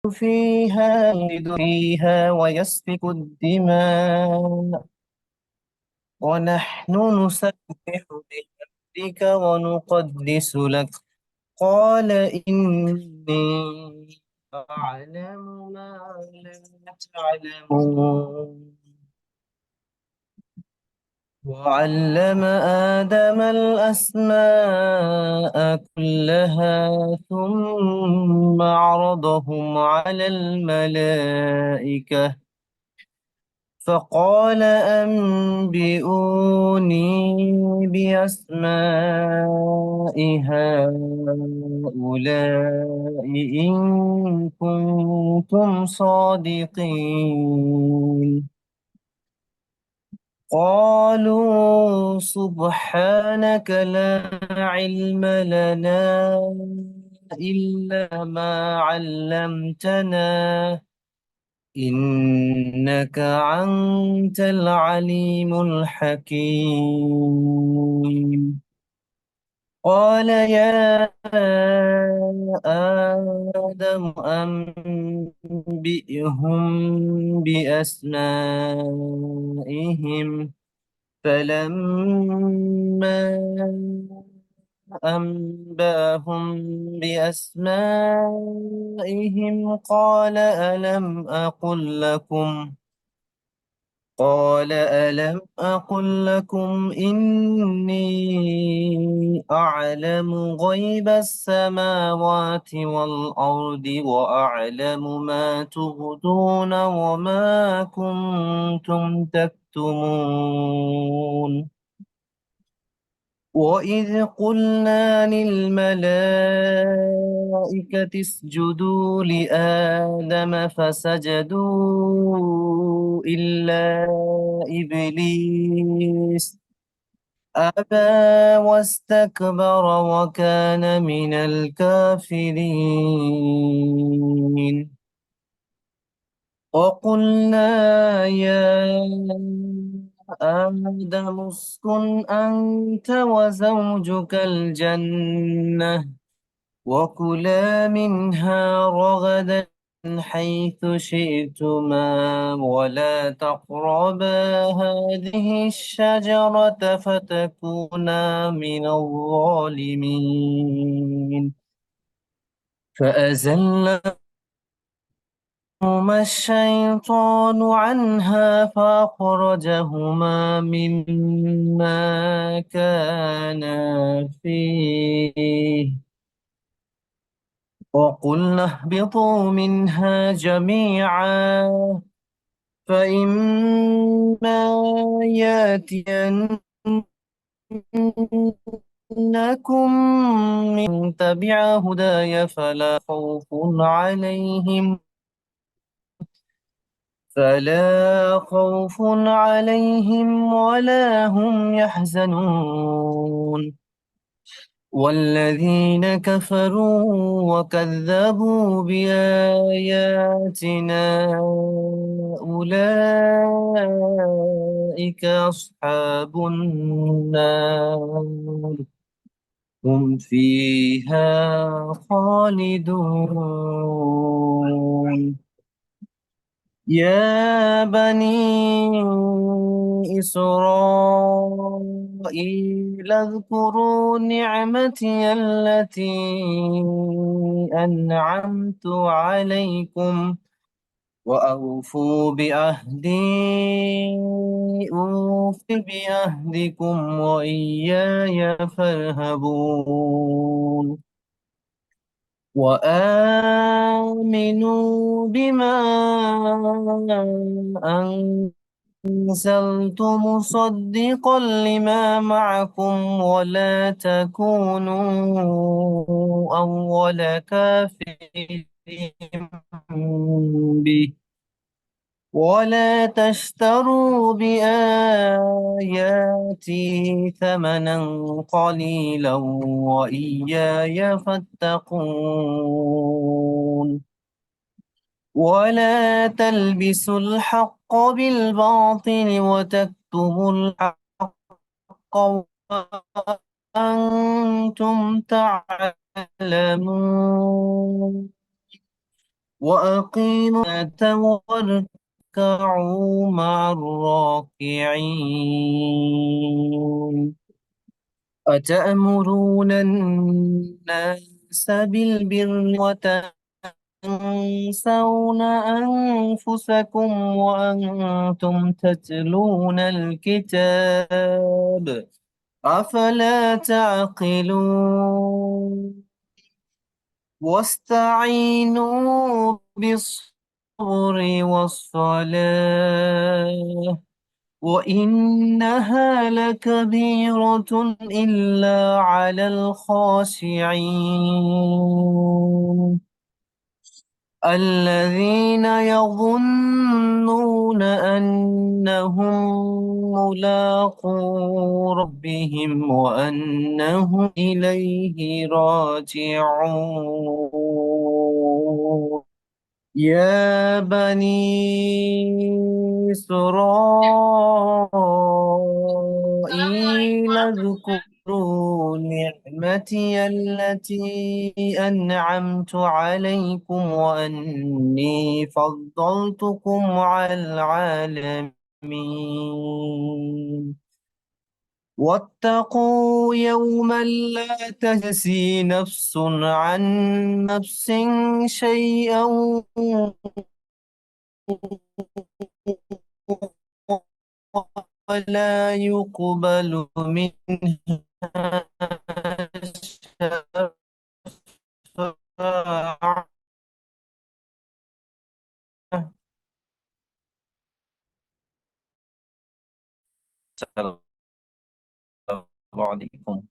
فيها يفسد فيها ويسفك الدماء ونحن نسبح بحمدك ونقدس لك قال إني أعلم ما لا تعلمون وعلم آدم الأسماء كلها ثم عرضهم على الملائكة فقال أنبئوني بأسماء هؤلاء إن كنتم صادقين قالوا سبحانك لا علم لنا إلا ما علمتنا إنك أنت العليم الحكيم قال يا آدم أنبئهم بأسمائهم فلما أنبأهم بأسمائهم قال ألم أقل لكم إني أعلم غيب السماوات والأرض وأعلم ما تبدون وما كنتم تكتمون وإذ قلنا للملائكة اسجدوا لآدم فسجدوا إلا إبليس أبى واستكبر وكان من الكافرين وقلنا يا آدم اسكن أنت وزوجك الجنة وكلا منها رغدا حيث شئتما ولا تقربا هذه الشجرة فتكونا من الظالمين فأزلهما الشيطان عنها فأخرجهما مما كانا فيه وقلنا اهبطوا منها جميعا فإما ياتينكم من تبع هداي فلا خوف عليهم ولا هم يحزنون والذين كفروا وكذبوا بآياتنا أولئك أصحاب النار هم فيها خالدون يا بني إسرائيل اذكروا نعمتي التي أنعمت عليكم وأوفوا أوف بعهدكم وإياي فارهبون وآمنوا بما أنزلت مصدقا لما معكم ولا تكونوا أول كافر به ولا تشتروا بآياتي ثمنا قليلا وإياي فاتقون ولا تلبسوا الحق بالباطل وتكتموا الحق وأنتم تعلمون وأقيموا الصلاة واركعوا مع الراكعين. أتأمرون الناس بالبر وتنسون أنفسكم وأنتم تتلون الكتاب، أفلا تعقلون؟ واستعينوا بالصبر والصلاة وإنها لكبيرة إلا على الخاشعين الذين يظنون أنهم ملاقو ربهم وأنهم إليه راجعون. يا بني إسرائيل اذكروا نعمتي التي أنعمت عليكم وأني فضلتكم على العالمين. واتقوا يوما لا تجزي نفس عن نفس شيئا ولا يقبل منها شفاعة. السلام عليكم.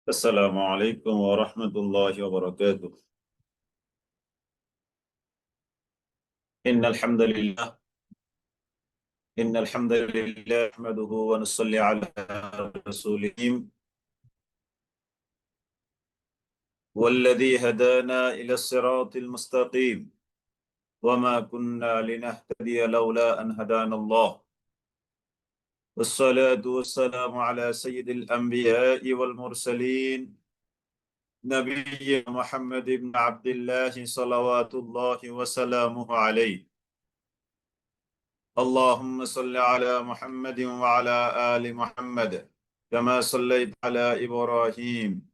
السلام عليكم ورحمة الله وبركاته. إن الحمد لله نحمده ونصلي على رسوله والذي هدانا إلى الصراط المستقيم وما كنا لنهتدي لولا أن هدانا الله والصلاة والسلام على سيد الأنبياء والمرسلين نبينا محمد بن عبد الله صلوات الله وسلامه عليه. اللهم صل على محمد وعلى آل محمد كما صليت على إبراهيم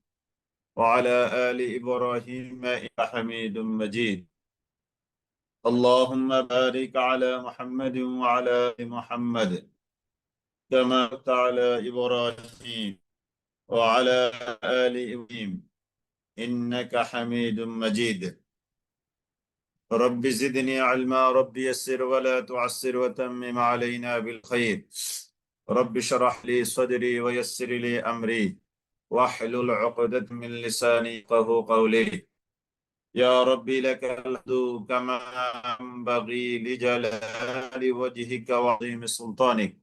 وعلى آل إبراهيم إنك حميد مجيد. اللهم بارك على محمد وعلى آل محمد كما باركت على إبراهيم وعلى آل إبراهيم إنك حميد مجيد. رب زدني علما، رب يسر ولا تعسر وتمم علينا بالخير. رب اشرح لي صدري ويسر لي أمري واحلل عقدة من لساني يفقهوا قولي. يا ربي لك الحمد كما ينبغي لجلال وجهك وعظيم سلطانك.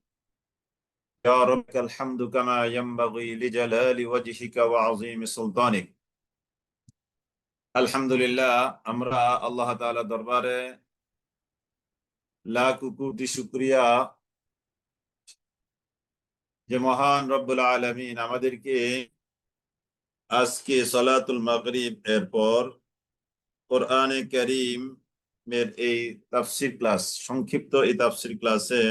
يا رب لك الحمد كما ينبغي لجلال وجهك وعظيم سلطانك. আলহামদুলিল্লাহ, আমরা আল্লাহ তাআলা দরবারে লাখ কোটি শুকরিয়া যে মহান রব্বুল আলামিন আমাদেরকে আজকে সালাতুল মাগরিব এর পর কোরআনে কারীম এর এই তাফসীর ক্লাস, সংক্ষিপ্ত এই তাফসীর ক্লাসে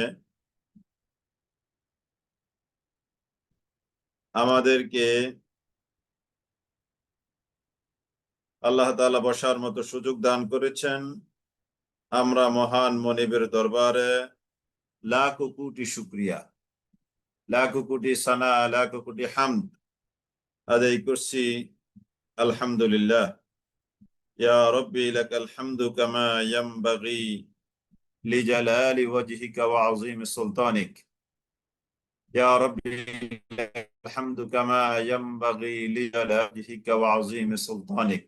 আমাদেরকে আল্লাহ তাআলা বসার মতো সুযোগ দান করেছেন। আমরা মহান মনিবের দরবারে লাখ কোটি শুকরিয়া, লাখ কোটি সানা, লাখ কোটি হামদ আদায় করছি। আলহামদুলিল্লাহ। ইয়া রব্বি লাকাল হামদু কামা ইয়ানবাগি লিজালালি ওয়াজহিকা ওয়া আযীমি সুলতানিক। ইয়া রব্বি লাকাল হামদু কামা ইয়ানবাগি লিজালালি ওয়াজহিকা ওয়া আযীমি সুলতানিক।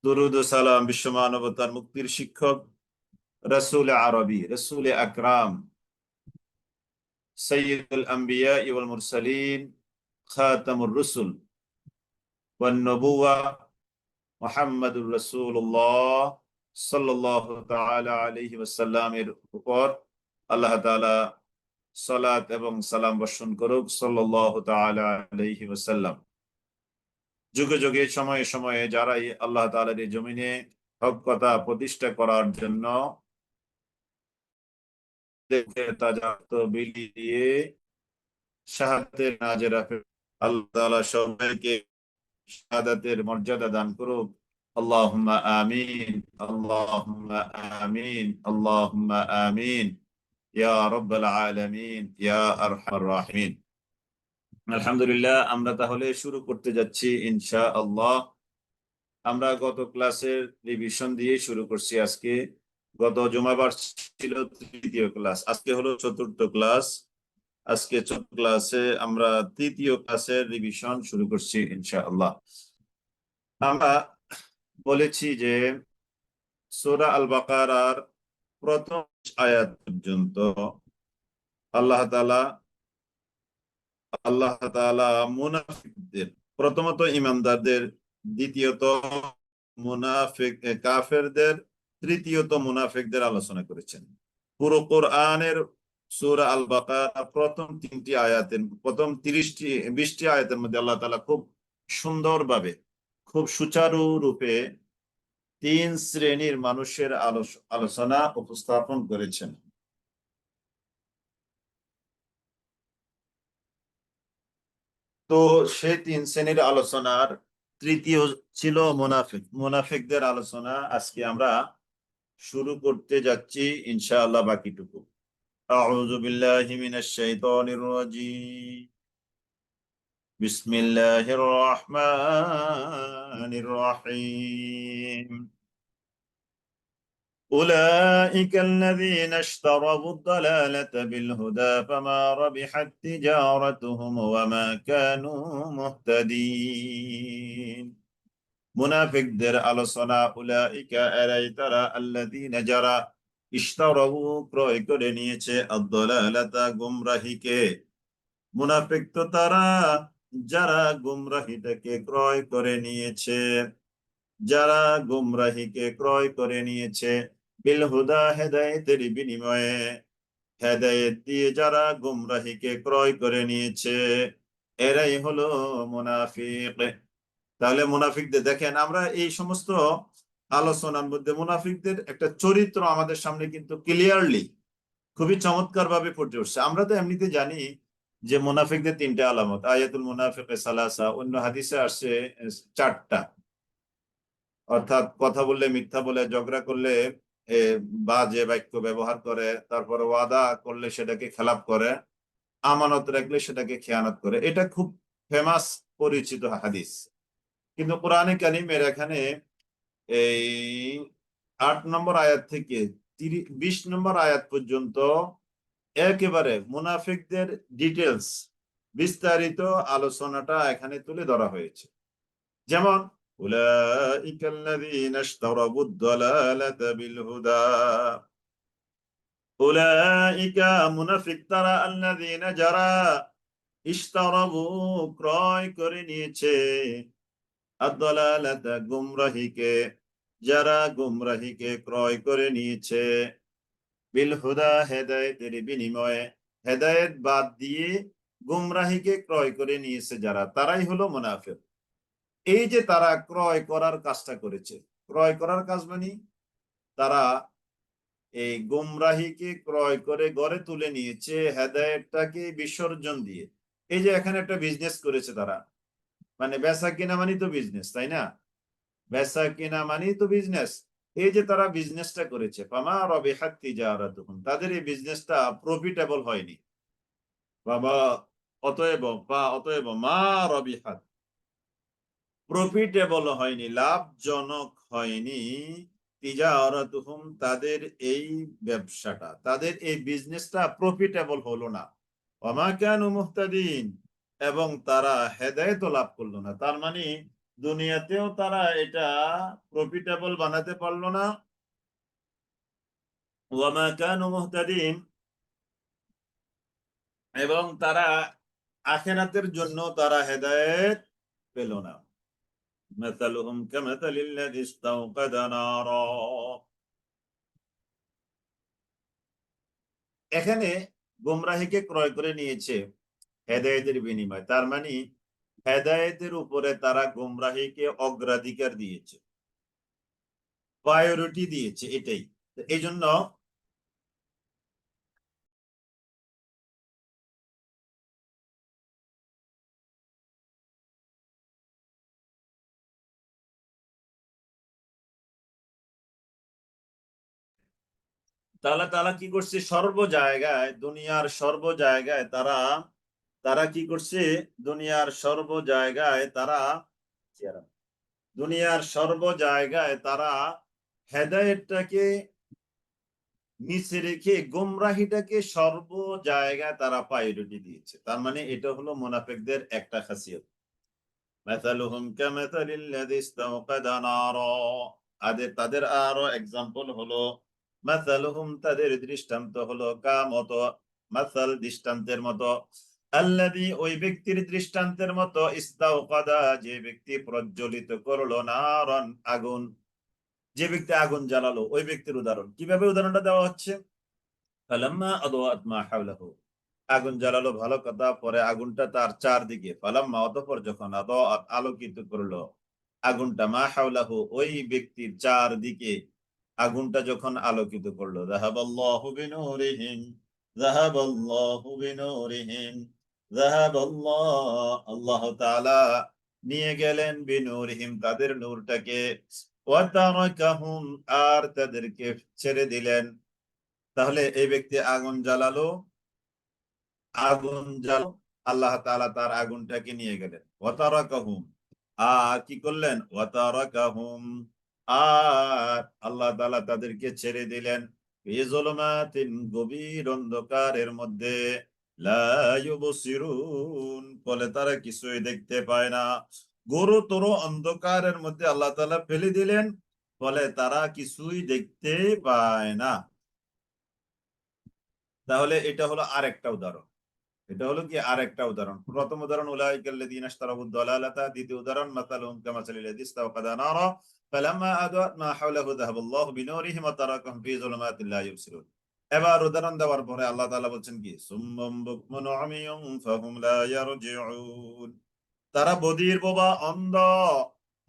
দুরুদ ও সালাম বিশ্ব মানবতার মুক্তির শিক্ষক রাসূল আরবি, রাসূল আকরাম, সাইয়্যিদুল আম্বিয়া ওয়াল মুরসালিন, খাতামুর রুসুল ওয়ান নবুওয়া মুহাম্মাদুর রাসূলুল্লাহ সাল্লাল্লাহু তাআলা আলাইহি ওয়াসাল্লামের উপর আল্লাহ তাআলা সালাত এবং সালাম বর্ষণ করুক সাল্লাল্লাহু তাআলা আলাইহি ওয়াসাল্লাম। যুগে যুগে সময়ে সময়ে যারাই আল্লাহ তাআলার এই জমিনে হক কথা প্রতিষ্ঠা করার জন্য তাজাত বিলি দিয়ে শাহাদাতের নাজেরা আল্লাহ তাআলা সবাইকে শাহাদাতের মর্যাদা দান করুক। আল্লাহুম্মা আমিন, আল্লাহুম্মা আমিন, আল্লাহুম্মা আমিন ইয়া রাব্বাল আলামিন ইয়া আরহামার রাহিমিন। আলহামদুলিল্লাহ, আমরা তাহলে শুরু করতে যাচ্ছি ইনশাআল্লাহ। আমরা গত ক্লাসের রিভিশন দিয়ে শুরু করছি আজকে। গত জুমাবার ছিল তৃতীয় ক্লাস, আজকে হলো চতুর্থ ক্লাস। আজকে চতুর্থ ক্লাসে আমরা তৃতীয় ক্লাসের রিভিশন শুরু করছি ইনশাআল্লাহ। আমরা বলেছি যে সূরা আল বাকারার প্রথম আয়াত পর্যন্ত আল্লাহ তাআলা মুনাফিকদের, প্রথমত ইমানদারদের, দ্বিতীয়ত মুনাফিক কাফেরদের, তৃতীয়ত মুনাফিকদের আলোচনা করেছেন। পুরো কোরআনের সূরা আল বাকারা প্রথম 3টি আয়াতের, প্রথম 20টি আয়াতের মধ্যে আল্লাহ তাআলা খুব সুন্দরভাবে, খুব সুচারু রূপে 3 শ্রেণীর মানুষের আলোচনা উপস্থাপন করেছেন। তো সেই 3 শ্রেণীর আলোচনার তৃতীয় ছিল মুনাফিকদের আলোচনা। আজকে আমরা শুরু করতে যাচ্ছি ইনশাআল্লাহ বাকিটুকু। আউযু বিল্লাহি মিনাশ শাইতানির রাজীম। বিসমিল্লাহির রহমানির রহিম। أولئك الذين اشتروا الضلالة بالهدى فما ربحت تجارتهم وما كانوا مهتدين। মুনাফিকদের আলোচনা। উলাইকা এরাই তারা, আল্লাযীনা যারা, ইশতারাউ ক্রয় করে নিয়েছে, আদ-দালালাতা গুমরাহিকে। মুনাফিক তো তারা যারা গুমরাহিটাকে ক্রয় করে নিয়েছে, যারা গুমরাহিকে ক্রয় করে নিয়েছে, বিল হুদা হেদায়েতের বিনিময়ে, হেদায়েত দিয়ে যারা গুমরাহিকে ক্রয় করে নিয়েছে, এরাই হলো মুনাফিক। তাহলে মুনাফিকদের দেখেন, আমরা এই সমস্ত আলোচনার মধ্যে মুনাফিকদের একটা চরিত্র আমাদের সামনে কিন্তু ক্লিয়ারলি, খুবই চমৎকার ভাবে ফুটে উঠছে। আমরা তো এমনিতে জানি যে মুনাফিকদের 3টা আলামত, আয়াতুল মুনাফিকে সালাসা, অন্য হাদিসে আসছে 4টা। অর্থাৎ কথা বললে মিথ্যা বলে, ঝগড়া করলে বাজে বাক্য ব্যবহার করে, তারপরে ওয়াদা করলে সেটাকে খেলাপ করে, আমানত রাখলে সেটাকে খেয়ানত করে। এটা খুব ফেমাস পরিচিত হাদিস। কিন্তু কোরআনে কারিমের এখানে এই 8 নম্বর আয়াত থেকে 20 নম্বর আয়াত পর্যন্ত একেবারে মুনাফিকদের ডিটেলস, বিস্তারিত আলোচনাটা এখানে তুলে ধরা হয়েছে। যেমন উলাইকা আল্লাযীনা ইশতারাবু আদ-দালালাতা বিল হুদা। উলাইকা মুনাফিক তারা, আল্লাযীনা যারা, ইশতারাবু ক্রয় করে নিয়েছে, আদ-দালালাতা গুমরাহিকে, যারা গুমরাহিকে ক্রয় করে নিয়েছে, বিল হুদা হেদায়েতের বিনিময়ে, হেদায়েত বাদ দিয়ে গুমরাহিকে ক্রয় করে নিয়েছে যারা, তারাই হলো মুনাফিক। এই যে তারা ক্রয় করার কাজটা করেছে, ক্রয় করার কাজ মানে তারা এই গুমরাহিকে ক্রয় করে গড়ে তুলে নিয়েছে হেদায়েতটাকে বিসর্জন দিয়ে। এই যে এখানে একটা বিজনেস করেছে তারা, মানে বেচা কিনা মানে তো বিজনেস, তাই না? বেচা কিনা মানে তো বিজনেস। এই যে তারা বিজনেসটা করেছে, ফামা রাবিহাত তিজারাতুহুম, তাদের এই বিজনেসটা প্রফিটেবল হয়নি। বাবা, অতএব মা রাবিহাত, প্রফিটেবল হয়নি, লাভজনক হয়নি, তিজারাতুহুম, তাদের এই ব্যবসাটা, তাদের এই বিজনেসটা প্রফিটেবল হলো না। ওয়া মা কানু মুহতাদিন, এবং তারা হেদায়েত লাভ করলো না। তার মানে দুনিয়াতেও তারা এটা প্রফিটেবল বানাতে পারলো না। ওয়া মা কানু মুহতাদিন, এবং তারা আখিরাতের জন্য তারা হেদায়েত পেল না। মাসালুহুম কামাসালিল্লাযী ইসতাওকাদা নারা, এখানে গোমরাহিকে ক্রয় করে নিয়েছে হেদায়েতের বিনিময়, তার মানে হেদায়েতের উপরে তারা গোমরাহিকে অগ্রাধিকার দিয়েছে, প্রায়োরিটি দিয়েছে, এটাই। এই জন্য তাহলে তারা কি করছে, সর্ব জায়গায়, দুনিয়ার সর্ব জায়গায় তারা তারা কি করছে, দুনিয়ার সর্ব জায়গায় তারা দুনিয়ার সর্ব জায়গায় তারা হেদায়েতটাকে নিচে রেখে গোমরাহিটাকে সর্ব জায়গায় তারা প্রায়োরিটি দিয়েছে। তার মানে এটা হলো মুনাফিকদের একটা খাসিয়ত। মাসালুহুম কামাসালিল্লাযী ইসতাওকাদা নারা, তাদের আরো এক্সাম্পল হলো মাসালুহুম, তাদের দৃষ্টান্ত হলো কামত, মাসাল দৃষ্টান্তের মতো, আল্লাযী ওই ব্যক্তির দৃষ্টান্তের মতো, ইসতাওকাদা যে ব্যক্তি প্রজ্বলিত করলো, নারান আগুন, যে ব্যক্তি আগুন জ্বালালো, ওই ব্যক্তির উদাহরণ। কিভাবে উদাহরণটা দেওয়া হচ্ছে, ফালাম্মা আদাআত মা হাওলাহু, আগুন জ্বালালো, ভালো কথা, পরে আগুনটা তার চারদিকে, ফালাম্মা, অতঃপর যখন, আদাআত আলোকিত করলো, আগুনটা মা হাওলাহু ওই ব্যক্তির চারদিকে, আগুনটা যখন আলোকিত করলো, যাহাবাল্লাহু বিনূরিহিম, যাহাবাল্লাহু বিনূরিহিম, আল্লাহ তাআলা নিয়ে গেলেন, বিনূরিহিম তাদের নূরটাকে, ওয়া তারাকাহুম আর তাদেরকে ছেড়ে দিলেন। তাহলে এই ব্যক্তি আগুন জ্বালালো, আগুন জ্বালো, আল্লাহ তাআলা তার আগুনটাকে নিয়ে গেলেন, ওয়াতারাকাহুম, আর কি করলেন, ওয়াতারাকাহুম, আর আল্লাহ তাআলা তাদেরকে ছেড়ে দিলেন, ফি যুলুমাতিন, গভীর অন্ধকারের মধ্যে, লা ইউবসিরুন, ফলে তারা কিছুই দেখতে পায় না। গুরুতর অন্ধকারের মধ্যে আল্লাহ তাআলা ফেলে দিলেন, ফলে তারা কিছুই দেখতে পায় না। তাহলে এটা হলো আরেকটা উদাহরণ। এটা হলো কি আরেকটা উদাহরণ। প্রথম উদাহরণ উলাইকাল্লাযীনা ইশতারাবুদ দালালাতা, দ্বিতীয় উদাহরণ মাসালুহুম কামাসালিল্লাযী ইসতাওকাদা নারা ফালাম্মা আদাআত মা হাওলাহু যাহাবাল্লাহু বিনূরিহিম ওয়া তারাকাহুম ফি যুলুমাতিন লা ইউবসিরুন। এবার উদাহরণ দেওয়ার পরে আল্লাহ তাআলা বলছেন কি, সুম্মুম বুকমুন উমিয়ুন ফাহুম লা ইয়ারজিউন, তারা বধির, বোবা, অন্ধ,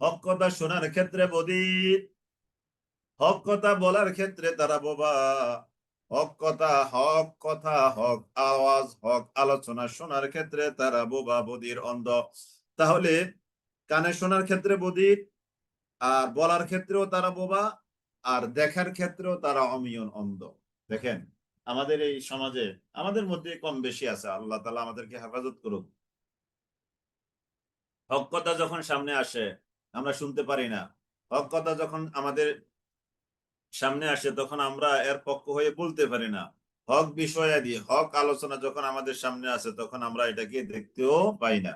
হক কথা শোনার ক্ষেত্রে বধির, হক কথা বলার ক্ষেত্রে তারা বোবা, হক কথা, হক কথা, হক আওয়াজ, হক আলোচনা শোনার ক্ষেত্রে তারা বোবা, বধির, অন্ধ। তাহলে কানে শোনার ক্ষেত্রে বধির, আর বলার ক্ষেত্রেও তারা বোবা, আর দেখার ক্ষেত্রেও তারা অমিয়ন, অন্ধ। দেখেন, আমাদের এই সমাজে, আমাদের মধ্যে কম বেশি আছে, আল্লাহ তাআলা আমাদেরকে হেফাজত করুক। হক কথা যখন সামনে আসে আমরা শুনতে পারি না, হক কথা যখন আমাদের সামনে আসে তখন আমরা এর পক্ষ হয়ে বলতে পারি না, হক বিষয়াদি, হক আলোচনা যখন আমাদের সামনে আসে তখন আমরা এটাকে দেখতেও পাই না।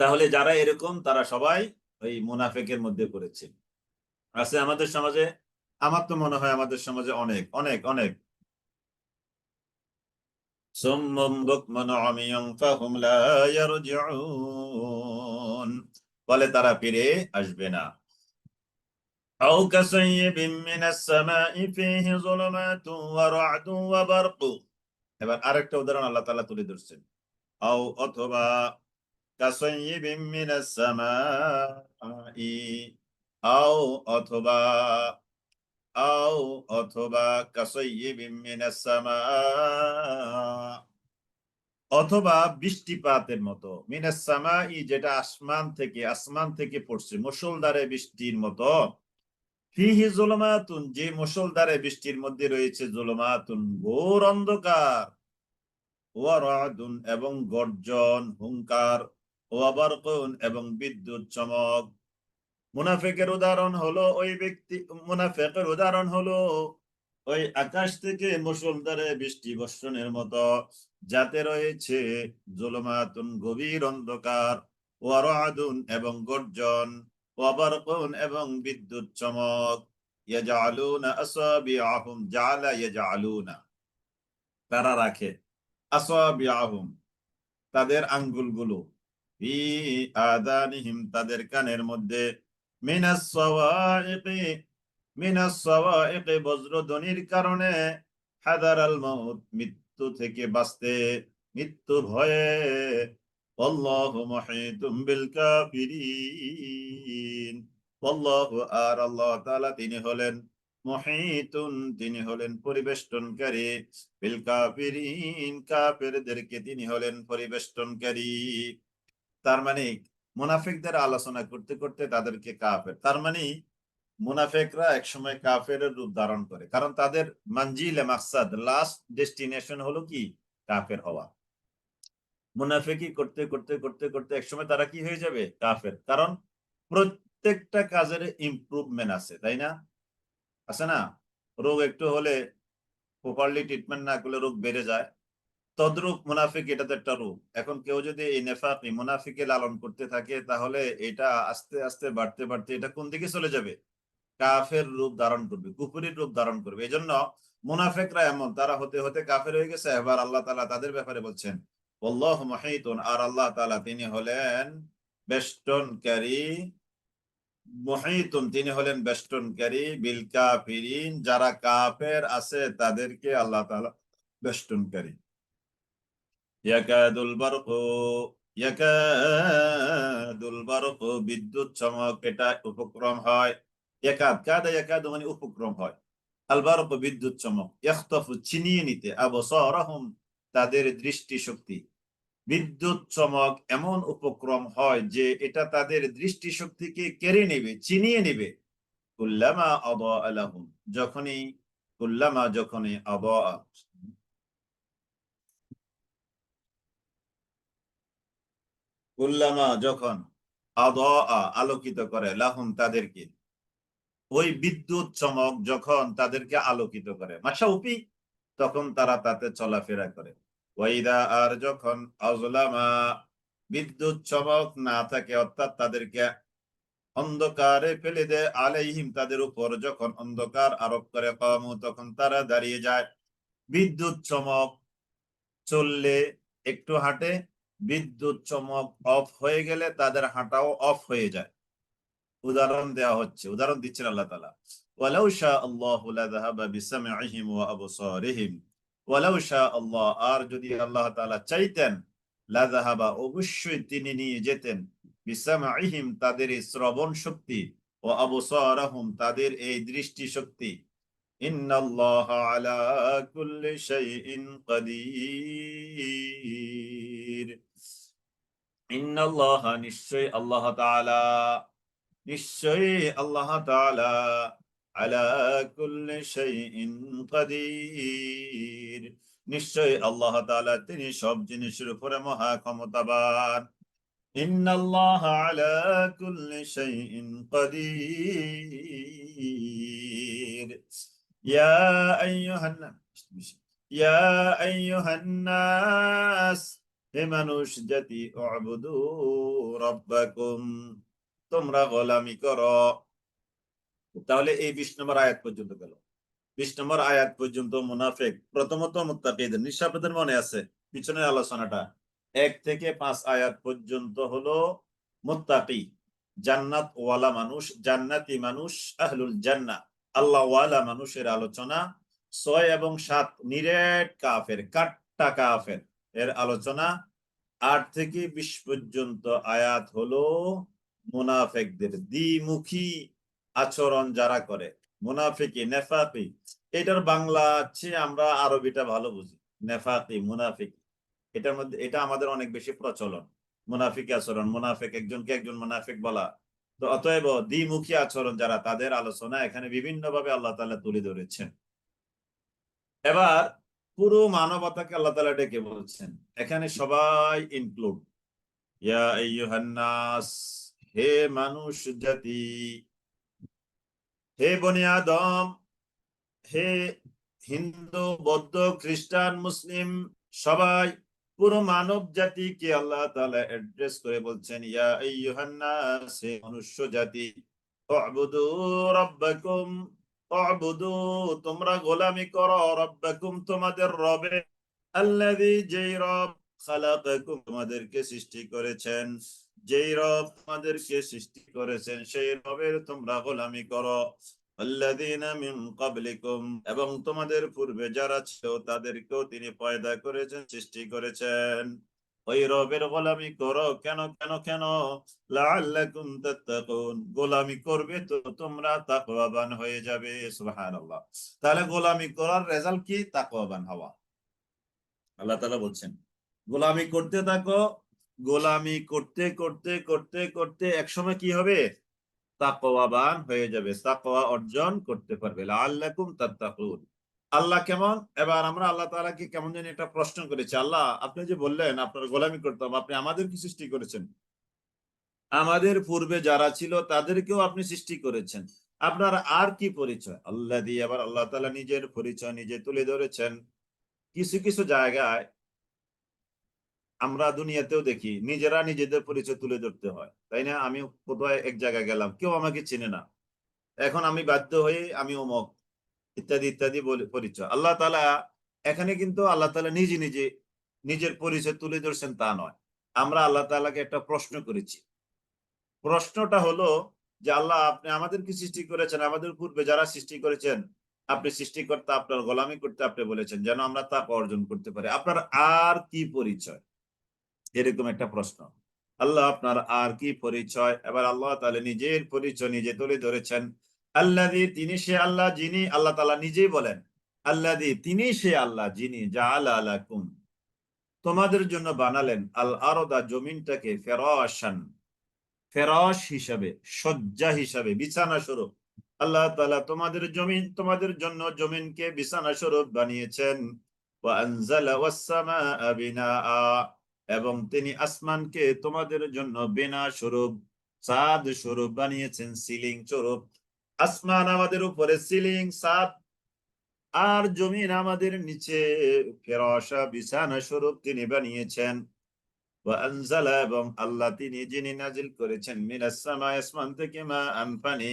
তাহলে যারা এরকম তারা সবাই ওই মুনাফিকের মধ্যে পড়েছে, আছে আমাদের সমাজে। আমার তো মনে হয় আমাদের সমাজে অনেক অনেক অনেক। সুম্মুম বুকমুন উমিয়ুন ফাহুম লা ইয়ারজিউন, বলে তারা ফিরে আসবে না। أو كصيب من السماء فيه ظلمات ورعد وبرق, এবার আরেকটা উদাহরণ আল্লাহ তাআলা তুলে ধরছেন, আও অথবা, কাসাইয়্যিবিম মিনাস সামাই, আও অথবা, আও অথবা, কাসাইয়্যিবিম মিনাস সামা, অথবা বৃষ্টিপাতের মতো, মিনাস সামাই যেটা আসমান থেকে পড়ছে, মুষলধারে বৃষ্টির মতো, ফিহি যুলুমাতুন যে মুষলধারে বৃষ্টির মধ্যে রয়েছে, যুলুমাতুন ঘোর অন্ধকার, ওয়া রা'দুন এবং গর্জন, হুংকার, ওয়া বারকুন এবং বিদ্যুৎ চমক। মুনাফিকের উদাহরণ হলো ওই ব্যক্তি, মুনাফিকের উদাহরণ হলো ওই আকাশ থেকে মুষলধারে বৃষ্টি বর্ষণের মতো, যাতে রয়েছে যুলুমাতুন গভীর অন্ধকার, ওয়া রা'দুন এবং গর্জন, ওয়া বারকুন এবং বিদ্যুৎ চমক, ইয়াজআলুনা আসাবিআহুম, জাআলা ইয়াজআলুনা তারা রাখে, আসাবিআহুম তাদের আঙ্গুলগুলো, ফি আযানিহিম তাদের কানের মধ্যে, মিনাস সাওয়াইকি, মিনাস সাওয়াইকি বজ্রধ্বনির কারণে, হাদারাল মাউত, মৃত্যু থেকে বাঁচতে, মৃত্যু ভয়ে, আল্লাহু মুহীতুম বিল কাফিরিন, আল্লাহু, আর আল্লাহ তাআলা তিনি হলেন মুহীতুন, তিনি হলেন পরিবেষ্টনকারী, বিল কাফিরিন, কাফেরদেরকে তিনি হলেন পরিবেষ্টনকারী। তার মানে মুনাফিকদের আলোচনা করতে করতে তাদেরকে কাফের, তার মানে মুনাফিকরা একসময় কাফেরের রূপ ধারণ করে, কারণ তাদের মানজিলে মাকসাদ, লাস্ট ডেস্টিনেশন হলো কি? কাফের হওয়া। মুনাফিকি করতে করতে করতে করতে একসময় তারা কি হয়ে যাবে? কাফের। কারণ প্রত্যেকটা কাজের ইমপ্রুভমেন্ট আছে, তাই না? আছে না? রোগ একটু হলে প্রপারলি ট্রিটমেন্ট না করলে রোগ বেড়ে যায়, তদ্রূপ মুনাফিক, এটা তো একটা রূপ। এখন কেউ যদি এই নেফাকি মুনাফিকে লালন করতে থাকে, তাহলে এটা আস্তে আস্তে বাড়তে বাড়তে এটা কোন দিকে চলে যাবে? কাফের রূপ ধারণ করবে, কুফরির রূপ ধারণ করবে। এই জন্য মুনাফিকরা এমন, তারা হতে হতে কাফের হয়ে গেছে। এবার আল্লাহ তাআলা তাদের ব্যাপারে বলছেন, আল্লাহু মুহীতুন, আর আল্লাহ তাআলা তিনি হলেন বেষ্টনকারী, মুহীতুন তিনি হলেন বেষ্টনকারী, বিল কাফিরিন, যারা কাফের আছে তাদেরকে আল্লাহ তাআলা বেষ্টনকারী। ইয়াকাদুল বারকু, ইয়াকাদুল বারকু, বিদ্যুৎ চমক, এটা উপক্রম হয়। ইয়াকাদ, কাদা ইয়াকাদু মানে উপক্রম হয়। আল বারকু বিদ্যুৎ চমক, ইয়াখতাফু ছিনিয়ে নিতে, আবসারহুম তাদের দৃষ্টি শক্তি। বিদ্যুৎ চমক এমন উপক্রম হয় যে এটা তাদের দৃষ্টি শক্তিকে কেড়ে নেবে, ছিনিয়ে নেবে। কুল্লামা আদা লাহুম, যখনই, কুল্লামা যখনই, আদা, কুল্লামা যখন, আদা আলোকিত করে, লাহুম তাদেরকে, ওই বিদ্যুৎ চমক যখন তাদেরকে আলোকিত করে, মাশাউফি, তখন তারা তাতে চলাফেরা করে। ওয়াইদা, আর যখন, আযলামা বিদ্যুৎ চমক না থাকে, অর্থাৎ তাদেরকে অন্ধকারে ফেলে দেয়, আলাইহিম তাদের উপর যখন অন্ধকার আরোপ করে, কামু তখন তারা দাঁড়িয়ে যায়। বিদ্যুৎ চমক চললে একটু হাঁটে, বিদ্যুৎ চমক অফ হয়ে গেলে তাদের হাঁটাও অফ হয়ে যায়। উদাহরণ দেওয়া হচ্ছে, উদাহরণ দিচ্ছেন আল্লাহ তাআলা। ওয়ালাউ শা আল্লাহু লাযাহাবা বিসামইহিম ওয়া আবসারিহিম, ওয়ালাউ শা আল্লাহ, আর যদি আল্লাহ তাআলা চাইতেন, লাযাহাবা অবশ্যই তিনি নিয়ে যেতেন, বিসামইহিম তাদের এই শ্রবণ শক্তি, ওয়া আবসারহুম তাদের এই দৃষ্টি শক্তি। ইন্নাল্লাহা আলা কুল্লি শাইইন কাদির, ইন্নাল্লাহা নিশ্চয়ই আল্লাহ তাআলা, নিশ্চয়ই আল্লাহ তাআলা, আলা কুল্লি শাইইন কাদির, নিশ্চয়ই আল্লাহ তাআলা তিনি সব জিনিসের উপরে মহা ক্ষমতাবান। ইন্নাল্লাহা আলা কুল্লি শাইইন কাদির। ইয়া আইয়ুহান নাস, ইয়া আইয়ুহান নাস, হে মানুষ জাতি, উবুদু রাব্বাকুম, তোমরা গোলামি করো। তাহলে এই 20 নম্বর আয়াত পর্যন্ত গেল। 20 নম্বর আয়াত পর্যন্ত মুনাফিক, প্রথমত মুত্তাকিদের, নিশ্চয় আপনাদের মনে আছে পিছনের আলোচনাটা। 1 থেকে 5 আয়াত পর্যন্ত হলো মুত্তাকি, জান্নাত ওয়ালা মানুষ, জান্নাতি মানুষ, আহলুল জান্নাহ, আল্লাহ ওয়ালা মানুষের আলোচনা। 6 এবং 7 নিরেট কাফের, কাট্টা কাফের এর আলোচনা। 8 থেকে 20 পর্যন্ত আয়াত হলো মুনাফিকদের, দ্বিমুখী আচরণ যারা করে, মুনাফিকি, নেফাকি। এটার বাংলা হচ্ছে, আমরা আরবিটা ভালো বুঝি, নেফাকি, মুনাফিক, এটার মধ্যে এটা আমাদের অনেক বেশি প্রচলন। মুনাফিক আচরণ, মুনাফিক, একজনকে একজন মুনাফিক বলা। তো অতএব দ্বিমুখী আচরণ যারা, তাদের আলোচনা এখানে বিভিন্ন ভাবে আল্লাহ তাআলা তুলে ধরেছেন। এবার পুরো মানবতাকে আল্লাহ তাআলা ডেকে বলছেন, এখানে সবাই ইনক্লুড। ইয়া আইয়ুহান নাস, হে মানুষ জাতি, হে বনি আদম, হে হিন্দু, বৌদ্ধ, খ্রিস্টান, মুসলিম, সবাই, পুরো মানব জাতিকে আল্লাহ তাআলা অ্যাড্রেস করে বলছেন, ইয়া আইয়ুহান নাস, হে মনুষ্য জাতি, উবুদু রাব্বাকুম, উবুদু তোমরা গোলামি করো, রাব্বাকুম তোমাদের রবের, আল্লাযী যেই রব, খালাকাকুম তোমাদেরকে সৃষ্টি করেছেন, যেই রব তোমাদেরকে সৃষ্টি করেছেন সেই রবের তোমরা গোলামি করো। আল্লাযীনা মিন ক্বাবলিকুম, এবং তোমাদের পূর্বে যারা ছিল তাদেরকেও তিনি পয়দা করেছেন, সৃষ্টি করেছেন। ওই রবের গোলামি করো। কেন কেন কেন? লাআল্লাকুম তাত্তাকুন, গোলামি করবে তো তোমরা তাকওয়াবান হয়ে যাবে। সুবহানাল্লাহ। তাহলে গোলামি করার রেজাল্ট কি? তাকওয়াবান হওয়া। আল্লাহ তাআলা বলছেন গোলামি করতে থাকো, গোলামি করতে করতে করতে করতে একসময় কি হবে? তাকওয়াবান হয়ে যাবে, তাকওয়া অর্জন করতে পারবে। লাআল্লাকুম তাত্তাকুন। আল্লাহ কেমন? এবার আমরা আল্লাহ তাআলাকে কেমন জানি একটা প্রশ্ন করেছি, আল্লাহ আপনি যে বললেন আপনার গোলামি করতাম, আপনি আমাদের কি সৃষ্টি করেছেন? আমাদের পূর্বে যারা ছিল তাদেরকেও আপনি সৃষ্টি করেছেন, আপনার আর কি পরিচয়? আল্লাহ দিয়ে আবার আল্লাহ তাআলা নিজের পরিচয় নিজে তুলে ধরেছেন। কিছু কিছু জায়গায় আমরা দুনিয়াতেও দেখি নিজেরা নিজেদের পরিচয় তুলে ধরতে হয়, তাই না? আমি কোথাও এক জায়গায় গেলাম, কেউ আমাকে চেনে না, এখন আমি বাধ্য হয়ে আমি অমুক, ইত্যাদি ইত্যাদি বলে পরিচয়। আল্লাহ তাআলা এখানে কিন্তু আল্লাহ তাআলা নিজে নিজে নিজের পরিচয় তুলে ধরছেন তা নয়। আমরা আল্লাহ তাআলাকে একটা প্রশ্ন করেছি। প্রশ্নটা হলো যে আল্লাহ আপনি আমাদেরকে সৃষ্টি করেছেন, আমাদের পূর্বে যারা সৃষ্টি করেছেন, আপনি সৃষ্টিকর্তা, আপনার গোলামি করতে আপনি বলেছেন যেন আমরা তাকওয়া অর্জন করতে পারি। আপনার আর কি পরিচয়? এরকম একটা প্রশ্ন। আল্লাহ আপনার আর কি পরিচয়? এবার আল্লাহ তাআলা নিজের পরিচয় নিজে তুলে ধরেছেন। আল্লাযী, তিনি সে আল্লাহ যিনি, আল্লাহ তাআলা নিজেই বলেন আল্লাযী, তিনি সে আল্লাহ যিনি জাআলা লাকুম, তোমাদের জন্য বানালেন আল আরদা, জমিনটাকে ফিরাশান, ফেরাশ হিসাবে, শয্যা হিসাবে, বিছানা স্বরূপ। আল্লাহ তাআলা তোমাদের জন্য জমিনকে বিছানা স্বরূপ বানিয়েছেন। ওয়া আনজালা ওয়াস সামাআ বিনাআ, এবং তিনি আসমানকে তোমাদের জন্য বিনা স্বরূপ, ছাদ স্বরূপ বানিয়েছেন, সিলিং স্বরূপ। আসমান আমাদের উপরে সিলিং, ছাদ, আর জমিন আমাদের নিচে ফেরাশা, বিছানা স্বরূপ তিনি বানিয়েছেন। ওয়ানজালা, এবং আল্লাহ তিনি যিনি নাজিল করেছেন মিনাস সামায়ে, আসমান থেকে, মাআন, পানি,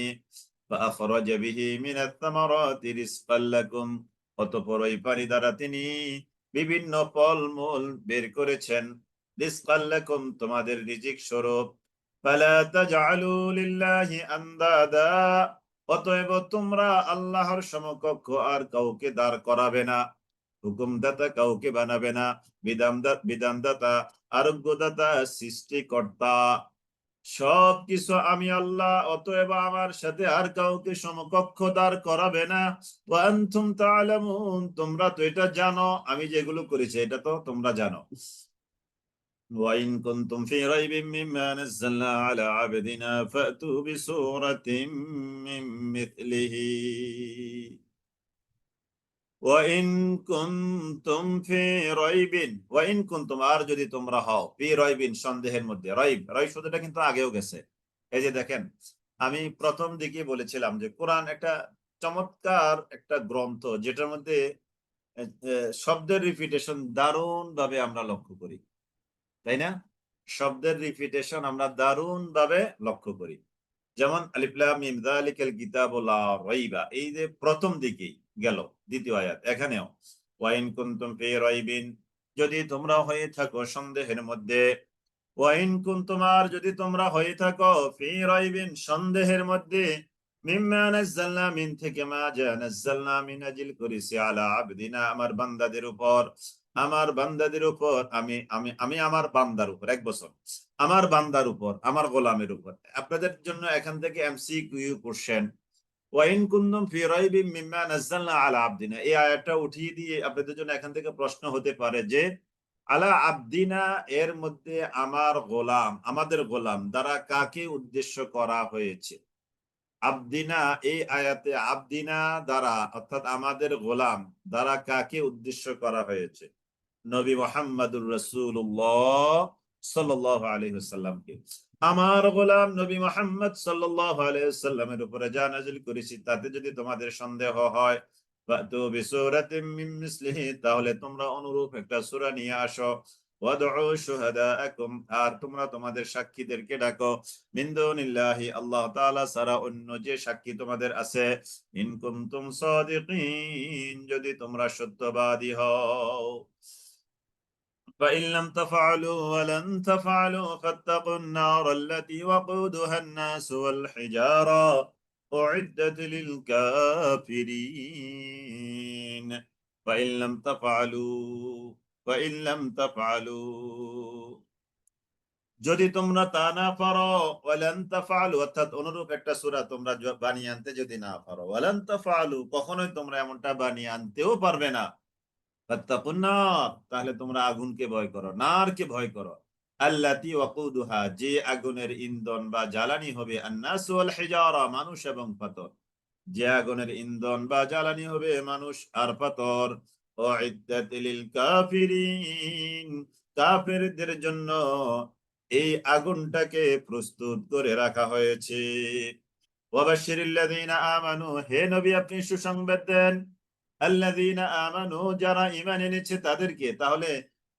ফাআখরাজা বিহি মিনাত তামারাতি রিজকাল লাকুম, অতঃপর ওই পানি দ্বারা তিনি বিভিন্ন ফলমূল বের করেছেন, রিজকাল লাকুম, তোমাদের রিজিক স্বরূপ। ফালা তাজআলু লিল্লাহি আনদাদা, অতএব তোমরা আল্লাহর সমকক্ষ আর কাউকে দাঁড় করাবে না, হুকুমদাতা কাউকে বানাবে না, বিধানদাতা, আরোগ্যদাতা, সৃষ্টিকর্তা, সবকিছু আমি আল্লাহ, অতএব আমার সাথে আর কাউকে সমকক্ষ দাঁড় করাবে না। ওয়া আনতুম তা'লামুন, তোমরা তো এটা জানো, আমি যেগুলো করেছি এটা তো তোমরা জানো। ওয়া ইন কুনতুম ফি রাইবিন মিম্মা নাযালনা আলা আবদিনা ফাতু বিসূরাতিন মিন মিথলিহি ওয়াইন কুনতুম ফি রাইবিন, ওয়াইন কুনতুম, আর যদি তোমরা হও, ফি রাইবিন, সন্দেহের মধ্যে। রাইব, রাইব শব্দটা কিন্তু আগেও গেছে। এই যে দেখেন, আমি প্রথম দিকে বলেছিলাম যে কোরআন একটা চমৎকার একটা গ্রন্থ, যেটার মধ্যে শব্দের রিপিটেশন দারুণ ভাবে আমরা লক্ষ্য করি, তাই না? শব্দের রিপিটেশন আমরা দারুণ ভাবে লক্ষ্য করি। যেমন আলিফ লাম মিম যালিকাল কিতাবু লা রাইবা, এই যে প্রথম দিকেই গেল, দ্বিতীয় আয়াত এখানেও ওয়াইন কুনতুম ফি রাইবিন, যদি তোমরা হয়ে থাকো সন্দেহের মধ্যে, ওয়াইন কুনতুম, আর যদি তোমরা হয়ে থাকো, ফি রাইবিন, সন্দেহের মধ্যে, মিম্মা নাযালনা, মিন থেকে, মা যা নাযালনা, আমি নাজিল করেছি, আলা আবদিনা, আমার বান্দাদের উপর, আমার বান্দাদের উপর, আমি আমি আমি আমার বান্দার উপর, এক বছর, আমার বান্দার উপর, আমার গোলামের উপর। আপনাদের জন্য এখান থেকে এমসিকিউ কোশ্চেন, ওয়াইন কুনতুম ফি রাইবিন মিম্মা নাযালনা আলা আবদিনা, এই আয়াতটা উঠিয়ে দিয়ে আপনাদের জন্য এখান থেকে প্রশ্ন হতে পারে যে আলা আবদিনা এর মধ্যে আমার গোলাম, আমাদের গোলাম দ্বারা কাকে উদ্দেশ্য করা হয়েছে? আবদিনা, এই আয়াতে আবদিনা দ্বারা, অর্থাৎ আমাদের গোলাম দ্বারা কাকে উদ্দেশ্য করা হয়েছে? নবী মুহাম্মদুর রাসূলুল্লাহ সাল্লাল্লাহু আলাইহি ওয়াসাল্লামকে। আমার গোলাম নবী মুহাম্মদ সাল্লাল্লাহু আলাইহি ওয়াসাল্লামের উপরে যা নাযিল করেছি তাতে যদি তোমাদের সন্দেহ হয়, ফাতু বিসূরাতিন মিন মিসলিহি, তাহলে তোমরা অনুরূপ একটা সূরা নিয়ে আসো। ওয়াদউ শুহাদাআকুম, আর তোমরা তোমাদের সাক্ষীদেরকে ডাকো, মিন দুনিল্লাহি, আল্লাহ তাআলা ছাড়া অন্য যে সাক্ষী তোমাদের আছে, ইন কুনতুম সাদিকিন, যদি তোমরা সত্যবাদী হও। فإن لم تفعلوا ولن تفعلوا فاتقوا النار التي وقودها الناس والحجارة উইদ্দাত লিল কাফিরিন ওয়া ইন লাম তাফআলু যদি তোমরা তা না পারো, ওয়ালান তাফআলু, অর্থাৎ অনুরূপ একটা সূরা তোমরা বানিয়ে আনতে যদি না পারো, ওয়ালান তাফআলু, কখনোই তোমরা এমনটা বানিয়ে আনতেও পারবে না, ফাত্তাকুন নার, তাহলে তোমরা আগুনকে ভয় করো, নারকে ভয় করো, আল্লাতী ওয়াকুদুহা, যে আগুনের ইন্ধন বা জ্বালানি হবে, আন-নাস ওয়াল হিজারা, মানুষ এবং পাথর, যে আগুনের ইন্ধন বা জ্বালানি হবে মানুষ আর পাথর, উইদ্দাত লিল কাফিরিন, কাফেরদের জন্য এই আগুনটাকে প্রস্তুত করে রাখা হয়েছে। ওয়াবাশশিরিল্লাযীনা আমানু, হে নবী আপনি সুসংবাদ দেন, আল্লাযীনা আমানু, যারা ঈমান এনেছে তাদেরকে, তাহলে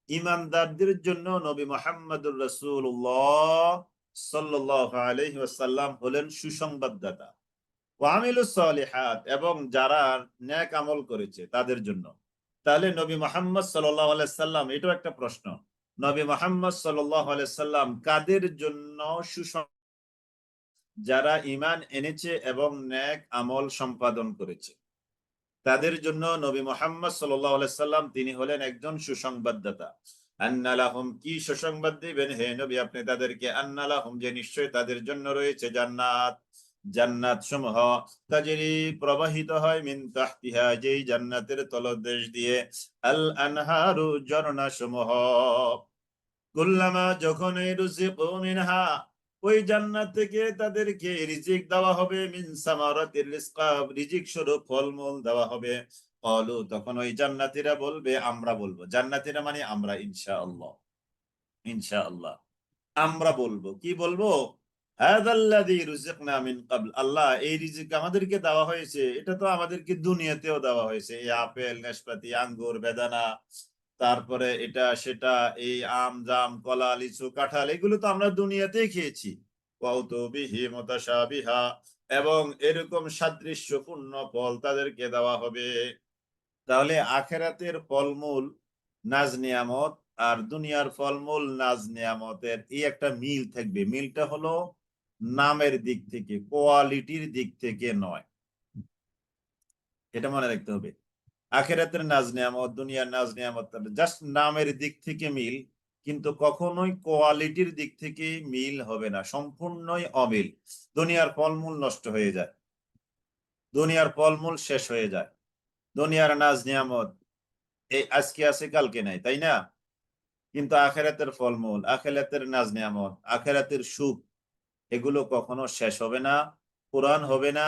ঈমানদারদের জন্য নবী মুহাম্মদুর রাসূলুল্লাহ সাল্লাল্লাহু আলাইহি ওয়াসাল্লাম হলেন সুসংবাদদাতা। ওয়া আমিলুস সালিহাত, এবং যারা নেক আমল করেছে তাদের জন্য। তাহলে নবী মুহাম্মদ সাল্লাল্লাহু আলাইহি সাল্লাম, এটাও একটা প্রশ্ন, নবী মুহাম্মদ সাল্লাল্লাহু আলাইহি সাল্লাম কাদের জন্য যারা ঈমান এনেছে এবং নেক আমল সম্পাদন করেছে তাদের জন্য নবী মুহাম্মদ সাল্লাল্লাহু আলাইহি সাল্লাম তিনি হলেন একজন সুসংবাদদাতা। আন্না লাহুম, কি সুসংবাদ দিবেন হে নবী আপনি তাদেরকে, আন্না লাহুম, যে নিশ্চয় তাদের জন্য রয়েছে জান্নাত, জান্নাত সমূহ, তাজরি, প্রবাহিত হয়, মিন তাহতিহা, যেই জান্নাতের তলদেশ দিয়ে, আল আনহারু, ঝর্ণা সমূহ, কুল্লামা, যখনই রুজিকু মিনহা, ওই জান্নাত থেকে তাদেরকে রিজিক দেওয়া হবে, মিন সামারাতির রিজকা, রিজিক স্বরূপ ফলমূল দেওয়া হবে, ক্বালু, তখন ওই জান্নাতীরা বলবে, আমরা বলবো, জান্নাতীরা মানে আমরা, ইনশাআল্লাহ, ইনশাআল্লাহ, আমরা বলবো, কি বলবো, হাযাল্লাযী রুজিকনা মিন ক্বাবল, আল্লাহ এই রিজিক আমাদেরকে দেওয়া হয়েছে, এটা তো আমাদেরকে দুনিয়াতেও দেওয়া হয়েছে, এই আপেল, নাশপাতি, আঙ্গুর, বেদানা, তারপরে এটা সেটা, এই আম, জাম, কলা, লিচু, কাঁঠাল, এগুলো তো আমরা দুনিয়াতেই খেয়েছি, ওয়াউতুবিহি মুতাশাবিহা, এবং এরকম সাদৃশ্যপূর্ণ ফল তাদেরকে দেওয়া হবে। তাহলে আখেরাতের ফলমূল নাজ নিয়ামত আর দুনিয়ার ফলমূল নাজ নিয়ামতের এই একটা মিল থাকবে, মিলটা হলো নামের দিক থেকে, কোয়ালিটির দিক থেকে নয়, এটা মনে রাখতে হবে। আখেরাতের নাজ নিয়ামত, দুনিয়ার নাজ নিয়ামত জাস্ট নামের দিক থেকে মিল, কিন্তু কখনোই কোয়ালিটির দিক থেকে মিল হবে না, সম্পূর্ণই অমিল। দুনিয়ার ফলমূল নষ্ট হয়ে যায়, দুনিয়ার ফলমূল শেষ হয়ে যায়, দুনিয়ার নাজ নিয়ামত এই আজকে আছে কালকে নাই, তাই না? কিন্তু আখেরাতের ফলমূল, আখেরাতের নাজ নিয়ামত, আখেরাতের সুখ, এগুলো কখনো শেষ হবে না, পুরান হবে না,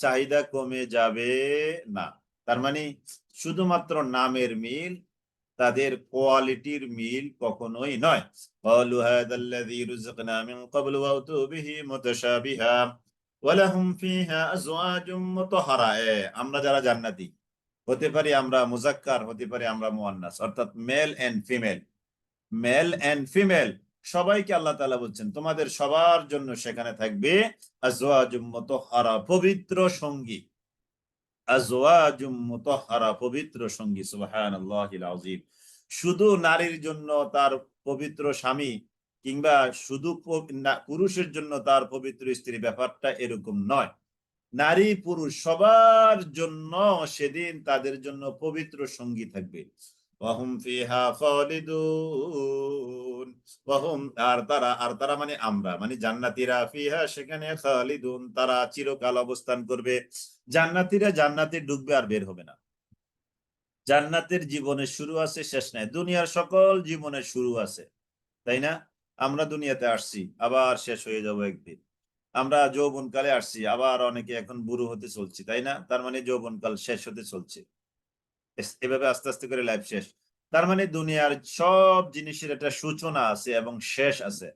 চাহিদা কমে যাবে না। তার মানে শুধুমাত্র নামের মিল, তাদের কোয়ালিটির মিল কখনোই নয়। ক্বালু হাযাল্লাযী রুযিকনা মিন ক্বাবলু ওয়া উতু বিহি মুতাশাবিহা ওয়া লাহুম ফীহা আজওয়াজুম মুতাহহারা, আমরা যারা জান্নাতি হতে পারি, আমরা মুযাক্কার হতে পারি, আমরা মুয়ান্নাস, অর্থাৎ male and female, male and female, সবাইকে আল্লাহ তাআলা বলছেন তোমাদের সবার জন্য সেখানে থাকবে আজওয়াজুম মুতাহহারা, পবিত্র সঙ্গী, আজওয়াজুম মুতাহহারা, পবিত্র সঙ্গী, সুবহানাল্লাহিল আযীম। শুধু নারীর জন্য তার পবিত্র স্বামী, কিংবা শুধু পুরুষের জন্য তার পবিত্র স্ত্রী, ব্যাপারটা এরকম নয়। নারী পুরুষ সবার জন্য সেদিন তাদের জন্য পবিত্র সঙ্গী থাকবে। ওয়াহুম ফিহা খালিদুন, ওয়াহুম, আর তারা মানে আমরা, মানে জান্নাতীরা, ফিহা, সেখানে, খালিদুন, তারা চিরকাল অবস্থান করবে। জান্নাতীরা জান্নাতে ঢুকবে আর বের হবে না। জান্নাতের জীবনের শুরু আছে, শেষ নাই, দুনিয়ার সকল জীবনের শুরু আছে, তাই না? আমরা দুনিয়াতে আসছি, আবার শেষ হয়ে যাব একদিন। আমরা যৌবনকালে আসছি, আবার অনেকে এখন বুড়ো হতে চলছি, তাই না? তার মানে যৌবনকাল শেষ হতে চলছে, এভাবে আস্তে আস্তে করে লাইফ শেষ। তার মানে দুনিয়ার সব জিনিসের একটা সূচনা আছে এবং শেষ আছে।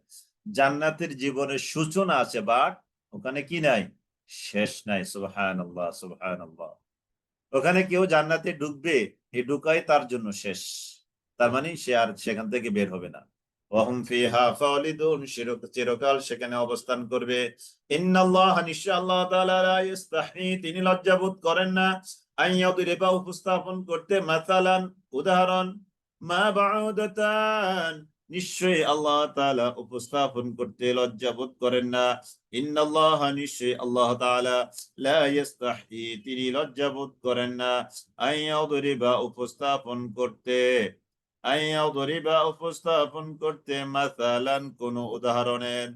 জান্নাতের জীবনের সূচনা আছে, বাট ওখানে কি নাই, শেষ নাই। সুবহানাল্লাহ, সুবহানাল্লাহ। ওখানে কেউ জান্নাতে ঢুকবে, এই ঢুকাই তার জন্য শেষ, তার মানে সে আর সেখান থেকে বের হবে না। ওয়াহুম ফিহা খালিদুন, চিরকাল সেখানে অবস্থান করবে। ইন্নাল্লাহা, নিশ্চয় আল্লাহ তাআলা, লা ইস্তাহি, তিনি লজ্জাবোধ করেন না, আইয়াদরিবা, উপস্থাপন করতে, মাসালান, উদাহরণ, মা বাউদাতান, নিশ্চয়ই আল্লাহ তাআলা উপস্থাপন করতে লজ্জাবোধ করেন না। ইন্নাল্লাহ, নিশ্চয়ই আল্লাহ তাআলা, লা ইস্তাহি, তিনি লজ্জাবোধ করেন না, আইয়াদরিবা, উপস্থাপন করতে, আইয়াদরিবা, উপস্থাপন করতে, মাসালান, কোন উদাহরণের,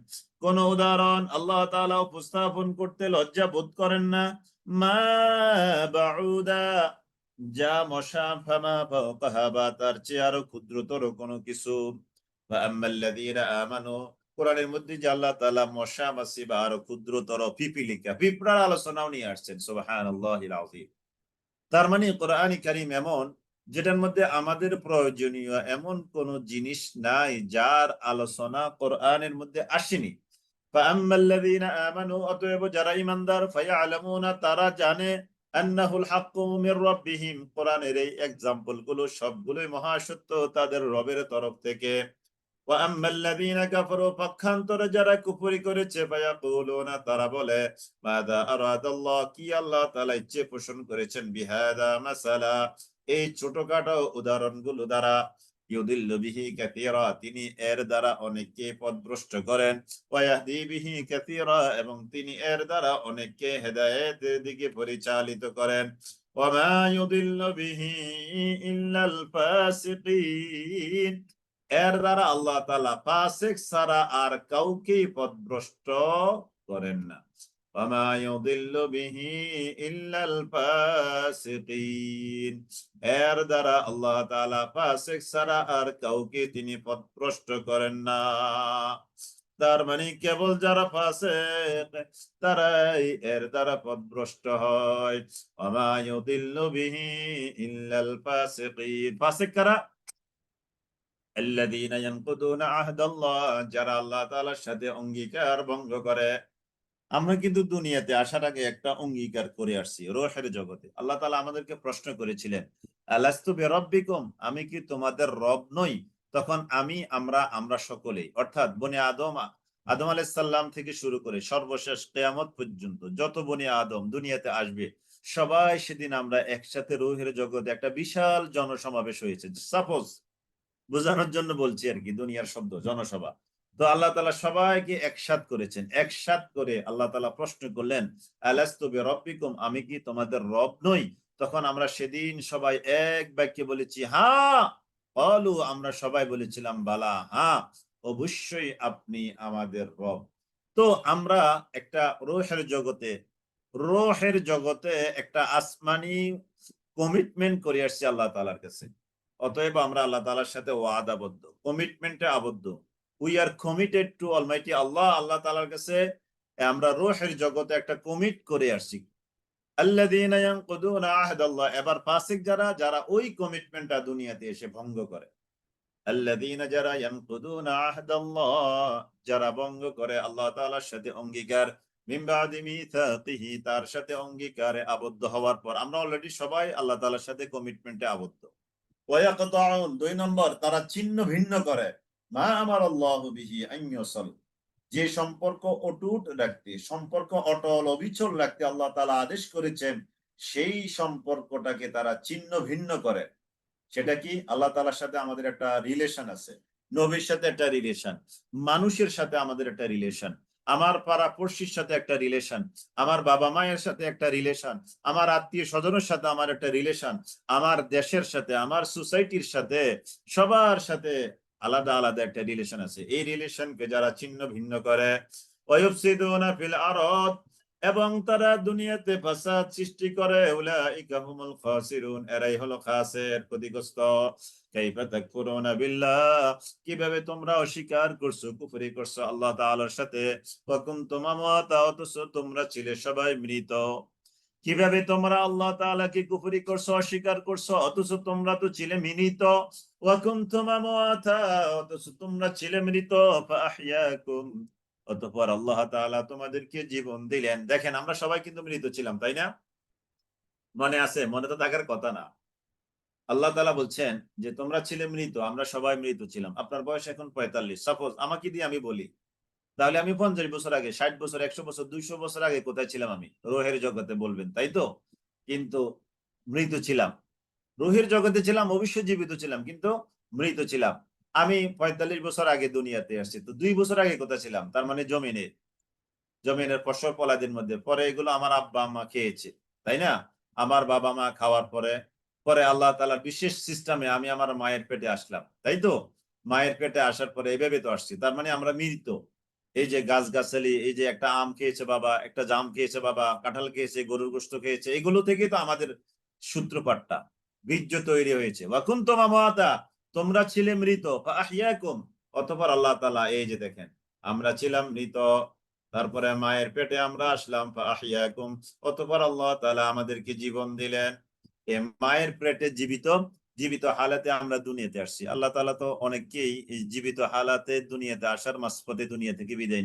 কোন উদাহরণ আল্লাহ তাআলা উপস্থাপন করতে লজ্জা বোধ করেন না। মা বাউদা, যা মশা, ফামা ফাওকাহা, বা তার চেয়ে আরো ক্ষুদ্রতর কোনো কিছু। ফাআম্মাল্লাযীনা আমানু, কোরআনের মধ্যে যে আল্লাহ তাআলা মশা মাছি বা আরো ক্ষুদ্রতর পিপিলিকা, পিঁপড়ার আলোচনাও নিয়ে আসছেন। সুবহানাল্লাহিল আযীম। তার মানে কোরআন কারীম এমন, যেটার মধ্যে আমাদের প্রয়োজনীয় এমন কোন জিনিস নাই যার আলোচনা কোরআনের মধ্যে আসেনি। ফাআম্মাল্লাযীনা আমানু, অতএব যারা ঈমানদার, ফায়ালামুনা, তারা জানে, আন্নাহুল হাক্কু মির রাব্বিহিম, কোরআনের এই এক্সাম্পল গুলো সবগুলোই মহাসত্য তাদের রবের তরফ থেকে। ওয়া আম্মাল্লাযীনা কাফারু, পক্ষান্তরে যারা কুফরি করেছে, ফায়াকুলুনা, তারা বলে, মাযা আরাদাল্লাহ, কি আল্লাহ তাআলা ইচ্ছে পোষণ করেছেন, বিহাদা মাসালা, এই ছোটখাটো উদাহরণগুলো দ্বারা, ইউদিল্লু বিহি কাসীরা, তিনি এর দ্বারা অনেককে পথভ্রষ্ট করেন, ওয়া ইয়াহদি বিহি কাসীরা, এবং তিনি এর দ্বারা অনেককে হেদায়েতের দিকে পরিচালিত করেন। ওয়া মা ইউদিল্লু বিহি ইল্লাল ফাসিকিন, এর দ্বারা আল্লাহ তাআলা ফাসিক ছাড়া আর কাউকেই পথভ্রষ্ট করেন না। ওয়ামা ইউদিল্লু বিহি ইল্লাল ফাসিকিন, এর দ্বারা আল্লাহ তাআলা ফাসিক ছাড়া আর কাউকে তিনি পথভ্রষ্ট করেন না। তার মানে কেবল যারা ফাসিক, তারাই এর দ্বারা পথভ্রষ্ট হয়। ওয়ামা ইউদিল্লু বিহি ইল্লাল ফাসিকিন, ফাসিক কারা? আল্লাযীনা ইয়ানকুদুনা আহদাল্লাহ, যারা আল্লাহ তাআলার সাথে অঙ্গীকার ভঙ্গ করে। আমরা কিন্তু দুনিয়াতে আসার আগে একটা অঙ্গীকার করে আসছি রূহের জগতে। আল্লাহ তাআলা আমাদেরকে প্রশ্ন করেছিলেন, আলাস্তু বিরাব্বিকুম, আমি কি তোমাদের রব নই? তখন আমরা সকলেই, অর্থাৎ বনি আদম, আদম আলাইহিস সালাম থেকে শুরু করে সর্বশেষ কিয়ামত পর্যন্ত যত বনি আদম দুনিয়াতে আসবে, সবাই সেদিন আমরা একসাথে রূহের জগতে একটা বিশাল জনসমাবেশ হয়েছে। সাপোজ বোঝানোর জন্য বলছি আর কি, দুনিয়ার শব্দ জনসভা। তো আল্লাহ তাআলা সবাইকে একসাথ করেছেন। একসাথ করে আল্লাহ তাআলা প্রশ্ন করলেন, আলাস্তু বিরাব্বিকুম, আমি কি তোমাদের রব নই? তখন আমরা সেদিন সবাই এক বাক্যে বলেছি, হ্যাঁ। ক্বালু, আমরা সবাই বলেছিলাম, বালা, হ্যাঁ, অবশ্যই আপনি আমাদের রব। তো আমরা একটা রূহের জগতে একটা আসমানি কমিটমেন্ট করে আসছি আল্লাহ তাআলার কাছে। অতএব আমরা আল্লাহ তাআলার সাথে ওয়াদাবদ্ধ, কমিটমেন্টে আবদ্ধ। We are committed to almighty Allah, আল্লাহ তাআলার কাছে আমরা রূহের জগতে একটা কমিট করে আসছি। আল্লাযীনা ইয়ানকুদুনা আহদাল্লাহ, এবার ফাসিক যারা, যারা ওই কমিটমেন্টটা দুনিয়াতে এসে ভঙ্গ করে। আল্লাযীনা, যারা, ইয়ানকুদুনা আহদাল্লাহ, যারা ভঙ্গ করে আল্লাহ তাআলার সাথে অঙ্গীকার, মিন বাদি মিসাকিহি, তার সাথে অঙ্গীকারে আবদ্ধ হওয়ার পর। আমরা অলরেডি সবাই আল্লাহ তাআলার সাথে কমিটমেন্টে আবদ্ধ। ওয়ায়াকতাউন, ২ নম্বর, তারা ছিন্ন ভিন্ন করে, মা আমারাল্লাহু বিহি আন ইউসাল, যে সম্পর্ক অটুট রাখতে, সম্পর্ক অটল অবিচল রাখতে আল্লাহ তাআলা আদেশ করেছেন, সেই সম্পর্কটাকে তারা ছিন্ন ভিন্ন করে। সেটা কি? আল্লাহ তাআলার সাথে আমাদের একটা রিলেশন আছে, নবীর সাথে একটা রিলেশন, মানুষের সাথে আমাদের একটা রিলেশন, আমার পাড়া পড়শির সাথে একটা রিলেশন, আমার বাবা মায়ের সাথে একটা রিলেশন, আমার আত্মীয় স্বজনের সাথে আমার একটা রিলেশন, আমার দেশের সাথে, আমার সোসাইটির সাথে, সবার সাথে আলাদা আলাদা একটা রিলেশন আছে। এই রিলেশনকে যারা ছিন্ন ভিন্ন করে, ওয়ায়ুফসিদুনা ফিল আরদ, এবং তারা দুনিয়াতে ফাসাদ সৃষ্টি করে, উলাইকা হুমুল খাসিরুন, এরাই হলো খাসির, ক্ষতিগ্রস্ত। কাইফা তাকফুরুনা বিল্লাহ, কিভাবে তোমরা অস্বীকার করছো, কুফরি করছো আল্লাহ তাআলার সাথে, ওয়া কুনতুম আমওয়াতা, অথচ তোমরা ছিলে সবাই মৃত। কিভাবে তোমরা আল্লাহ তাআলাকে কুফরি করছো, অস্বীকার করছো, অথচ তোমরা তো ছিলে মৃত। ওয়া কুনতুম আমওয়াতা, অথচ তোমরা ছিলে মৃত। ফাআহইয়াকুম, অতঃপর আল্লাহ তাআলা তোমাদেরকে জীবন দিলেন। দেখেন, আমরা সবাই কিন্তু মৃত ছিলাম, তাই না? মনে আছে? মনে তো থাকার কথা না। আল্লাহ তাআলা বলছেন যে তোমরা ছিলে মৃত, আমরা সবাই মৃত ছিলাম। আপনার বয়স এখন ৪৫, সাপোজ আমাকে দিয়ে আমি বলি, তাহলে আমি ৫০ বছর আগে, ৬০ বছর, ১০০ বছর, ২০০ বছর আগে কোথায় ছিলাম? আমি রূহের জগতে বলবেন, তাই তো? কিন্তু মৃত ছিলাম। রূহের জগতে ছিলাম, অবশ্যই জীবিত ছিলাম, কিন্তু মৃত ছিলাম। আমি 45 বছর আগে দুনিয়াতে আসছি, তো 2 বছর আগে কোথায় ছিলাম? তার মানে জমিনের ফসল ফলাদির মধ্যে, পরে এগুলো আমার আব্বা আম্মা খেয়েছে, তাই না? আমার বাবা মা খাওয়ার পরে পরে আল্লাহ তাআলার বিশেষ সিস্টেমে আমি আমার মায়ের পেটে আসলাম, তাই তো? মায়ের পেটে আসার পরে এইভাবে তো আসছি, তার মানে আমরা মৃত। এই যে গাছগাছালি, এই যে একটা আম খেয়েছে বাবা, একটা জাম খেয়েছে বাবা, কাঁঠাল খেয়েছে, গরুর গোশত খেয়েছে, এগুলো থেকে তো আমাদের সূত্রপাতটা, বীর্য তৈরি হয়েছে। ওয়া কুনতুম আমওয়াতা, তোমরা ছিলে মৃত, ফাআহইয়াকুম, অতঃপর আল্লাহ তাআলা এই যে দেখেন, আমরা ছিলাম মৃত, তারপরে মায়ের পেটে আমরা আসলাম, ফাআহইয়াকুম, অতঃপর আল্লাহ তাআলা আমাদেরকে জীবন দিলেন। এ মায়ের পেটে জীবিত জীবিত হালাতে আমরা দুনিয়াতে আসছি। আল্লাহ তাআলা তো অনেককেই এই জীবিত হালাতে দুনিয়াতে আসার মাঝপথে দুনিয়া থেকে বিদায়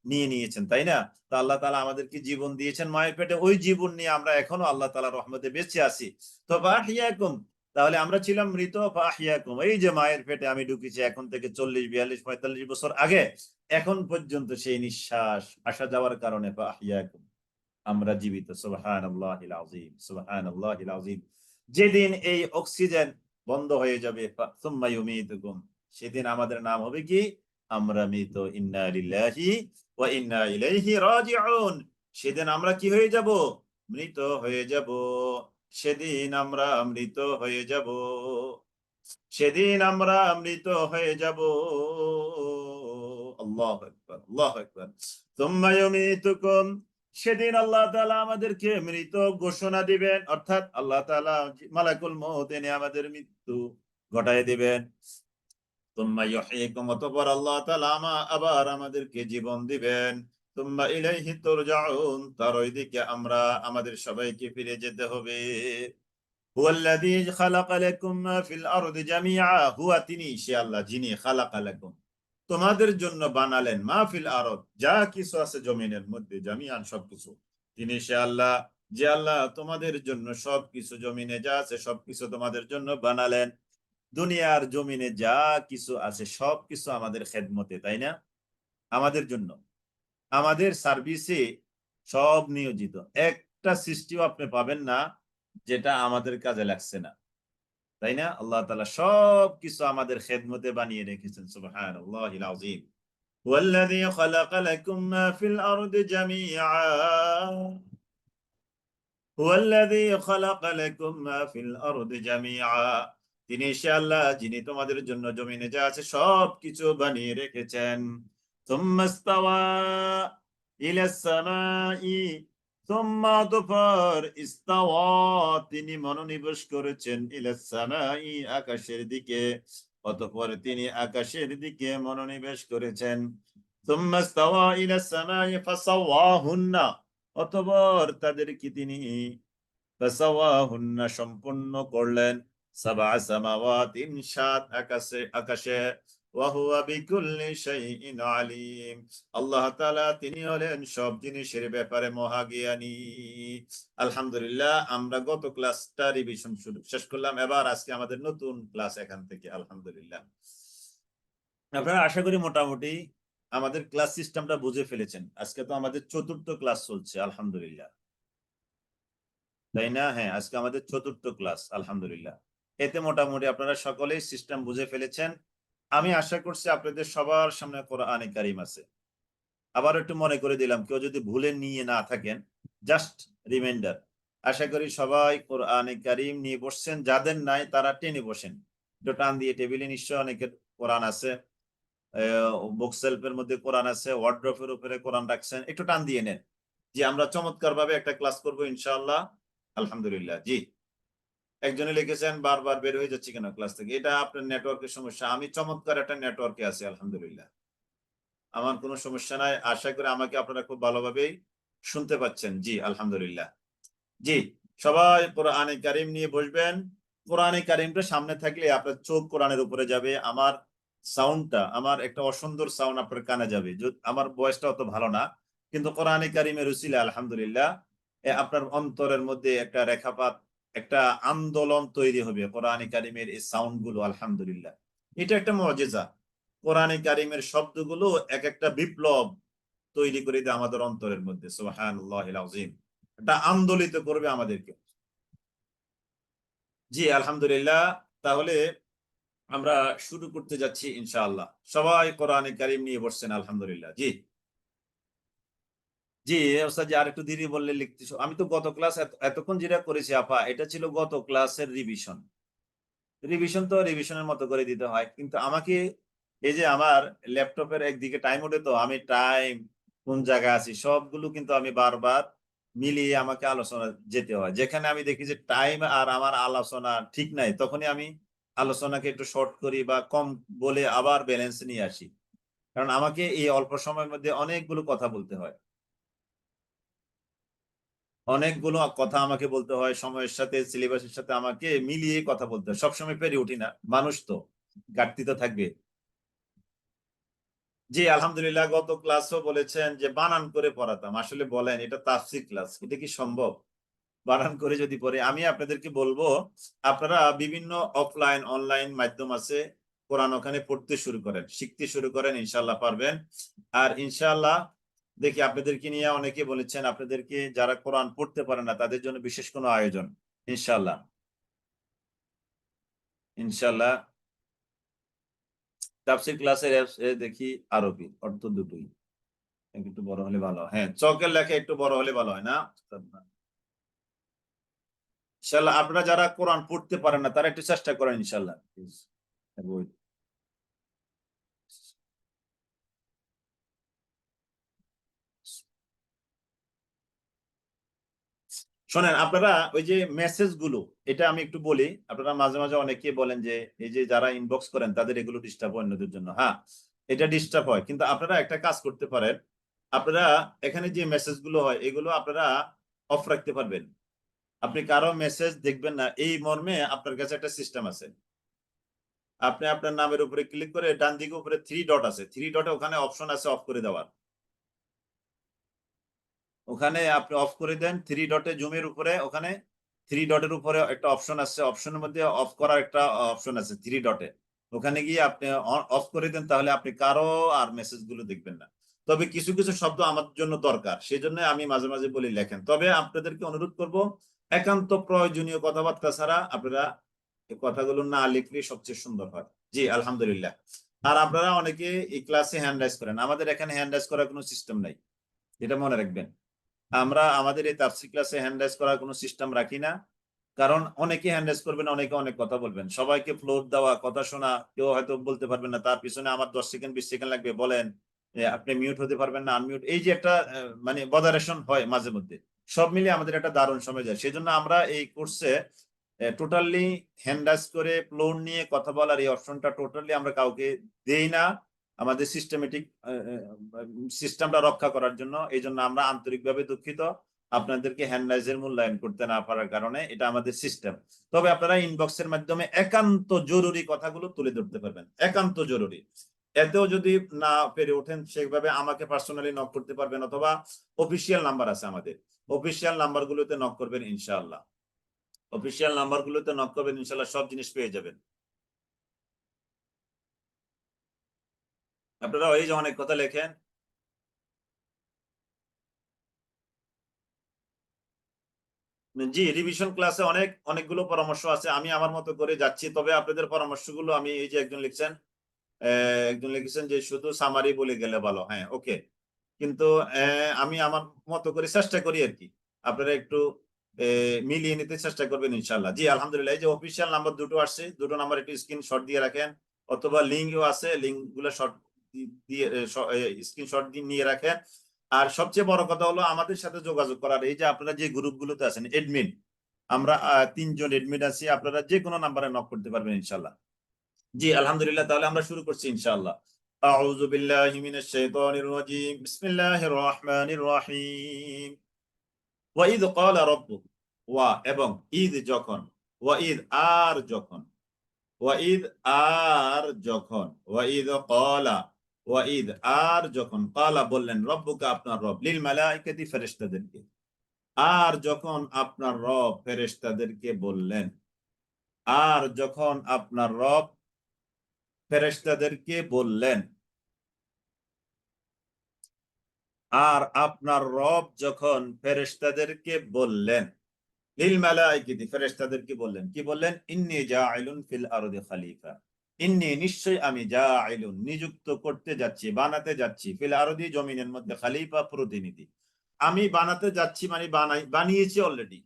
নিয়ে নিয়েছেন, তাই না? তো আল্লাহ তাআলা আমাদেরকে জীবন দিয়েছেন মায়ের পেটে, ওই জীবন নিয়ে আমরা এখনো আল্লাহ তাআলার রহমতে বেঁচে আছি। তো ফাআহইয়াকুম, তাহলে আমরা ছিলাম মৃত, ফাআহইয়াকুম, এই যে মায়ের পেটে আমি ঢুকেছি এখন থেকে 40, 42, 45 বছর আগে, এখন পর্যন্ত সেই নিঃশ্বাস আসা যাওয়ার কারণে ফাআহইয়াকুম, আমরা জীবিত। সুবহানাল্লাহিল আযীম, সুবহানাল্লাহিল আযীম। যেদিন এই অক্সিজেন বন্ধ হয়ে যাবে, সুম্মা ইউমীতুকুম, সেদিন আমাদের নাম হবে কি? আমরা মৃত। ইন্না লিল্লাহি ওয়া ইন্না ইলাইহি রাজিউন, সেদিন আমরা কি হয়ে যাব? মৃত হয়ে যাব। সেদিন আমরা মৃত হয়ে যাব। সেদিন আমরা মৃত হয়ে যাব। আল্লাহু আকবার, আল্লাহু আকবার। সুম্মা ইউমীতুকুম, সেদিন আল্লাহ তাআলা আমাদেরকে মৃত ঘোষণা দিবেন, অর্থাৎ আল্লাহ তাআলা মালাকুল মউত এনে আমাদের মৃত্যু ঘটায় দিবেন। সুম্মা ইউহয়িকুম, অতঃপর আল্লাহ তাআলা আবার আমাদেরকে জীবন দিবেন। সুম্মা ইলাইহি তুরজাউন, তার ওইদিকে আমাদের সবাইকে ফিরে যেতে হবে। হুয়াল্লাযী খালাকা লাকুম মা ফিল আরদি জামিআ, হুয়া, তিনি, সে আল্লাহ, যিনি খালাকা লাকুম, তোমাদের জন্য বানালেন, মা ফিল আরদ, যা কিছু আছে জমিনের মধ্যে, জামিআন, সবকিছু। তিনি সে আল্লাহ, যে আল্লাহ তোমাদের জন্য সবকিছু, জমিনে যা আছে সবকিছু তোমাদের জন্য বানালেন। দুনিয়ার জমিনে যা কিছু আছে সবকিছু আমাদের খেদমতে, তাই না? আমাদের জন্য, আমাদের সার্ভিসে সব নিয়োজিত। একটা সৃষ্টিও আপনি পাবেন না যেটা আমাদের কাজে লাগছে না, তাই না? আল্লাহ তাআলা সবকিছু আমাদের খেদমতে বানিয়ে রেখেছেন। সুবহানাল্লাহিল আযীম। ওয়াল্লাযী খালাকা লাকুম মা ফিল আরদি জামিআ, হুয়াল্লাযী খালাকা লাকুম মা ফিল আরদি জামিআ, তিনি সে আল্লাহ, যিনি তোমাদের জন্য জমিনে যা আছে সবকিছু বানিয়ে রেখেছেন। সুম্মা ইস্তাওয়া ইলাস সামাই, সুম্মা, অতঃপর, ইস্তাওয়া, তিনি মনোনিবেশ করেছেন, ইলাস সামাই, আকাশের দিকে, অতঃপর তিনি আকাশের দিকে মনোনিবেশ করেছেন। সুম্মা ইস্তাওয়া ইলাস সামাই ফাসাওয়াহুন্না, অতঃপর তাদেরকে তিনি ফাসাওয়াহুন্না, সম্পন্ন করলেন, সাবআ সামাওয়াতিন, 7 আকাশে, ওয়া হুয়া বিকুল্লি শাইইন আলিম, আল্লাহ তাআলা তিনি হলেন সব জিনিসের ব্যাপারে মহাজ্ঞানী। আলহামদুলিল্লাহ, আমরা গত ক্লাসটা রিভিশন শেষ করলাম, এবার আজকে আমাদের নতুন ক্লাস এখান থেকে। আলহামদুলিল্লাহ, আপনারা আশা করি মোটামুটি আমাদের ক্লাস সিস্টেমটা বুঝে ফেলেছেন। আজকে তো আমাদের 4র্থ ক্লাস চলছে, আলহামদুলিল্লাহ, তাই না? হ্যাঁ, আজকে আমাদের 4র্থ ক্লাস, আলহামদুলিল্লাহ। এতে মোটামুটি আপনারা সকলেই সিস্টেম বুঝে ফেলেছেন। আমি আশা করছি আপনাদের সবার সামনে কোরআনে কারীম আছে। আবার একটু মনে করে দিলাম, কেউ যদি ভুলে নিয়ে না থাকেন, জাস্ট রিমাইন্ডার, আশা করি সবাই কোরআনে কারীম নিয়ে বসছেন, যাদের নাই তারা টেনে বসেন, একটু টান দিয়ে। টেবিলে নিশ্চয় অনেকের কোরআন আছে, বুক সেলফের মধ্যে কোরআন আছে, ওয়ার্ড্রোফের উপরে কোরআন রাখছেন, একটু টান দিয়ে নেন। জি, আমরা চমৎকার ভাবে একটা ক্লাস করবো ইনশাআল্লাহ। আলহামদুলিল্লাহ। জি, একজনে লিখেছেন বারবার বের হয়ে যাচ্ছে কেন ক্লাস থেকে, এটা আপনার নেটওয়ার্কের সমস্যা। আমি চমৎকার একটা নেটওয়ার্কে আছি, আলহামদুলিল্লাহ, আমার কোনো সমস্যা নাই। আশা করি আমাকে আপনারা খুব ভালোভাবেই শুনতে পাচ্ছেন। জি, আলহামদুলিল্লাহ। জি, সবাই কোরআনে কারীম নিয়ে বসবেন। কোরআনে কারীমটা সামনে থাকলে আপনার চোখ কোরআনের উপরে যাবে। আমার সাউন্ডটা, আমার একটা অসুন্দর সাউন্ড আপনার কানে যাবে, আমার বয়সটা অত ভালো না, কিন্তু কোরআনে কারীমের উসিলা আলহামদুলিল্লাহ আপনার অন্তরের মধ্যে একটা রেখাপাত, একটা আন্দোলন তৈরি হবে কোরআনে কারীমের এই সাউন্ড গুলো। আলহামদুলিল্লাহ, এটা একটা মুজিজা। কোরআনে কারীমের শব্দগুলো এক একটা বিপ্লব তৈরি করে দেয় আমাদের অন্তরের মধ্যে। সুবহানাল্লাহিল আযীম, এটা আন্দোলিত করবে আমাদেরকে। জি, আলহামদুলিল্লাহ। তাহলে আমরা শুরু করতে যাচ্ছি ইনশাআল্লাহ। সবাই কোরআনে কারীম নিয়ে বসছেন আলহামদুলিল্লাহ। জি জি ওস্তাদ জি, আর একটু দেরি বললে লিখতে আমি তো গত ক্লাস এতক্ষণ যেটা করেছি আপা, এটা ছিল গত ক্লাসের রিভিশন। রিভিশন তো রিভিশনের মতো করে দিতে হয়, কিন্তু আমাকে এই যে আমার ল্যাপটপের একদিকে টাইম ওঠে, তো আমি টাইম কোন জায়গায় আছি সবগুলো কিন্তু আমি বারবার মিলিয়ে আমাকে আলোচনা যেতে হয়। যেখানে আমি দেখি যে টাইম আর আমার আলোচনা ঠিক নাই, তখনই আমি আলোচনাকে একটু শর্ট করি বা কম বলে আবার ব্যালেন্স নিয়ে আসি। কারণ আমাকে এই অল্প সময়ের মধ্যে অনেকগুলো কথা বলতে হয়, অনেকগুলো কথা আমাকে বলতে হয়, সময়ের সাথে সিলেবাসের সাথে আমাকে মিলিয়ে কথা বলতে হয়। সবসময় পেরে উঠি না, মানুষ তো, ঘাটতি তো থাকবে। জি আলহামদুলিল্লাহ, গত ক্লাসও বলেছেন যে বানান করে পড়াতাম। আসলে বলেন, এটা তাফসীর ক্লাস, এটা কি সম্ভব বানান করে যদি পড়ে? আমি আপনাদেরকে বলবো, আপনারা বিভিন্ন অফলাইন অনলাইন মাধ্যম আছে, কোরআন ওখানে পড়তে শুরু করেন, শিখতে শুরু করেন, ইনশাল্লাহ পারবেন। আর ইনশাল্লাহ দেখি আপনাদেরকে নিয়ে অনেকে বলেছেন আপনাদেরকে যারা কোরআন পড়তে পারে না তাদের জন্য বিশেষ কোনো আয়োজন ইনশাল্লাহ। ইনশাল্লাহ তাফসীর ক্লাসের দেখি আরবি অর্থ দুটোই একটু বড় হলে ভালো হয়। হ্যাঁ, চকের লেখা একটু বড় হলে ভালো হয় না? ইনশাল্লাহ আপনারা যারা কোরআন পড়তে পারেন না তারা একটু চেষ্টা করেন ইনশাল্লাহ। শোনেন আপনারা, ওই যে মেসেজ গুলো, এটা আমি একটু বলি। আপনারা মাঝে মাঝে অনেকে বলেন যে এই যে যারা ইনবক্স করেন তাদের এগুলো ডিস্টার্ব হয় অন্যদের জন্য। হ্যাঁ, এটা ডিস্টার্ব হয়, কিন্তু আপনারা একটা কাজ করতে পারেন। আপনারা এখানে যে মেসেজ গুলো হয় এগুলো আপনারা অফ রাখতে পারবেন। আপনি কারো মেসেজ দেখবেন না, এই মর্মে আপনার কাছে একটা সিস্টেম আছে। আপনি আপনার নামের উপরে ক্লিক করে ডান দিকে উপরে থ্রি ডট আছে, থ্রি ডটে ওখানে অপশন আছে অফ করে দেওয়ার। ওখানে আপনি অফ করে দেন, থ্রি ডটে জুমের উপরে, ওখানে থ্রি ডটের উপরে একটা অপশন আছে, অপশনের মধ্যে অফ করার একটা অপশন আছে থ্রি ডটে। ওখানে গিয়ে আপনি অফ করে দেন, তাহলে আপনি কারো আর মেসেজ গুলো দেখবেন না। তবে কিছু কিছু শব্দ আমার জন্য দরকার, সেই জন্য আমি মাঝে মাঝে বলি লেখেন। তবে আপনাদেরকে অনুরোধ করব, একান্ত প্রয়োজনীয় কথাবার্তা ছাড়া আপনারা এই কথাগুলো না লিখলে সবচেয়ে সুন্দর হয়। জি আলহামদুলিল্লাহ। আর আপনারা অনেকে এই ক্লাসে হ্যান্ড রাইজ করেন, আমাদের এখানে হ্যান্ড রাইজ করার কোনো সিস্টেম নাই, এটা মনে রাখবেন। আমরা আমাদের এই তাফসীর ক্লাসে হ্যান্ড রাইজ করার কোনো সিস্টেম রাখি না। কারণ অনেকে হ্যান্ড রাইজ করবেন, অনেকে অনেক কথা বলবেন, সবাইকে ফ্লোর দেওয়া, কথা শোনা, কেউ হয়তো বলতে পারবেন না, তার পিছনে আমার 10 সেকেন্ড 20 সেকেন্ড লাগবে, বলেন আপনি মিউট হতে পারবেন না, আনমিউট, এই যে একটা মানে বদারেশন হয় মাঝে মধ্যে, সব মিলিয়ে আমাদের একটা দারুণ সময় যায়। সেই জন্য আমরা এই কোর্সে টোটালি হ্যান্ড রাইজ করে ফ্লোর নিয়ে কথা বলার এই অপশনটা টোটালি আমরা কাউকে দেই না, আমাদের সিস্টেমেটিক সিস্টেমটা রক্ষা করার জন্য। এই জন্য আমরা আন্তরিকভাবে দুঃখিত আপনাদেরকে হ্যান্ড রাইজের মূল্যায়ন করতে না পারার কারণে, এটা আমাদের সিস্টেম। তবে আপনারা ইনবক্সের মাধ্যমে একান্ত জরুরি কথাগুলো তুলে ধরতে পারবেন, একান্ত জরুরি। এতেও যদি না পেরে ওঠেন সেভাবে আমাকে পার্সোনালি নক করতে পারবেন, অথবা অফিসিয়াল নাম্বার আছে আমাদের, অফিসিয়াল নাম্বারগুলোতে নক করবেন ইনশাআল্লাহ। অফিসিয়াল নাম্বারগুলোতে নক করবেন, ইনশাআল্লাহ সব জিনিস পেয়ে যাবেন। আপনারা এই যে অনেক কথা লেখেন। জি রিভিশন ক্লাসে অনেকগুলো পরামর্শ আছে, আমি আমার মতো করে যাচ্ছি। তবে আপনাদের পরামর্শগুলো, আমি এই যে একজন লিখছেন, একজন লিখেছেন যে শুধু সামারি বলে গেলে ভালো। হ্যাঁ ওকে, কিন্তু আমি আমার মতো করে চেষ্টা করি আর কি। আপনারা একটু মিলিয়ে নিতে চেষ্টা করবেন ইনশাল্লাহ। জি আলহামদুলিল্লাহ, এই যে অফিসিয়াল নাম্বার দুটো আসছে, দুটো নাম্বার একটু স্ক্রিনশট দিয়ে রাখেন, অথবা লিঙ্কও আছে, লিঙ্ক গুলো শর্ট দিয়ে স্ক্রিনশট দিয়ে নিয়ে রাখেন। আর সবচেয়ে বড় কথা হলো আমাদের সাথে যোগাযোগ করার, এই যে আপনারা যে গ্রুপগুলোতে আছেন এডমিন, আমরা 3 জন এডমিন আছি, আপনারা যে কোনো নাম্বারে নক করতে পারবেন ইনশাল্লাহ। জি আলহামদুলিল্লাহ, তাহলে আমরা শুরু করছি ইনশাআল্লাহ। আউযু বিল্লাহি মিনাশ শাইতানির রাজীম, বিসমিল্লাহির রহমানির রহিম। ওয়া ইয ক্বালা রাব্বুক, ওয়া এবং ঈদ যখন, ওয়া ঈদ আর যখন, ওয়া ঈদ আর যখন, ওয়া ঈদ ক্বালা, ওয়া ঈদ আর যখন, ক্বালা বললেন, রব্বুকা আপনার রব, লিল মালাইকাতি ফেরেশতাদেরকে, আর যখন আপনার রব ফেরেশতাদেরকে বললেন, আর যখন আপনার রব ফেরেশতাদেরকে বললেন, আর আপনার রব যখন ফেরেশতাদেরকে বললেন, লিল মালাইকাতি ফেরেশতাদেরকে বললেন, কি বললেন? ইন্নী জাইলুন ফিল আরদি খলিফা, ইন্নী নিশ্চয় আমি জাইলুন নিযুক্ত করতে যাচ্ছি, বানাতে যাচ্ছি, ফিল আরদি জমিনের মধ্যে খলিফা প্রতিনিধি। আমি বানাতে যাচ্ছি মানে বানিয়েছি অলরেডি।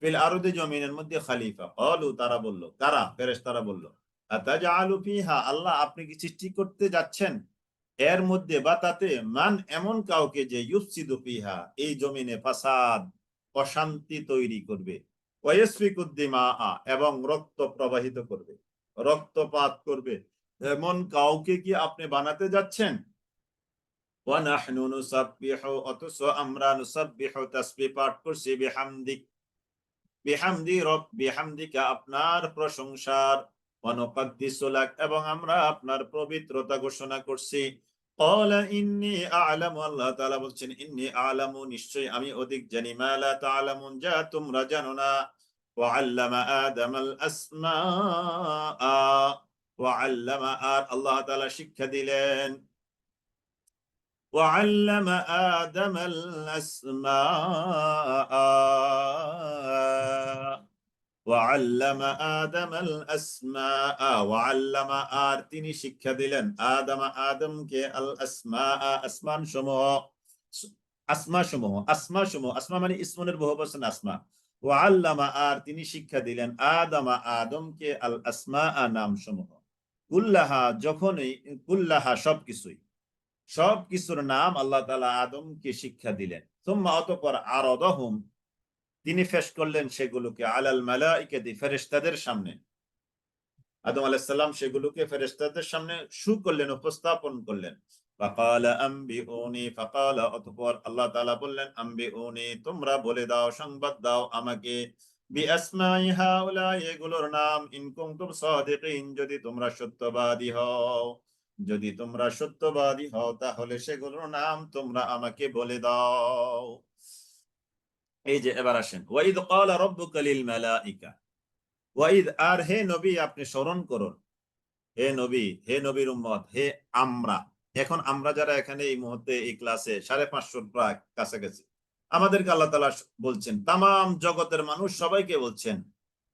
ফিল আরদি জমিনের মধ্যে খলিফা। ক্বালু তারা বলল, কারা? ফেরেশতারা বলল, আতাজআলু ফিহা আল্লাহ আপনি কি সৃষ্টি করতে যাচ্ছেন এর মধ্যে বা তাতে মান এমন কাউকে যে ইউফসিদু ফিহা এই জমিনে ফাসাদ অশান্তি তৈরি করবে, ওয়ায়াসফিকুদ দিমাআ এবং রক্ত প্রবাহিত করবে, রক্তপাত করবে, এমন কাউকে কি আপনি বানাতে যাচ্ছেন? ওয়া নাহনু নুসাব্বিহু অথচ আমরা নুসাব্বিহু তাসবিহ পাঠ করছি বিহামদিক বিহামদিকা আপনার প্রশংসার, ওয়া নুকাদ্দিসু লাক এবং আমরা আপনার পবিত্রতা ঘোষণা করছি। ক্বালা ইন্নী আ'লামু আল্লাহ তাআলা বলছেন ইন্নী আ'লামু নিশ্চয়ই আমি অধিক জানি মা লা তা'লামুন যা তোমরা জানো না। ওয়া আল্লামা আদামাল আসমাআ ওয়া আল্লামা আর আল্লাহ তাআলা শিক্ষা দিলেন وعلم آدم الأسماء وعلم آدم الأسماء وعلم আর তিনি শিক্ষা দিলেন আদমকে আল আসমা আসমান সমূহ আসমা মানে ইসমনের বহুবচন আসমা। ওয়াল্লামা আর তিনি শিক্ষা দিলেন আদমকে আল আসমা নাম সমূহ কুল্লাহা যখনই কুল্লাহা সবকিছুর নাম আল্লাহ তাআলা আদমকে শিক্ষা দিলেন। সুম্মা অতঃপর আরাদাহুম তিনি পেশ করলেন সেগুলোকে আলাল মালাইকাতি ফেরেশতাদের সামনে। আদম আলাইহিস সালাম সেগুলোকে ফেরেশতাদের সামনে করলেন, উপস্থাপন করলেন। ফাকালা আম্বিউনি ফাকালা অতঃপর আল্লাহ তাআলা বললেন আম্বিউনি তোমরা বলে দাও, সংবাদ দাও আমাকে, বিআসমাই হাউলাই এগুলোর নাম, ইন কুনতুম সাদিকিন যদি তোমরা সত্যবাদী হও, যদি তোমরা সত্যবাদী হও তাহলে সেগুলোর নাম তোমরা আমাকে বলে দাও। এই যে এবার আসেন, ওয়াইদ ক্বালা রাব্বুকা লিল মালাইকা, ওয়াইদ আর হে নবী আপনি স্মরণ করুন, হে নবী, হে নবীর উম্মত, হে আমরা, এখন আমরা যারা এখানে এই মুহূর্তে এই ক্লাসে 550 প্রায় কাছাকাছি, আমাদেরকে আল্লাহ তাআলা বলছেন, তামাম জগতের মানুষ সবাইকে বলছেন,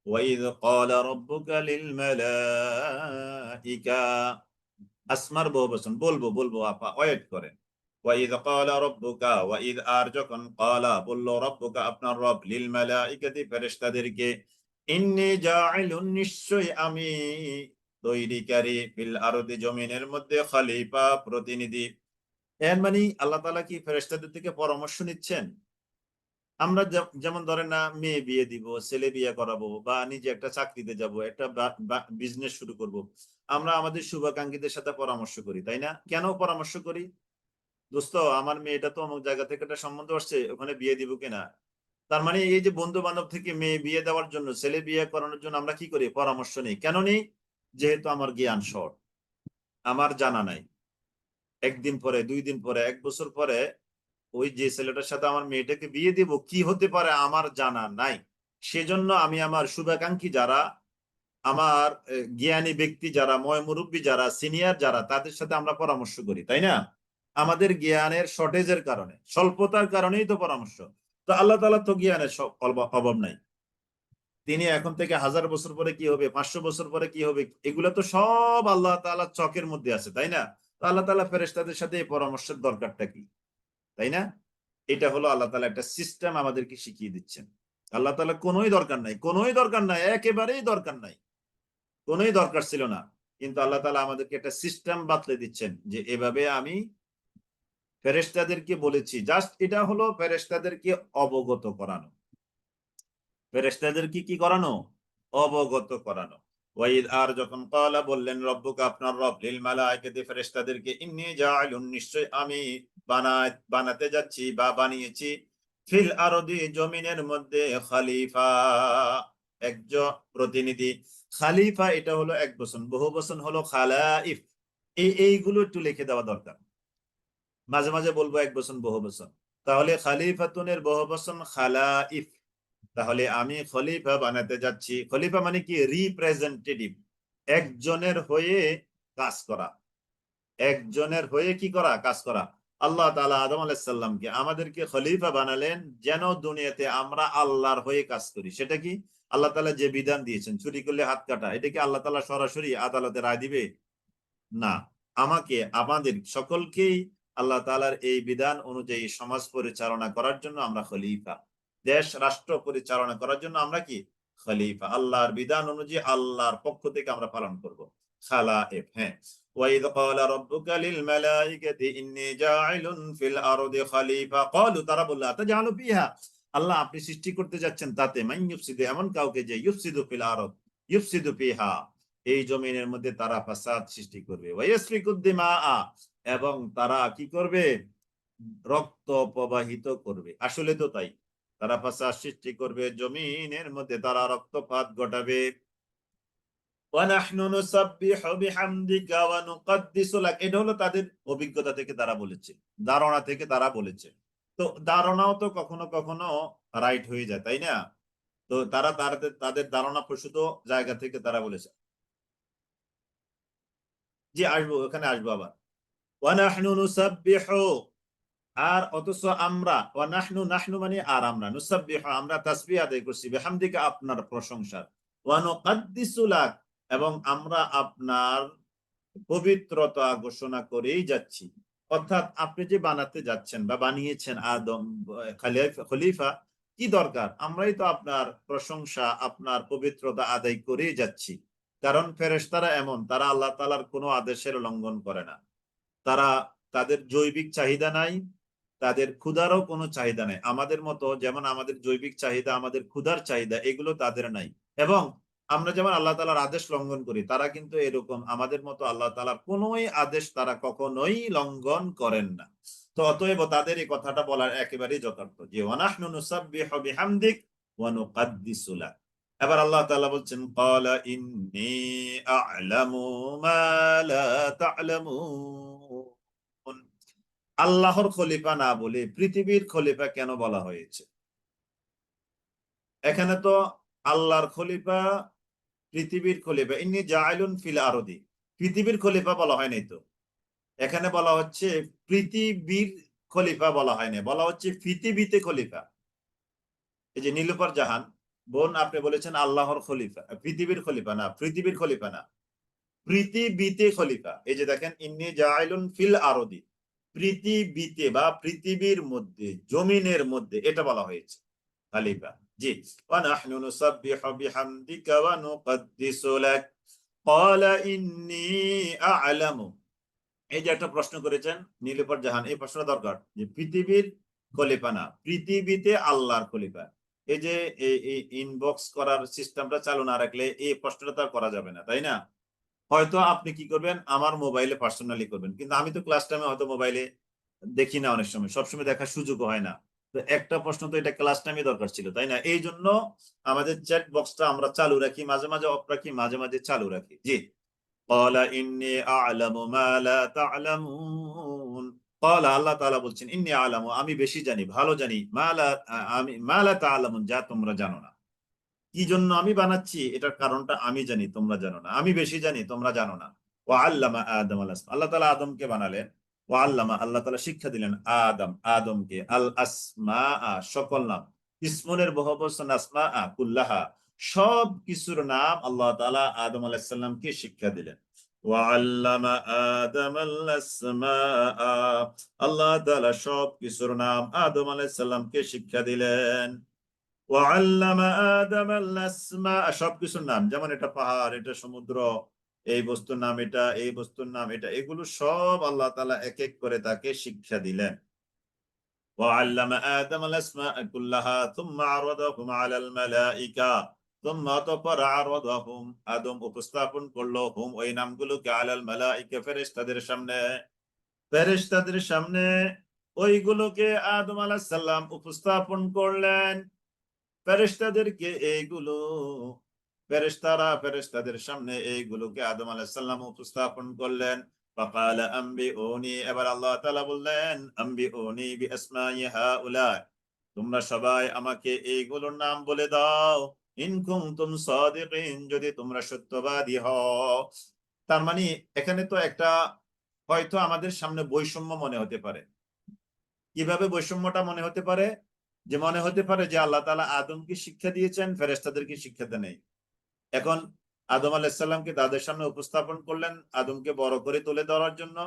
ওয়াইদ ক্বালা রাব্বুকা লিল মালাইকা আসমার বহুবচন বলবো আপা ওয়েট করেন। ওয়াইদ ক্বালা রাব্বুকা ওয়াইদ আর যখন ক্বালা বলল রাব্বুকা আপনার রব লিল মালাইকাতি ফেরেশতাদেরকে, ইন্নী জাইলুন নিশ্চয় আমি তৈরিকারী ফিল আরদি জমিনের মধ্যে খলিফা প্রতিনিধি। এর মানে আল্লাহ তাআলা কি ফেরেশতাদের থেকে পরামর্শ নিচ্ছেন? আমরা যেমন ধরেন না মেয়ে বিয়ে দিব, ছেলে বিয়ে করাবো, বা নিজে একটা চাকরিতে যাব, একটা বিজনেস শুরু করব, আমরা আমাদের শুভাকাঙ্ক্ষীদের সাথে পরামর্শ করি, তাই না? কেন পরামর্শ করি? দোস্ত আমার মেয়েটা তো অমুক জায়গা থেকে একটা সম্বন্ধ আসছে, ওখানে বিয়ে দিব কিনা। তার মানে এই যে বন্ধু বান্ধব থেকে মেয়ে বিয়ে দেওয়ার জন্য, ছেলে বিয়ে করানোর জন্য আমরা কি করি? পরামর্শ নেই। কেন নেই? যেহেতু আমার জ্ঞান শর্ট, আমার জানা নাই, একদিন পরে, 2 দিন পরে, 1 বছর পরে ওই যে ছেলেটার সাথে আমার মেয়েটাকে বিয়ে দিব কি হতে পারে আমার জানা নাই। সেজন্য আমি আমার শুভাকাঙ্ক্ষী যারা, আমার জ্ঞানী ব্যক্তি যারা, মুরব্বী যারা, সিনিয়র যারা, তাদের সাথে আমরা পরামর্শ করি, তাই না? আমাদের জ্ঞানের শর্টেজের কারণে, স্বল্পতার কারণেই তো পরামর্শ। তো আল্লাহ তাআলা তো জ্ঞানের অভাব নাই। তিনি এখন থেকে 1000 বছর পরে কি হবে, 500 বছর পরে কি হবে, এগুলো তো সব আল্লাহ তাআলার চকের মধ্যে আছে, তাই না? তো আল্লাহ তাআলা ফেরেশতাদের সাথে এই পরামর্শের দরকারটা কি, তাই না? এটা হলো আল্লাহ তাআলা একটা সিস্টেম আমাদেরকে শিখিয়ে দিচ্ছেন। আল্লাহ তাআলা কোনোই দরকার নাই, একেবারেই দরকার নাই, কোনোই দরকার ছিল না। কিন্তু আল্লাহ তাআলা আমাদেরকে একটা সিস্টেম বাতলে দিচ্ছেন যে এভাবে আমি ফেরেশতাদেরকে বলেছি। জাস্ট এটা হলো ফেরেশতাদেরকে অবগত করানো, ফেরেশতাদেরকে কি করানো? অবগত করানো। ওয়াইদ আর যখন ক্বালা বললেন রব্বুকা আপনার রব লিল মালাইকাতি ফেরেশতাদেরকে, ইন্নী জাইলুন নিশ্চয় আমি বানাতে যাচ্ছি বা বানিয়েছি, ফিল আরদি জমিনের মধ্যে খলিফা একজন প্রতিনিধি। খলিফা এটা হলো এক বচন, বহু বচন হলো খালাইফ। এইগুলো একটু লিখে দেওয়া দরকার, মাঝে মাঝে বলবো এক বচন বহু বচন। তাহলে খালিফাতুনের বহু বচন খালাইফ। তাহলে আমি খলিফা বানাতে যাচ্ছি। খলিফা মানে কি? রিপ্রেজেন্টেটিভ, একজনের হয়ে কাজ করা, একজনের হয়ে কি করা? কাজ করা। আল্লাহ তাআলা আদম আলাইহিস সালামকে আমাদেরকে খলিফা বানালেন যেন দুনিয়াতে আমরা আল্লাহর হয়ে কাজ করি। সেটা কি? আল্লাহ তাআলা যে বিধান দিয়েছেন, চুরি করলে হাত কাটা, এটা কি আল্লাহ তাআলা সরাসরি আদালতে রায় দিবে? না। আমাকে, আমাদের সকলকেই আল্লাহ তাআলার এই বিধান অনুযায়ী সমাজ পরিচালনা করার জন্য আমরা খলিফা। দেশ রাষ্ট্র পরিচালনা করার জন্য আমরা কি? খলিফা। আল্লাহর বিধান অনুযায়ী আল্লাহর পক্ষ থেকে আমরা পালন করব। খালায়েফ, হ্যাঁ। ওয়াইদ ক্বালা রাব্বুকা লিল মালাইকাতি ইন্নী জাইলুন ফিল আরদি খলিফা ক্বালু, তারা বলল আতাজআলু ফিহা, আল্লাহ আপনি সৃষ্টি করতে যাচ্ছেন তাতে মান ইউফসিদু, এমন কাউকে যে ইউফসিদু ফিল আরদ, ইউফসিদু ফিহা, এই জমিনের মধ্যে তারা ফাসাদ সৃষ্টি করবে, ওয়াইয়াসফিকুদ দিমাআ, এবং তারা কি করবে? রক্ত প্রবাহিত করবে। আসলে তো তাই, তারা ফাসাদ সৃষ্টি করবে, জমিনের মধ্যে তারা রক্তপাত ঘটাবে। ওয়ানাহনু নুসাব্বিহু বিহামদিকা ওয়া নুকদ্দিসু লাক, এটা হলো তাদের অভিজ্ঞতা থেকে তারা বলেছে, ধারণা থেকে তারা বলেছে। তো ধারণাও তো কখনো কখনো রাইট হয়ে যায়, তাই না? তো তারা তাদের তাদের ধারণা প্রসূত জায়গা থেকে তারা বলেছে। জি, আসবো, ওখানে আসবো আবার। ওয়ানাহনু নুসাব্বিহু, আর অথচ আমরা, ওয়ানাহনু, নাহনু মানে আর আমরা, নুসাব্বিহু আমরা তাসবিহ আদায় করছি, বিহামদিকা আপনার প্রশংসা, ওয়া নুকদ্দিসু লাক এবং আমরা আপনার পবিত্রতা ঘোষণা করেই যাচ্ছি। অর্থাৎ আপনি যে বানাতে যাচ্ছেন বা বানিয়েছেন আদম খলিফা, কি দরকার? আমরাই তো আপনার প্রশংসা, আপনার পবিত্রতা আদায় করেই যাচ্ছি। কারণ ফেরেশতারা এমন, তারা আল্লাহ তাআলার কোনো আদেশের লঙ্ঘন করে না। তারা, তাদের জৈবিক চাহিদা নাই, তাদের ক্ষুধারও কোনো চাহিদা নাই। আমাদের মতো যেমন আমাদের জৈবিক চাহিদা, আমাদের ক্ষুধার চাহিদা, এগুলো তাদের নাই। এবং আমরা যেমন আল্লাহ তাআলার আদেশ লঙ্ঘন করি, তারা কিন্তু এরকম আমাদের মতো আল্লাহ তাআলার কোনোই আদেশ তারা কখনোই লঙ্ঘন করেন না। তো অতএব তাদের এই কথাটা বলার একেবারেই যথার্থ যে ওয়ানাহনু নুসাব্বিহু বিহামদিক ওয়া নুকদ্দিসু লাক। এবার আল্লাহ তাআলা বলছেন ক্বালা ইন্নী আ'লামু মা লা তা'লামুন, আল্লাহর খলিফা না বলে পৃথিবীর খলিফা কেন বলা হয়েছে? এখানে তো আল্লাহর খলিফা, পৃথিবীর খলিফা, ইন্নী জাইলুন ফিল আরদি, পৃথিবীর খলিফা বলা হয় নাই তো। এখানে বলা হচ্ছে পৃথিবীর খলিফা বলা হয় নাই, বলা হচ্ছে পৃথিবীতে খলিফা। এই যে নীলুফার জাহান বোন, আপনি বলেছেন আল্লাহর খলিফা, পৃথিবীর খলিফা না, পৃথিবীর খলিফা না, পৃথিবীতে খলিফা। এই যে দেখেন ইন্নী জাইলুন ফিল আরদি, পৃথিবীতে বা পৃথিবীর মধ্যে, জমিনের মধ্যে, এটা বলা হয়েছে খলিফা। জি, ওয়া নাহনু নুসাব্বিহু বিহামদিকা ওয়া নুকদ্দিসু লাক ক্বালা ইন্নী আ'লামু, এই যে একটা প্রশ্ন করেছেন নীলুফার জাহান, এই প্রশ্নটা দরকার যে পৃথিবীর খলিফা না, পৃথিবীতে আল্লাহর খলিফা। এই যে এই ইনবক্স করার সিস্টেমটা চালু না রাখলে এই প্রশ্নটা তো আর করা যাবে না, তাই না? হয়তো আপনি কি করবেন, আমার মোবাইলে পার্সোনালি করবেন, কিন্তু আমি তো ক্লাস টাইমে হয়তো মোবাইলে দেখি না, অনেক সময়, সবসময় দেখার সুযোগ হয় না। তো একটা প্রশ্ন তো এটা ক্লাস টাইমে দরকার ছিল, তাই না? এই জন্য আমাদের চ্যাট বক্সটা আমরা চালু রাখি, মাঝে মাঝে অফ রাখি, মাঝে মাঝে চালু রাখি। জি, ক্বালা ইন্নী আ'লামু মা লা তা'লামুন, ক্বালা আল্লাহ তাআলা বলছেন ইন্নী আ'লামু আমি বেশি জানি, ভালো জানি, মা লা আমি মা লা তা'লামুন যা তোমরা জানো না। কি জন্য আমি বানাচ্ছি এটার কারণটা আমি জানি, তোমরা জানো না। আমি বেশি জানি, তোমরা জানো না। ওয়া আল্লামা আদম আল আসমা, আল্লাহ তাআলা আদমকে বানালেন। ওয়া আল্লামা, আল্লাহ তাআলা শিক্ষা দিলেন আদমকে আল আসমা, সকল নাম, ইসমুনের বহুবচন আসমা কুল্লাহা, সব কিছুর নাম আল্লাহ তাআলা আদম আলাইহিস সালামকে শিক্ষা দিলেন। ওয়া আল্লামা আদম আল আসমা, আল্লাহ তাআলা সব কিছুর নাম আদম আলাইহিস সালামকে শিক্ষা দিলেন। ওয়াল্লামা আদম আল-আসমা, সবকিছুর নাম, যেমন এটা পাহাড়, এটা সমুদ্র, এই বস্তুর নাম এটা, এই বস্তুর নাম এটা, এগুলো সব আল্লাহ তাআলা এক এক করে তাকে শিক্ষা দিলেন। ওয়াল্লামা আদম আল-আসমা কুল্লাহা থুম্মা আরাদাহুম আলাল মালাইকা, থুম্মা অতঃপর আরাদাহুম আদম উপস্থাপন করলো, হুম ওই নামগুলোকে, আলাল মালাইকা ফেরেশতাদের সামনে, ফেরেশতাদের সামনে ওইগুলোকে আদম আলাইহিস সালাম উপস্থাপন করলেন। ফেরেশতাদেরকে এইগুলো, ফেরেশতাদের সামনে এইগুলোকে আদম আলাইহিস সালাম উপস্থাপন করলেন। ফাকালা আম্বিউনি, এবার আল্লাহ তাআলা বললেন আম্বিউনি বিআসমাই হাউলা, তোমরা সবাই আমাকে এইগুলোর নাম বলে দাও, ইন কুনতুম সাদিকিন, যদি তোমরা সত্যবাদী হও। তার মানে এখানে তো একটা, হয়তো আমাদের সামনে বৈষম্য মনে হতে পারে, কিভাবে বৈষম্যটা মনে হতে পারে? যে মনে হতে পারে যে আল্লাহ তাআলা আদমকে শিক্ষা দিয়েছেন, ফেরেশতাদেরকে শিক্ষা দেন নাই। এখন আদম আলাইহিস সালামকে তাদের সামনে উপস্থাপন করলেন আদমকে বড় করে তুলে ধরার জন্য,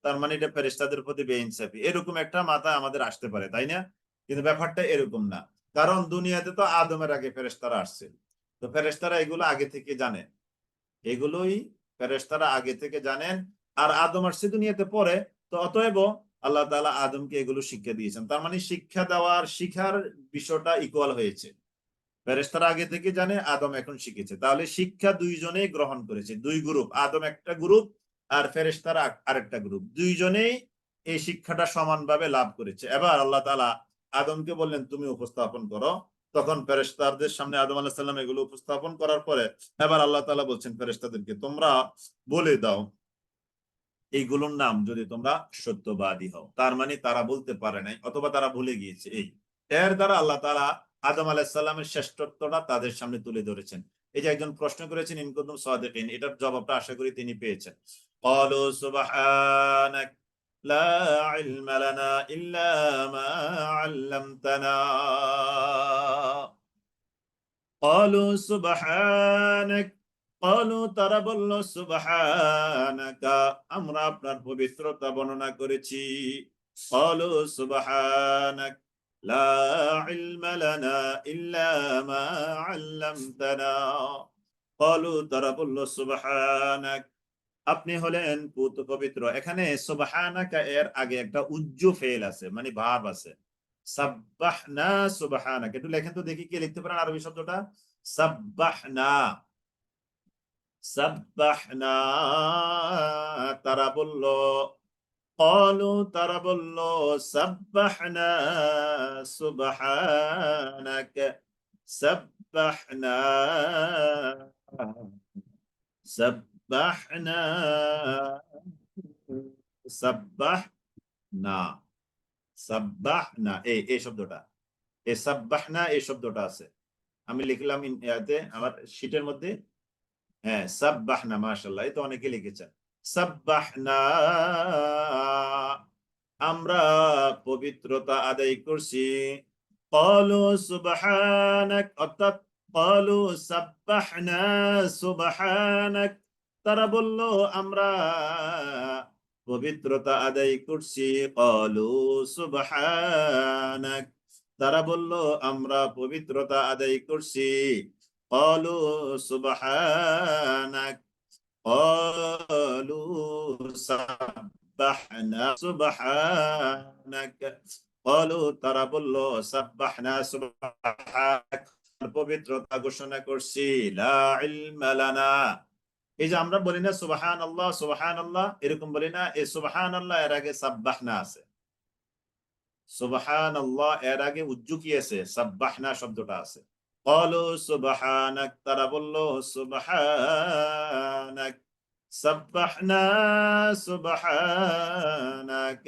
তার মানে এটা ফেরেশতাদের প্রতি বেইনসাফি, এরকম একটা মাথা আমাদের আসতে পারে, তাই না? কিন্তু ব্যাপারটা এরকম না। কারণ দুনিয়াতে তো আদমের আগে ফেরেশতারা আসছে, তো ফেরেশতারা এগুলো আগে থেকে জানে, এগুলোই ফেরেশতারা আগে থেকে জানেন। আর আদম আসছে দুনিয়াতে পরে, তো অতএব আল্লাহ তাআলা আদমকে এগুলো শিক্ষা দিয়েছেন, তার মানে শিক্ষা দেওয়ার শিখার বিষয়টা ইকুয়াল হয়েছে। ফেরেশতারা আগে থেকে জানে, আদম এখন শিখেছে, তাহলে শিক্ষা দুইজনেই গ্রহণ করেছে, দুই গ্রুপ, আদম একটা গ্রুপ আর ফেরেশতারা আরেকটা গ্রুপ, দুইজনেই এই শিক্ষাটা সমানভাবে লাভ করেছে। এবার আল্লাহ তাআলা আদমকে বললেন তুমি উপস্থাপন করো, তখন ফেরেশতাদের সামনে আদম আলাইহিস সালাম এগুলো উপস্থাপন করার পরে এবার আল্লাহ তাআলা বলছেন ফেরেশতাদেরকে তোমরা বলে দাও এইগুলোর নাম যদি তোমরা সত্যবাদী হও। তার মানে তারা বলতে পারে নাই অথবা তারা ভুলে গিয়েছে, এই এর দ্বারা আল্লাহ তাআলা আদম আলাইহিস সালামের শ্রেষ্ঠত্বটা তাদের সামনে তুলে ধরেছেন। এই যে একজন প্রশ্ন করেছেন ইন কুনতুম সাদিকিন, এটার জবাবটা আশা করি তিনি পেয়েছেন। ক্বালু সুবহানাক লা ইলমা লানা ইল্লা মা আল্লামতানা, ক্বালু সুবহানাক, ক্বালু তারা বলল সুবহানাকা, আমরা আপনার পবিত্রতা বর্ণনা করেছি। ক্বালু সুবহানাক লা ইলমা লানা ইল্লা মা আল্লামতানা, ক্বালু তারা বলল সুবহানাক, আপনি হলেন পুত পবিত্র। এখানে সুবহানাকা এর আগে একটা উজ্জু ফেল আছে, মানে ভাব আছে, সাব্বাহনা সুবহানাকা। একটু লেখেন তো দেখি, কে লিখতে পারেন আরবি শব্দটা? সাব্বাহনা, সাব্বাহনা, তারা বলল, ক্বালু তারা বলল, সাব্বাহনা সুবহানাকা, সাব্বাহনা, সাব্বাহনা, সাব্বাহনা, সাব্বাহনা, এই শব্দটা, এই সাব্বাহনা এই শব্দটা আছে, আমি লিখলাম ইয়াতে আমার শীটের মধ্যে। হ্যাঁ, সাব্বাহনা, মাশাআল্লাহ, এই তো অনেকে লিখেছেন। সাব্বাহনা, আমরা পবিত্রতা আদায় করছি। ক্বালু সুবহানাক, অর্থাৎ ক্বালু সাব্বাহনা সুবহানাক, তারা বলল আমরা পবিত্রতা আদায় করছি। ক্বালু সুবহানাক, তারা বলল আমরা পবিত্রতা আদায় করছি। ক্বালু সুবহানাক, ক্বালু সাব্বাহনা সুবহানাক, ক্বালু তারা বলল সাব্বাহনা সুবহানাক, পবিত্রতা ঘোষণা করছি। লা ইলমা লানা, এই যে আমরা বলি না সুবহানাল্লাহ সুবহানাল্লাহ, এরকম বলি না, এই সুবহানাল্লাহ এর আগে সাব্বাহনা আছে, সুবহানাল্লাহ এর আগে উজ্জু কি আছে, সাব্বাহনা শব্দটা আছে। ক্বালু সুবহানাক, তারা বলল সুবহানাক, সাব্বাহনা সুবহানাক,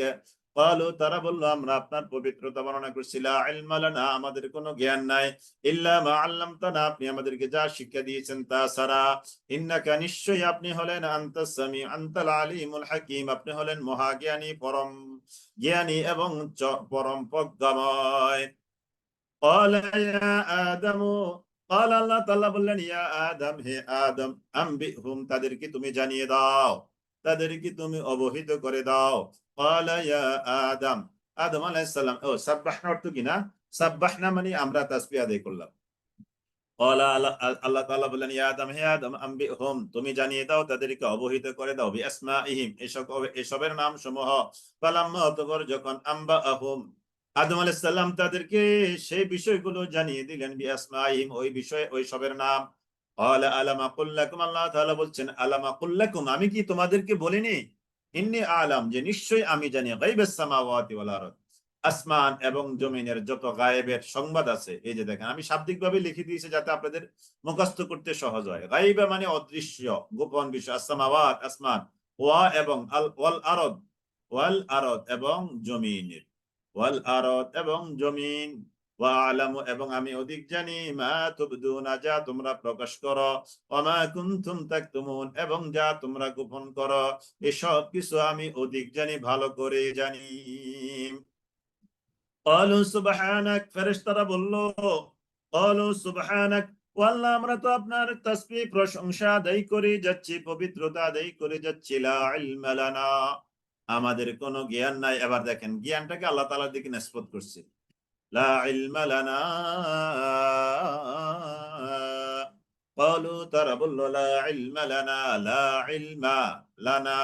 ক্বালু তারা বলল আমরা আপনার পবিত্রতা বর্ণনা করছি। লা ইলমা লানা, আমাদের কোনো জ্ঞান নাই, ইল্লা মা আল্লামতানা, আপনি আমাদেরকে যা শিক্ষা দিয়েছেন তা ছাড়া। ইন্নাকা, নিশ্চয়ই আপনি হলেন, আনতাস সামি আনতাল আলিমুল হাকিম, আপনি হলেন মহাজ্ঞানী, পরম জ্ঞানী এবং পরম প্রজ্ঞাময়। قال يا آدم, قال আল্লাহ তাআলা বললেন ইয়া আদম, হে আদম, আম্বিহুম, তাদেরকে তুমি জানিয়ে দাও, তাদেরকে তুমি অবহিত করে দাও। قال يا আদম, আদম আলাইহিস সালাম, ও সাব্বাহনা অর্থ কি না, সাব্বাহনা মানে আমরা তাসবিহ আদায় করলাম। قال আল্লাহ তাআলা বললেন ইয়া আদম, হে আদম, আম্বিহুম, তুমি জানিয়ে দাও, তাদেরকে অবহিত করে দাও, বিআসমাইহিম, এসবের নাম সমূহ। ফালাম্মা, অতঃপর যখন, আম্বাআহুম, আদম আলাইহিস সালাম তাদেরকে সেই বিষয়গুলো জানিয়ে দিলেন, বিআসমাইহিম, ওই বিষয় ওই সবের নাম। ক্বালা আলাম আকুল লাকুম, আল্লাহ তাআলা বলছেন আলাম আকুল লাকুম, আমি কি তোমাদেরকে বলিনি, ইন্নী আলাম, যে নিশ্চয়ই আমি জানি, গায়বাস সামাওয়াতি ওয়াল আরদ, আসমান এবং জমিনের যত গায়েবের সংবাদ আছে। এই যে দেখেন, আমি শাব্দিকভাবে লিখে দিয়েছি যাতে আপনাদের মুখস্থ করতে সহজ হয়। গায়বা মানে অদৃশ্য, গোপন বিষয়, আসমাওয়াত আসমান, ওয়া এবং আল ওয়াল আরদ, ওয়াল আরদ এবং জমিনের, ওয়াল আরদ এবং জমিন, ওয়া আলামু, এবং আমি অধিক জানি, মা তুবদুনা, যা তোমরা প্রকাশ করো, ওয়া মা কুনতুম তাকতুমুন, এবং যা তোমরা গোপন করো, এসব কিছু আমি অধিক জানি, ভালো করে জানি। ক্বালু সুবহানাক, ফেরেশতারা বলল, ক্বালু সুবহানাক, ও আল্লাহ আমরা তো আপনার তাসবিহ প্রশংসা আদায় করে যাচ্ছি, পবিত্রতা আদায় করে যাচ্ছি, লা ইলমা লানা, আমাদের কোনো জ্ঞান নাই। এবার দেখেন জ্ঞানটাকে আল্লাহ তাআলার দিকে নিসবত করছে, লা ইলমা লানা। ক্বালু, তারা বলল, লা ইলমা লানা, লা ইলমা লানা,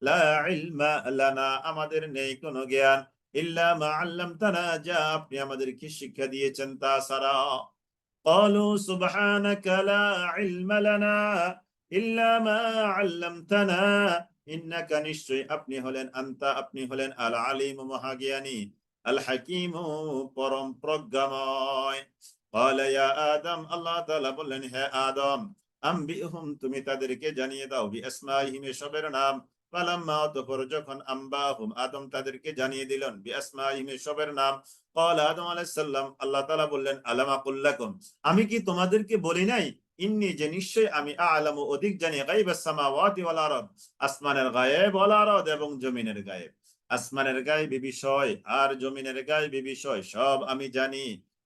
লা ইলমা লানা, আমাদের নেই কোনো জ্ঞান, ইল্লা মা আল্লামতানা, যা আপনি আমাদেরকে শিক্ষা দিয়েছেন তা ছাড়া। ক্বালু সুবহানাকা লা ইলমা লানা ইল্লা মা আল্লামতানা ইন্নাকা, নিশ্চয়ই আপনি হলেন, আপনি হলেন আল আলিম, মহাজ্ঞানী, আল হাকিম, পরম প্রজ্ঞাময়। ক্বালা ইয়া আদম, আল্লাহ তাআলা বললেন, হে আদম, আম্বিহুম, তুমি তাদেরকে জানিয়ে দাও, বিআসমাইহিম, এসবের নাম। ফালাম্মা, অতঃপর যখন, আম্বাহুম, আদম তাদেরকে জানিয়ে দিলেন, বিআসমাইহিম, এসবের নাম। ক্বালা, আদম আলাইহিস সালাম, আল্লাহ তাআলা বললেন, আলাম আকুল লাকুম, আমি কি তোমাদেরকে বলি নাই, ইন্নী, যে নিশ্চয় আমি, আ'লামু, অধিক জানি, গায়বাস সামাওয়াতি ওয়াল আরদ, আসমানের গায়েব, ওয়াল আরদ, এবং জমিনের গায়েব। আসমানের গায়েবী বিষয় আর জমিনের গায়েবী বিষয় সব আমি জানি।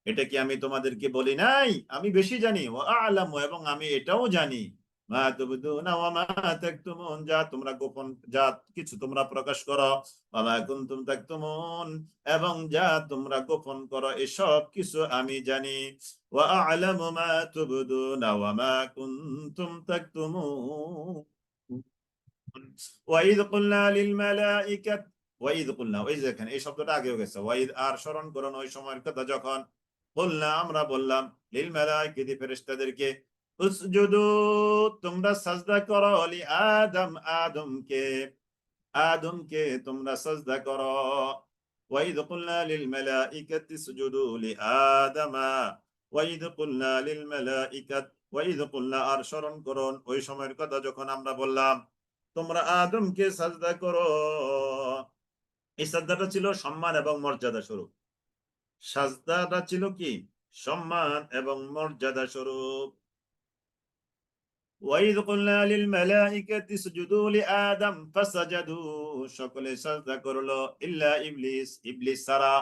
এটা কি আমি তোমাদেরকে বলি নাই? আমি বেশি জানি। ওয়া আ'লামু, এবং আমি এটাও জানি, মা তুবদুনা ওয়া মা তাকতুমুন, যা তোমরা গোপন, যা কিছু তোমরা প্রকাশ করো, ওয়া মা কুনতুম তাকতুমুন, এবং যা তোমরা গোপন করো, এসব কিছু আমি জানি। ওয়া আ'লামু মা তুবদুনা ওয়া মা কুনতুম তাকতুমুন। ওয়াইদ কুলনা লিল মালাইকাত, ওয়াইদ কুলনা, ওই দেখেন এই শব্দটা আগেও গেছে। ওয়াইদ, আর স্মরণ করুন ওই সময়ের কথা যখন, কুলনা, আমরা বললাম, লিল মালাইকাতি, ফেরেশতাদেরকে, উসজুদু, তোমরা সাজদা করো, লি আদম, আদমকে, আদমকে তোমরা সাজদা করো। ওয়াইদ কুলনা লিল মালাইকাতি ইসজুদু লি আদামা, ওয়াইদ কুলনা লিল মালাইকাত, ওয়াইদ কুলনা, আর স্মরণ করুন ওই সময়ের কথা যখন আমরা বললাম, তোমরা আদমকে সাজদা করো। এই সাজদাটা ছিল সম্মান এবং মর্যাদা স্বরূপ। সাজদাটা ছিল কি? সম্মান এবং মর্যাদা স্বরূপ। ওয়াইদ কুলনা লিল মালাইকাতি ইসজুদু লিআদম ফাসাজাদু, সকলে সাজদা করলো, ইল্লা ইবলিস, ইবলিস ছাড়া।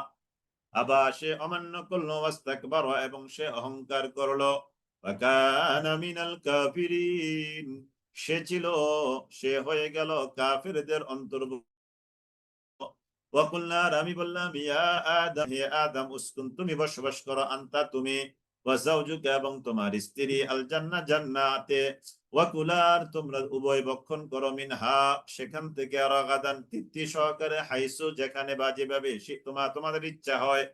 আবা, সে অমান্য করলো, ওয়াস্তাকবারা, এবং সে অহংকার করলো, ওয়া কানা মিনাল কাফিরিন, সে ছিল, সে হয়ে গেল কাফিরদের অন্তর্ভুক্ত। ওয়া কুলনা, আর আমি বললাম, ইয়া আদম, হে আদম, উসকুন, তুমি বসবাস করো, আনতা, তুমি, ওয়া যাওজুকা, এবং তোমার স্ত্রী, আল জান্নাহ, জান্নাতে, ওয়া কুলা, আর তোমরা উভয় ভক্ষণ করো, মিনহা, সেখান থেকে, রাগাদান, তৃপ্তি সহকারে, হাইসু, যেখানে বা যেভাবে তোমাদের ইচ্ছা হয়,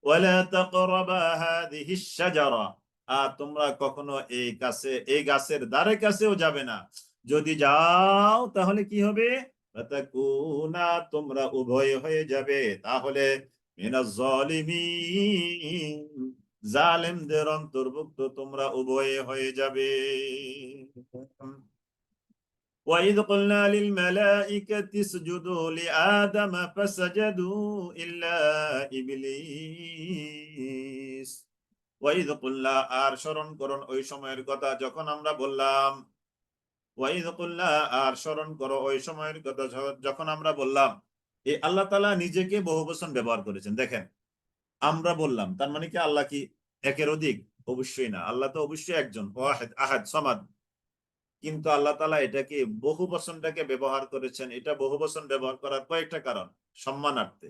ওয়ালা তাকরাবা হাযিহিশ শাজারা, আর তোমরা কখনো এই গাছের ধারে কাছেও যাবে না। যদি যাও তাহলে কি হবে? ফাতাকুনা, তোমরা উভয় হয়ে যাবে তাহলে, মিনাজ জালিমিন, জালেমদের অন্তর্ভুক্ত তোমরা উভয় হয়ে যাবে। وَإِذْ قُلْنَا لِلْمَلَائِكَةِ اسْجُدُوا لِآدَمَ فَسَجَدُوا إِلَّا إِبْلِيسَ। ওয়াইদ কুল্লা, আর স্মরণ করুন ওই সময়ের কথা যখন আমরা বললাম, ওয়াইদ কুল্লা, আর স্মরণ করো ওই সময়ের কথা যখন আমরা বললাম। এই আল্লাহ তাআলা নিজেকে বহুবচন ব্যবহার করেছেন। দেখেন, আমরা বললাম, তার মানে কি আল্লাহ কি একের অধিক? অবশ্যই না, আল্লাহ তো অবশ্যই একজন, ওয়াহিদ, আহাদ, সামাদ। কিন্তু আল্লাহ তাআলা এটাকে, বহু বচনটাকে ব্যবহার করেছেন। এটা বহু বচন ব্যবহার করার কয়েকটা কারণ: সম্মানার্থে,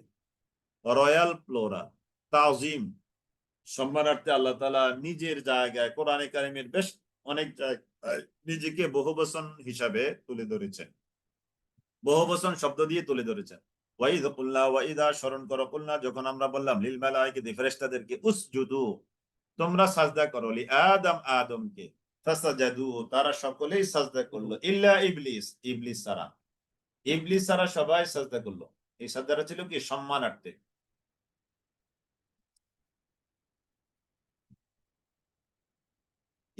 রয়্যাল প্লোরাল, তাজিম, সম্মানার্থে আল্লাহ তাআলা নিজের জায়গায় কোরআনে কারিমের বেশ অনেক জায়গায় নিজেকে বহুবচন হিসাবে তুলে ধরেছেন, বহুবচন শব্দ দিয়ে তুলে ধরেছেন। ওয়াইদ কুল্লা, ওয়াইদা, স্মরণ করো, কুল্লা, যখন আমরা বললাম, লিল মালাইকাতি, ফেরেশতাদেরকে, উসজুদু, তোমরা সাজদা করো, লি আদম, আদমকে, ফাসাজাদু, তারা সকলেই সাজদা করলো, ইল্লা ইবলিস, ইবলিস ছাড়া। ইবলিস ছাড়া সবাই সাজদা করলো। এই সাজদাটা ছিল কি? সম্মানার্থে।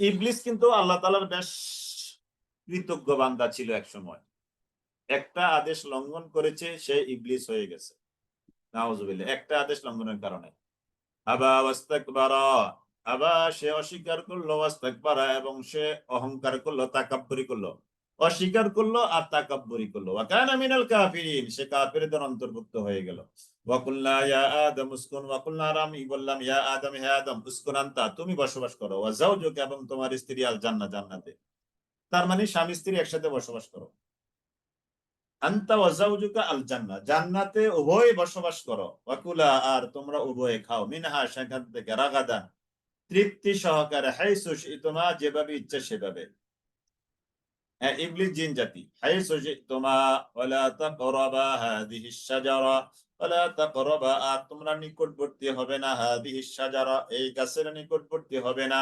ইবলিস কিন্তু আল্লাহ তাআলার বেশ কৃতজ্ঞ বান্দা ছিল এক সময়। একটা আদেশ লঙ্ঘন করেছে, সে ইবলিস হয়ে গেছে, নাউজুবিল্লাহ, একটা আদেশ লঙ্ঘনের কারণে। আবা ওয়াস্তাকবারা, আবা, সে অস্বীকার করলো, ওয়াস্তাকবারা, এবং সে অহংকার করলো, তাকাব্বুরি করলো। অস্বীকার করলো আর তাকাব্বুরি করলো, ওয়া কানা মিনাল কাফিরিন, সে কাফিরদের অন্তর্ভুক্ত হয়ে গেল। ওয়া কুল্লা ইয়া আদম উসকুন, ওয়া কুল্লা, আর আমি বললাম, ইয়া আদম, হে আদম, উসকুন আনতা, তুমি বসবাস করো, ওয়া যাওজুকা, এবং তোমার স্ত্রী, আল জান্নাহ, জান্নাতে। তার মানে স্বামী স্ত্রী একসাথে বসবাস করো। আনতা ওয়া যাওজুকা আল জান্নাহ, জান্নাতে উভয়ে বসবাস করো। ওয়া কুলা, আর তোমরা উভয়ে খাও, মিনহা, সেখান থেকে, রাগাদান, তৃপ্তি সহকারে, হাইসু শি'তুমা, যেভাবে ইচ্ছা সেভাবে। হ্যাঁ, ইবলিস জিন জাতি, হাইসু শি'তুমা ওয়ালা তাকরাবা হাযিহিশ শাজারা, ওয়ালা তাকরাবা, আর তোমরা নিকটবর্তী হবে না, হাযিহিশ শাজারা, এই গাছের নিকটবর্তী হবে না,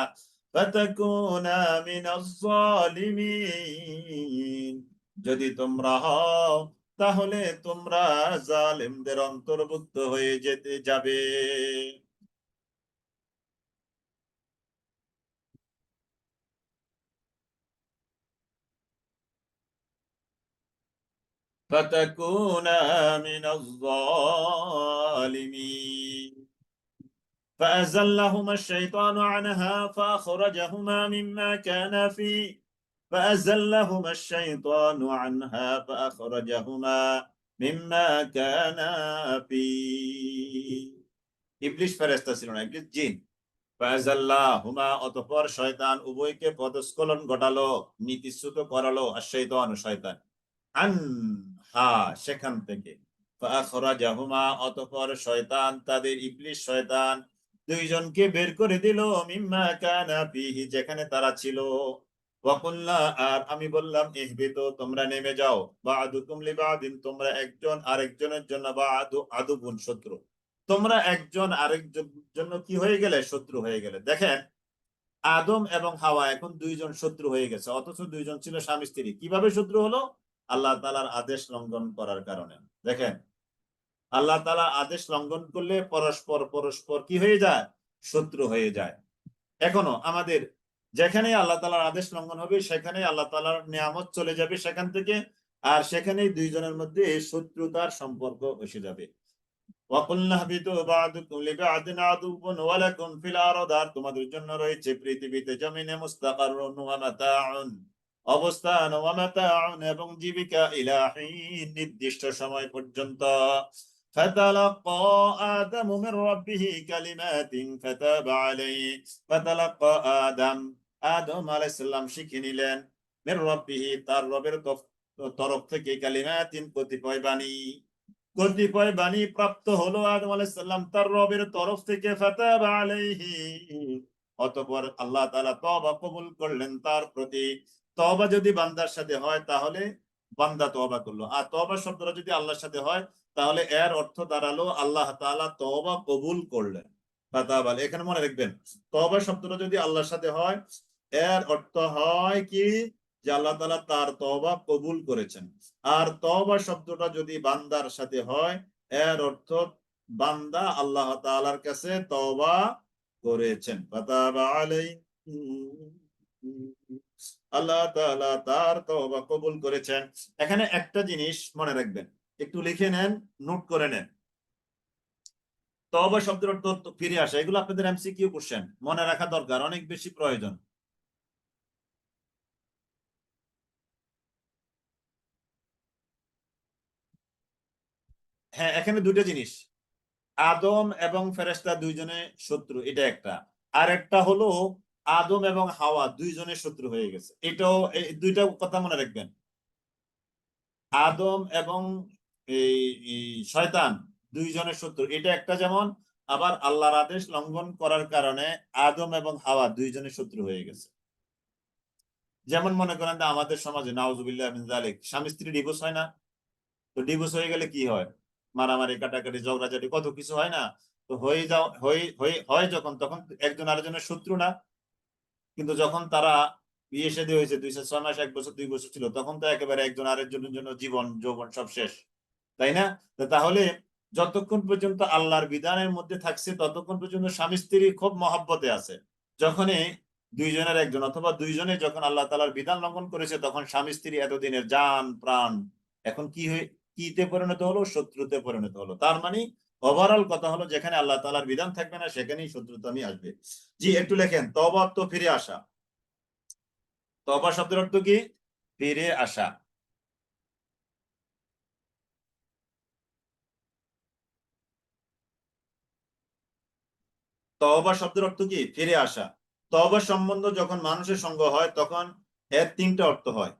ফাতাকুনা মিনাজ জালিমিন, যদি তোমরা হও তাহলে তোমরা জালেমদের অন্তর্ভুক্ত হয়ে যেতে যাবে। فتكونا من الظالمين فأزلهما الشيطان عنها فأخرجهما مما كان فيه فأزلهما الشيطان عنها فأخرجهما مما كان فيه। ইবলিশ ফেরেশতা ছিল না, ইবলিশ জিন। ফাযাল্লাহুমা, অতঃপর শয়তান উভয়কে পদস্খলন ঘটালো, নীতিচ্যুত করালো, আর শয়তান, শয়তান, আনহা, সেখান থেকে, ফাখরাজাহুমা, অতঃপর শয়তান তাদের, ইবলিশ শয়তান দুইজনকে বের করে দিল, মিম্মা কানা ফিহি, যেখানে তারা ছিল। ওয়াকুল্লা, আর আমি বললাম, ইহবিতু, তোমরা নেমে যাও, বা'দুকুম লিবা'দিন, তোমরা একজন আরেকজনের জন্য, বা'দু, আদুবুন, শত্রু, তোমরা একজন আরেকজন জন্য কি হয়ে গেলে, শত্রু হয়ে গেলে। দেখেন, আদম এবং হাওয়া এখন দুইজন শত্রু হয়ে গেছে, অথচ দুইজন ছিল স্বামী স্ত্রী। কিভাবে শত্রু হলো? আল্লাহ তাআলার আদেশ লঙ্ঘন করার কারণে। দেখেন, আল্লাহ তাআলার আদেশ লঙ্ঘন করলে পরস্পর পরস্পর কি হয়ে যায়, শত্রু হয়ে যায়। এখনো আমাদের যেখানে আল্লাহ তাআলার আদেশ লঙ্ঘন হবে, সেখানে আল্লাহ তাআলার নিয়ামত চলে যাবে সেখান থেকে, আর সেখানেই দুইজনের মধ্যে শত্রুতার সম্পর্ক এসে যাবে। ওয়াকুল্না হাবিতু বা'দুকুম লিবা'দিন আদুওয়ান ওয়া লাকুম ফিল আরদ, আর তোমাদের জন্য রয়েছে পৃথিবীতে, জমিনে, মুস্তাকাররুন ওয়া মাতাউন, অবস্থান, ওয়া মাতাউন, এবং জীবিকা, ইলা হিন, নির্দিষ্ট সময় পর্যন্ত। ফাতালাক্কা আদামু মির রাব্বিহি কালিমাতিন ফাতাবা আলাইহি, ফাতালাক্কা আদম, আদম আলাইহিস সালাম শিখে নিলেন, মির রাব্বিহি, তার রবের তরফ থেকে, কালিমাতিন, কতিপয় বাণী প্রাপ্ত হলো আদম আলাইহিস সালাম তার রবের তরফ থেকে, ফাতাবা আলাইহি, অতঃপর আল্লাহ তাআলা তওবা কবুল করলেন তার প্রতি। তওবা যদি বান্দার সাথে হয় তাহলে বান্দা তওবা করলো, আর তওবা শব্দটা যদি আল্লাহর সাথে হয় তাহলে এর অর্থ দাঁড়ালো আল্লাহ তাআলা তওবা কবুল করলেন। ফাতাবা, এখানে মনে রাখবেন, তওবা শব্দটা যদি আল্লাহর সাথে হয় এর অর্থ হয় কি, যে আল্লাহ তাআলা তার তওবা কবুল করেছেন। আর তওবা শব্দটা যদি বান্দার সাথে হয় এর অর্থ বান্দা আল্লাহ তাআলার কাছে তওবা করেছেন। ফাতাবা আলাইহি, আল্লাহ তাআলা তার তওবা কবুল করেছেন। এখানে একটা জিনিস মনে রাখবেন, একটু লিখে নেন, নোট করে নেন। তওবা শব্দের অর্থ ফিরে আসা, এগুলো আপনাদের এমসিকিউ কোশ্চেন, মনে রাখা দরকার, অনেক বেশি প্রয়োজন। হ্যাঁ, এখানে দুটো জিনিস, আদম এবং ফেরেশতা দুইজনে শত্রু, এটা একটা। আর একটা হলো আদম এবং হাওয়া দুইজনে শত্রু হয়ে গেছে, এটাও, এই দুইটা কথা মনে রাখবেন। আদম এবং এই এই শয়তান দুইজনের শত্রু, এটা একটা যেমন, আবার আল্লাহর আদেশ লঙ্ঘন করার কারণে আদম এবং হাওয়া দুইজনের শত্রু হয়ে গেছে। যেমন মনে করেন যে আমাদের সমাজে, নাউজুবিল্লাহ মিন যালিক, স্বামী স্ত্রী ডিভোর্স হয় না? তো ডিভোর্স হয়ে গেলে কি হয়, মারামারি, কাটাকাটি, ঝগড়াঝাটি, কত কিছু হয় না? তো হয়ে যাও, হয় যখন, তখন একজন আরেকজনের শত্রু না। কিন্তু যখন তারা বিয়ে শাদী হয়েছে, 2 6 মাস, 1 বছর, 2 বছর ছিল, তখন তো একেবারে একজন আরেকজনের জন্য জীবন যৌবন সব শেষ, তাই না? তো তাহলে যতক্ষণ পর্যন্ত আল্লাহর বিধানের মধ্যে থাকছে ততক্ষণ পর্যন্ত স্বামী স্ত্রী খুব মহব্বতে আছে। যখনই দুইজনের একজন অথবা দুইজনে যখন আল্লাহ তাআলার বিধান লঙ্ঘন করেছে, তখন স্বামী স্ত্রী এতদিনের জান প্রাণ এখন কি হয়ে, কিতে পরিণত হলো, শত্রুতে পরিণত হলো। তার মানে ওভারঅল কথা হলো, যেখানে আল্লাহ তাআলার বিধান থাকবে না সেখানেই শত্রুতা আমি আসবে। জি, একটু লেখেন, তওবা তো ফিরে আসা। তওবা শব্দের অর্থ কি? ফিরে আসা। তওবা শব্দের অর্থ কি? ফিরে আসা। তওবা সম্বন্ধ যখন মানুষের সঙ্গে হয় তখন এর তিনটা অর্থ হয়।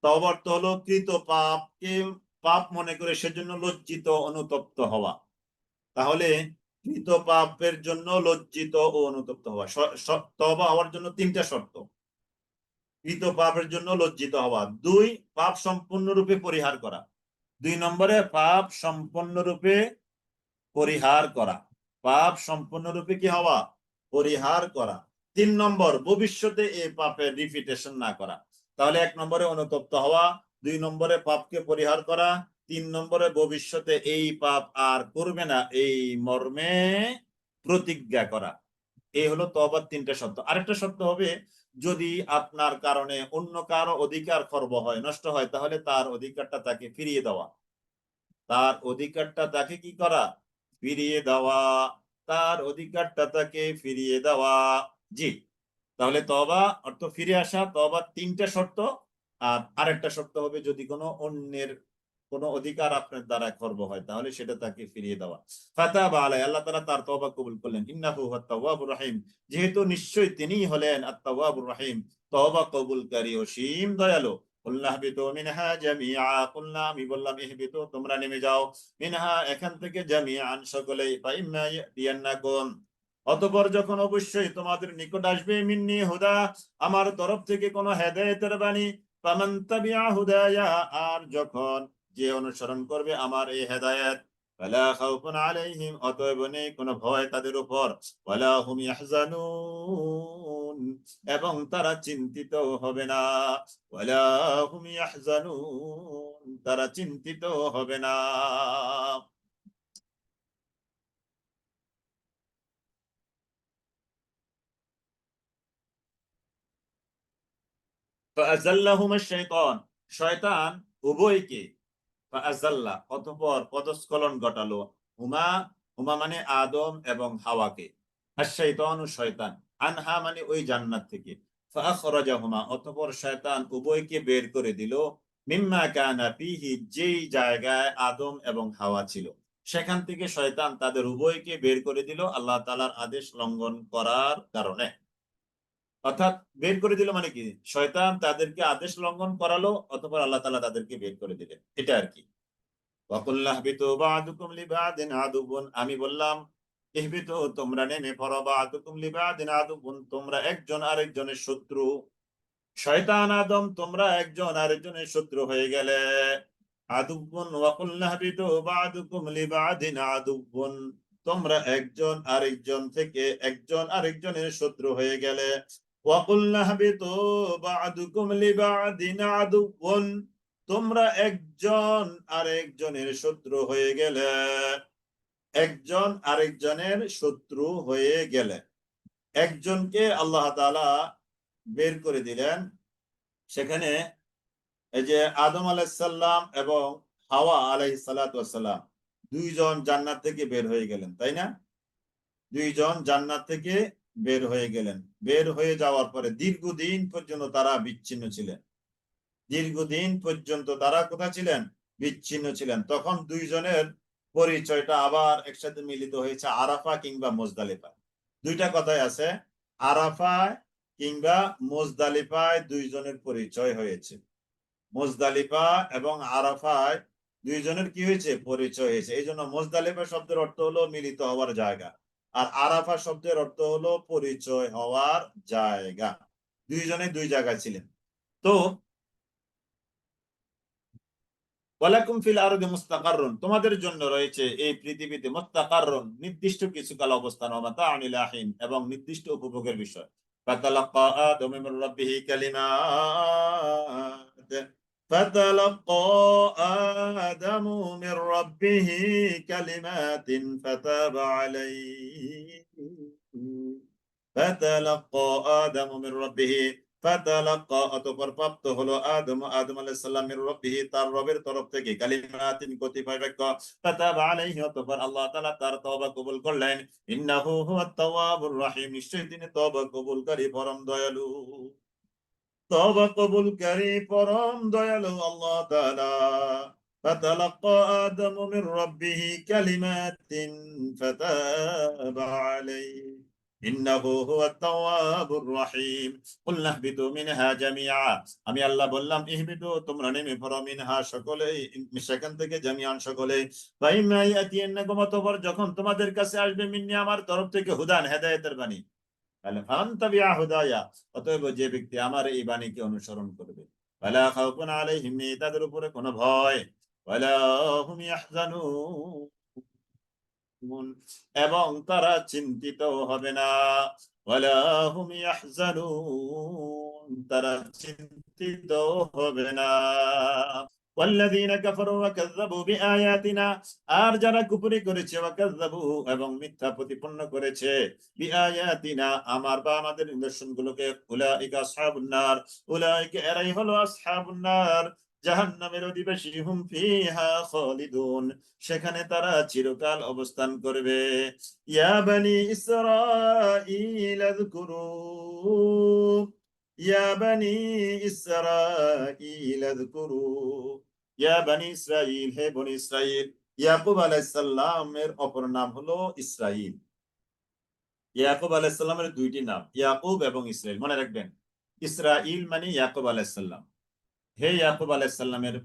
তওবা অর্থ হলো কৃত পাপকে পাপ মনে করে সেজন্য লজ্জিত অনুতপ্ত হওয়া। তাহলে কৃত পাপের জন্য লজ্জিত ও অনুতপ্ত হওয়া। তওবা হওয়ার জন্য তিনটা শর্ত। কৃত পাপের জন্য লজ্জিত হওয়া, 2 পাপ সম্পূর্ণরূপে পরিহার করা, 2 নম্বরে পাপ সম্পূর্ণরূপে পরিহার করা, পাপ সম্পূর্ণরূপে কি হওয়া? পরিহার করা। 3 নম্বর ভবিষ্যতে এই পাপের রিপিটেশন না করা। তাহলে 1 নম্বরে অনুতপ্ত হওয়া, 2 নম্বরে পাপকে পরিহার করা, 3 নম্বরে ভবিষ্যতে এই পাপ আর করবে না এই মর্মে প্রতিজ্ঞা করা। এই হলো তওবার 3টা শর্ত। আরেকটা শর্ত হবে যদি আপনার কারণে অন্য কারো অধিকার খর্ব হয়, নষ্ট হয়, তাহলে তার অধিকারটা তাকে ফিরিয়ে দেওয়া। তার অধিকারটা তাকে কি করা? ফিরিয়ে দেওয়া। তার অধিকারটা তাকে ফিরিয়ে দেওয়া। জি। তাহলে তওবা অর্থ ফিরে আসা, তওবার 3টা শর্ত। আর আরেকটা শর্ত হবে যদি কোনো অন্যের কোনো অধিকার আপনার দ্বারা খর্ব হয় তাহলে সেটা তাকে ফিরিয়ে দেওয়া। ফাতাবা আলাই, আল্লাহ তাআলা তার তওবা কবুল করলেন। ইন্নাহু হুয়াত তাওয়াবুর রহিম, যেহেতু নিশ্চয়ই তিনিই হলেন আত-তাওয়াবুর রহিম, তওবা কবুলকারী অসীম দয়ালু। কুল্লা হাবিতু মিনহা জামিআ, কুল্লা আমি বললাম ইহবিতু তোমরা নেমে যাও, মিনহা এখান থেকে, জামিআন সকলেই, ফাইম্মা ইয়াতিয়ান্নাকুম অতঃপর যখন অবশ্যই তোমাদের নিকট আসবে, মিন্নি হুদা আমার তরফ থেকে কোনো হেদায়েতের বাণী, ফামান তাবিআ হুদায়া আর যখন যে অনুসরণ করবে আমার এই হেদায়েত, ফালা খাউফুন আলাইহিম অতএব নেই কোনো ভয় তাদের উপর, ওয়ালা হুম ইয়াহজানুন এবং তারা চিন্তিত হবে না, ওয়ালা হুম ইয়াহজানুন তারা চিন্তিত হবে না। ফাআযাল্লাহুমা শাইতান, শয়তান উভয়কে, ফাআযাল্লা অতঃপর পদস্খলন ঘটালো, হুমা হুমা মানে আদম এবং হাওয়াকে, আশ-শাইতানু শয়তান, আনহা মানে ওই জান্নাত থেকে, ফাআখরাজাহুমা অতঃপর শয়তান উভয়কে বের করে দিল, মিম্মা কানা ফীহি যেই জায়গায় আদম এবং হাওয়া ছিল সেখান থেকে শয়তান তাদের উভয়কে বের করে দিল আল্লাহ তাআলার আদেশ লঙ্ঘন করার কারণে। অর্থাৎ বের করে দিল মানে কি, শয়তান তাদেরকে আদেশ লঙ্ঘন করালো অথবা আল্লাহ তাআলা তাদেরকে বের করে দিলেন, এটা আর কি। ওয়াকুল্লাহ বিতু বা'দুকুম লিবা'দিন আদুবুন, আমি বললাম ইহবিতু তোমরা নেমে পড়ো, বা'দুকুম লিবা'দিন আদুবুন তোমরা একজন আরেকজনের শত্রু। শয়তান আদম তোমরা একজন আরেকজনের শত্রু হয়ে গেলে। আদুবুন ওয়াকুল্লাহ বিতু বা'দুকুম লিবা'দিন আদুবুন তোমরা একজন আরেকজন থেকে একজন আরেকজনের শত্রু হয়ে গেলে। ওয়াকুল্লাহ বিতু বা'দুকুম লিবা'দিন আদুবুন তোমরা একজন আরেকজনের শত্রু হয়ে গেলে। একজন আরেকজনের শত্রু হয়ে গেলে, একজনকে আল্লাহ তাআলা বের করে দিলেন। সেখানে এই যে আদম আলাইহিস সালাম এবং হাওয়া আলাইহিস সালাতু ওয়াস সালাম দুইজন জান্নাত থেকে বের হয়ে গেলেন, তাই না? দুইজন জান্নাত থেকে বের হয়ে গেলেন। বের হয়ে যাওয়ার পরে দীর্ঘদিন পর্যন্ত তারা বিচ্ছিন্ন ছিলেন। দীর্ঘদিন পর্যন্ত তারা কোথায় ছিলেন? বিচ্ছিন্ন ছিলেন। তখন দুইজনের পরিচয়টা আবার একসাথে মিলিত হয়েছে আরাফা কিংবা মুজদালিফা। দুইটা কথাই আছে, আরাফা কিংবা মুজদালিফায় দুইজনের পরিচয় হয়েছে। মুজদালিফা এবং আরাফায় দুইজনের কি হয়েছে? পরিচয় হয়েছে। এই জন্য মুজদালিফা শব্দের অর্থ হলো মিলিত হওয়ার জায়গা, আর আরাফা শব্দের অর্থ হলো পরিচয় হওয়ার জায়গা। দুইজনে দুই জায়গায় ছিলেন। তো ওয়ালাকুম ফিল আরদি মুস্তাকাররুন তোমাদের জন্য রয়েছে এই পৃথিবীতে মুস্তাকাররুন নির্দিষ্ট কিছুকাল অবস্থান, ওয়া মাতাউন ইলা হিন এবং নির্দিষ্ট উপভোগের বিষয়। ফাতালাক্কা আদমু মির রাব্বিহি কালিমাত ফাতালাক্কা আদমু মির রাব্বিহি কালিমাতিন ফাতাবা আলাইহি ফাতালাক্কা আদমু মির রাব্বিহি ফাতালাক্কা অতঃপর প্রাপ্ত হলো আদম আলাইহিস সালাম মির রাব্বিহি তার রবের তরফ থেকে কালিমাতিন কতিপয় বাক্য, ফাতাবা আলাইহি অতঃপর আল্লাহ তাআলা তার তওবা কবুল করলেন। ইন্নাহু হুয়াত তাওয়াবুর রহিম নিশ্চয়ই তিনি তওবা কবুলকারী পরম দয়ালু। তওবা কবুলকারী পরম দয়ালু আল্লাহ তাআলা। فتلقى آدم من ربه كلمات فتاب عليه إنه هو التواب الرحيم قلنا اهبطوا منها جميعا আমি আল্লাহ বললাম ইহবিতু তোমরা নেমে পড়ো মিনহা সকলেই সেখান থেকে জামিআন সকলেই ফাইম্মা ইয়াতিয়ান্নাকুম অতঃপর যখন তোমাদের কাছে আসবে মিন্নি আমার তরফ থেকে হুদান হেদায়েতের বাণী তাহলে ফান্তাবিআ হুদায়া অতএব যে ব্যক্তি আমার এই বাণীকে অনুসরণ করবে ওয়ালা খাউফুন আলাইহিম তাদের উপরে কোনো ভয় ওয়ালা হুম ইয়াহজানুন এবং তারা চিন্তিত হবে না ওয়ালা হুম ইয়াহজানুন তারা চিন্তিত হবে না ওয়াল্লাযীনা কাফারু ওয়া কাযযাবু বিআয়াতিনা আর যারা কুফরি করেছে ওয়া কাযযাবু এবং মিথ্যা প্রতিপন্ন করেছে বিআয়াতিনা আমার বা আমাদের নিদর্শনগুলোকে উলাইকা আসহাবুন নার উলাইকা এরাই হলো আসহাবুন নার জাহান্নামের অধিবাসী হুম ফিহা খালিদুন সেখানে তারা চিরকাল অবস্থান করবে ইয়া বনি ইসরাঈল আযকুরু ইয়া বনি ইসরাঈল আযকুরু ইয়া বনি ইসরাঈল হে বনি ইসরাঈল ইয়াকুব আলাইহিস সালামের অপর নাম হলো ইসরাঈল ইয়াকুব আলাইহিস সালামের দুইটি নাম ইয়াকুব এবং ইসরাঈল মনে রাখবেন ইসরাঈল মানে ইয়াকুব আলাইহিস সালাম হে ইয়াকুব আলাইহিস সালামের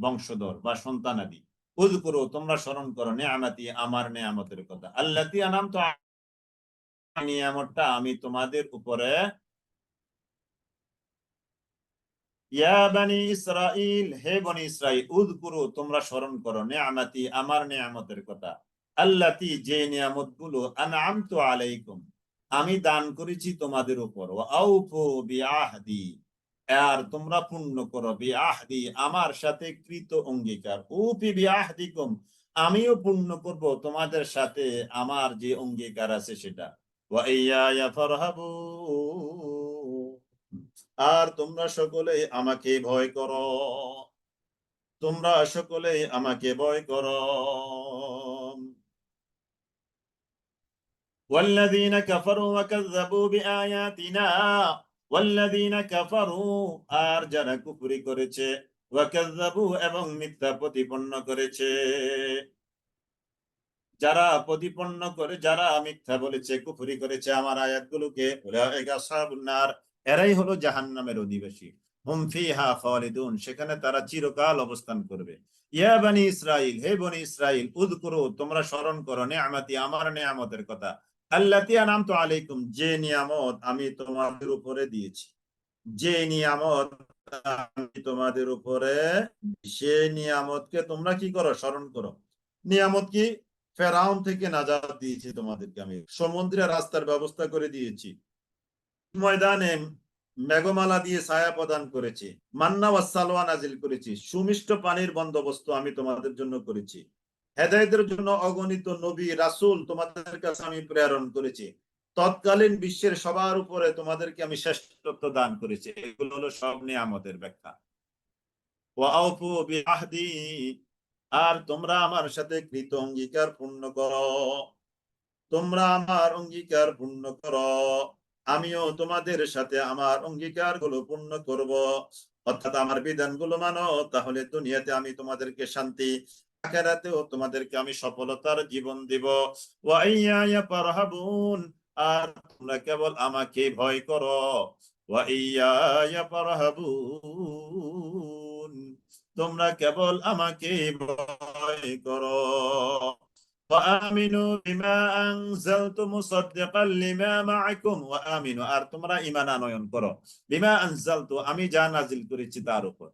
বংশধর বা সন্তানাদি উযকুরু তোমরা স্মরণ করো নিয়ামতি আমার নিয়ামতের কথা আল্লাতী আনামতু নিয়ামতটা আমি তোমাদের উপরে ইয়া বনি ইসরাঈল হে বনি ইসরাঈল উযকুরু তোমরা স্মরণ করো নিয়ামতি আমার নিয়ামতের কথা আল্লাতী যে নিয়ামতগুলো আনআমতু আলাইকুম আমি দান করেছি তোমাদের উপর ওয়া আউফু বিআহদি আর তোমরা পূর্ণ করো বিআহদি আমার সাথে কৃত অঙ্গীকার উফি বিআহদিকুম আমিও পূর্ণ করব তোমাদের সাথে আমার যে অঙ্গীকার আছে সেটা ওয়া ইয়া ফারহাবুন আর তোমরা সকলেই আমাকে ভয় করো তোমরা সকলেই আমাকে ভয় করো والذين كفروا وكذبوا بآياتنا والذين كفروا আর যারা কুফরি করেছে ওয়াকাযযাবু এবং মিথ্যা প্রতিপন্ন করেছে যারা প্রতিপন্ন করে যারা মিথ্যা বলেছে কুফরি করেছে আমার আয়াতগুলোকে উলাইকা আসহাবুন নার এরাই হলো জাহান্নামের অধিবাসী হুম ফিহা খালিদুন সেখানে তারা চিরকাল অবস্থান করবে ইয়া বনি ইসরাঈল হে বনি ইসরাঈল উযকুরু তোমরা স্মরণ করো নিয়ামতি আমার নিয়ামতের কথা আল্লাতী আনআমতু আলাইকুম যে নিয়ামত আমি তোমাদের উপরে দিয়েছি যে নিয়ামত আমি তোমাদের উপরে সেই নিয়ামতকে তোমরা কি করো স্মরণ করো নিয়ামত কি ফেরাউন থেকে নাজাত দিয়েছি তোমাদেরকে আমি সমুদ্রে রাস্তার ব্যবস্থা করে দিয়েছি ময়দানে মেঘমালা দিয়ে ছায়া প্রদান করেছি মান্না ওয়াস সালওয়া নাজিল করেছি সুমিষ্ট পানির বন্দোবস্ত আমি তোমাদের জন্য করেছি হেদায়েতের জন্য অগণিত নবী রাসূল তোমাদের কাছে আমি প্রেরণ করেছি তৎকালীন বিশ্বের সবার উপরে তোমাদেরকে আমি শ্রেষ্ঠত্ব দান করেছি এগুলো হলো সব নিয়ামতের ব্যাখ্যা ওয়া আউফু বিআহদি আর তোমরা আমার সাথে কৃত অঙ্গীকার পূর্ণ করো তোমরা আমার অঙ্গীকার পূর্ণ করো আমিও তোমাদের সাথে আমার অঙ্গীকার গুলো পূর্ণ করব অর্থাৎ আমার বিধানগুলো মানো তাহলে দুনিয়াতে আমি তোমাদেরকে শান্তি আখিরাতেও তোমাদেরকে আমি সফলতার জীবন দিব ওয়া ইয়া ফারহাবুন আর তোমরা কেবল আমাকে ভয় করো ওয়া ইয়া ফারহাবুন তোমরা কেবল আমাকে ভয় করো وآمنوا بما أنزلت مصدقا لما معكم وآمنوا আর তোমরা ঈমান আনয়ন করো বিমা আনজালতু আমি যা নাজিল করেছি তার উপর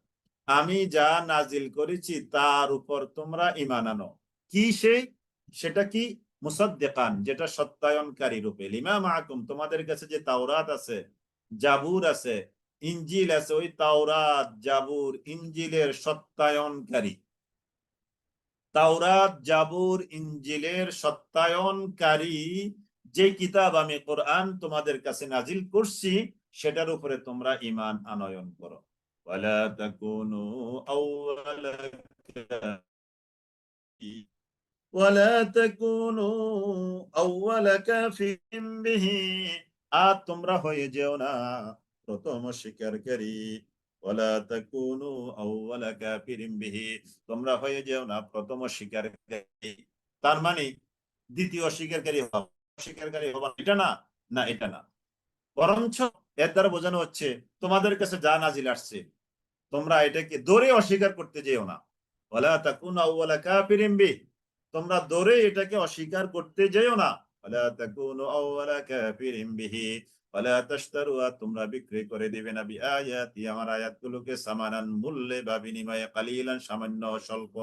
আমি যা নাজিল করেছি তার উপর তোমরা ঈমান আনো কি সেটা কি মুসাদ্দিকান যেটা সত্যায়নকারী রূপে লিমা মাআকুম তোমাদের কাছে যে তাওরাত আছে জাবুর আছে ইনজিল আছে ওই তাওরাত জাবুর ইনজিলের সত্যায়নকারী তাওরাত জাবুর ইনজিলের সত্যায়নকারী যে কিতাব আমি কোরআন তোমাদের কাছে নাজিল করছি সেটার উপরে তোমরা ঈমান আনয়ন করো ওয়ালা তাকুনু আউওয়ালা ওয়ালা তাকুনু আউওয়ালা কাফিরিন বিহি আর তোমরা হয়ে যেও না প্রথম অস্বীকারী। ওয়ালা তাকুনু আউওয়ালা কাফিরিন বিহি, তোমরা হয়ে যেও না প্রথম অস্বীকারী। তার মানে দ্বিতীয় অস্বীকারী হবা এটা না, না এটা না, বরঞ্চ এর দ্বারা বোঝানো হচ্ছে তোমাদের কাছে যা নাজিল আসছে তোমরা এটাকে দৌড়ে অস্বীকার করতে যেও না। ওয়ালা তাকুনু আউওয়ালা কাফিরিন বিহি, তোমরা দৌড়ে এটাকে অস্বীকার করতে যেও না। ওয়ালা তাকুনু আউওয়ালা কাফিরিন বিহি ওয়ালা তাশতারু, তোমরা বিক্রি করে দিবে না বিআয়াতি, আমার আয়াতগুলোকে সামানান মূল্যে বা বিনিময়ে, কালিলান সামান্য স্বল্প,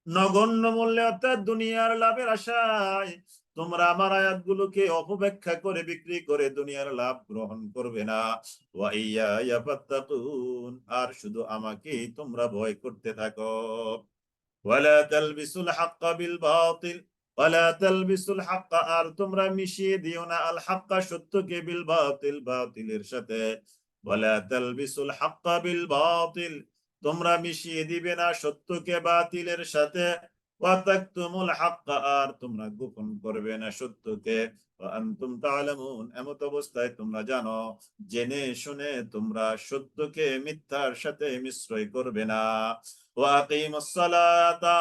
নগণ্য মূল্যে, অর্থাৎ দুনিয়ার লাভের আশায় তোমরা আমার আয়াতগুলোকে অপব্যাখ্যা করে বিক্রি করে দুনিয়ার লাভ গ্রহণ করবে না। ওয়া ইয়া ফাত্তাকুন, আর শুধু আমাকেই তোমরা ভয় করতে থাকো। ওয়ালা তালবিসুল হাক্কা বিল বাতিল, ওয়ালা তালবিসুল হাক্কা, আর তোমরা মিশিয়ে দিও না আল হাক্কা সত্যকে, বিল বাতিল বাতিলের সাথে। ওয়ালা তালবিসুল হাক্কা বিল বাতিল, তোমরা মিশিয়ে দিবে না সত্যকে বাতিলের সাথে। ওয়া তাকতুমুল হাক্কা, আর তোমরা গোপন করবে না সত্যকে। ওয়া আনতুম তা'লামুন, এমত অবস্থায় তোমরা জানো, জেনে শুনে তোমরা সত্যকে মিথ্যার সাথে মিশ্রয় করবে না। ওয়া আকিমুস সালাতা,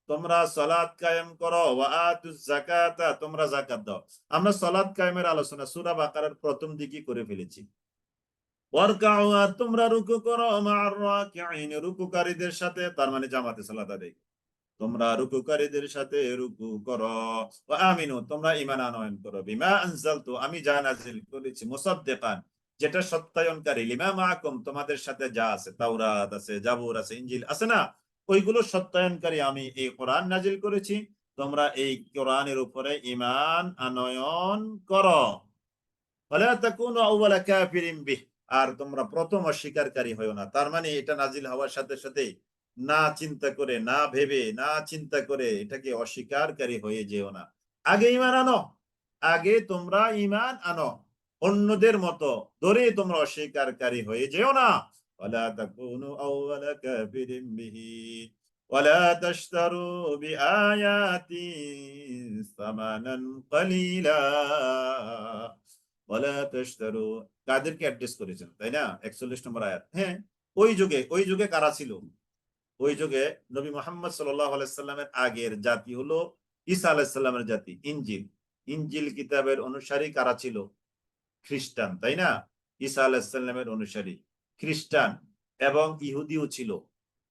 তোমরা সালাত কায়েম করো। ওয়া আতুজ যাকাতা, তোমরা যাকাত দাও। আমরা সালাত কায়েমের আলোচনা সূরা বাকারার প্রথম দিকে করে ফেলেছি। ওয়ারকাউ, আর তোমরা রুকু করো, মা'আর রাকিঈন, রুকুকারীদের সাথে, তার মানে জামাতে সালাত আদায়, তোমরা রুকুকারীদের সাথে রুকু করো। ওয়া আমিনু, তোমরা ঈমান আনয়ন করো, বিমা আনজালতু, আমি যা নাযিল করেছি, মুসাদ্দিকান, যেটা সত্যায়নকারী, লিমা মাআকুম, তোমাদের সাথে যা আছে, তাওরাত আছে, জাবুর আছে, ইনজিল আছে না, ওইগুলো সত্যায়নকারী আমি এই কোরআন নাযিল করেছি, তোমরা এই কোরআনের উপরে ঈমান আনয়ন করো। ওয়ালা তাকুনু আউওয়ালা কাফিরিন বিহ, আর তোমরা প্রথম অস্বীকারী হয়ো না। তার মানে এটা নাজিল হওয়ার সাথে সাথে না চিন্তা করে, না ভেবে, না চিন্তা করে এটাকে অস্বীকারী হয়ে যেও না। আগে ঈমান আনো, আগে তোমরা ঈমান আনো, অন্যদের মতো ধরে তোমরা অস্বীকারী হয়ে যেও না। ওয়ালা তাকুনু আউওয়ালা কাফিরিন বিহি ওয়ালা তাশতারু বিআয়াতি সামানান কালিলা ওয়ালা তাশতারু, কাদেরকে অ্যাড্রেস করেছেন তাই না, 41 নম্বর আয়াত। হ্যাঁ, ওই যুগে কারা ছিল? ওই যুগে নবী মুহাম্মদ সাল্লাল্লাহু আলাইহি সাল্লামের আগের জাতি হলো ঈসা আলাইহিস সালামের জাতি। ইনজিল কিতাবের অনুসারী কারা ছিল? খ্রিস্টান, তাই না? ঈসা আলাইহিস সালামের অনুসারী খ্রিস্টান এবং ইহুদিও ছিল।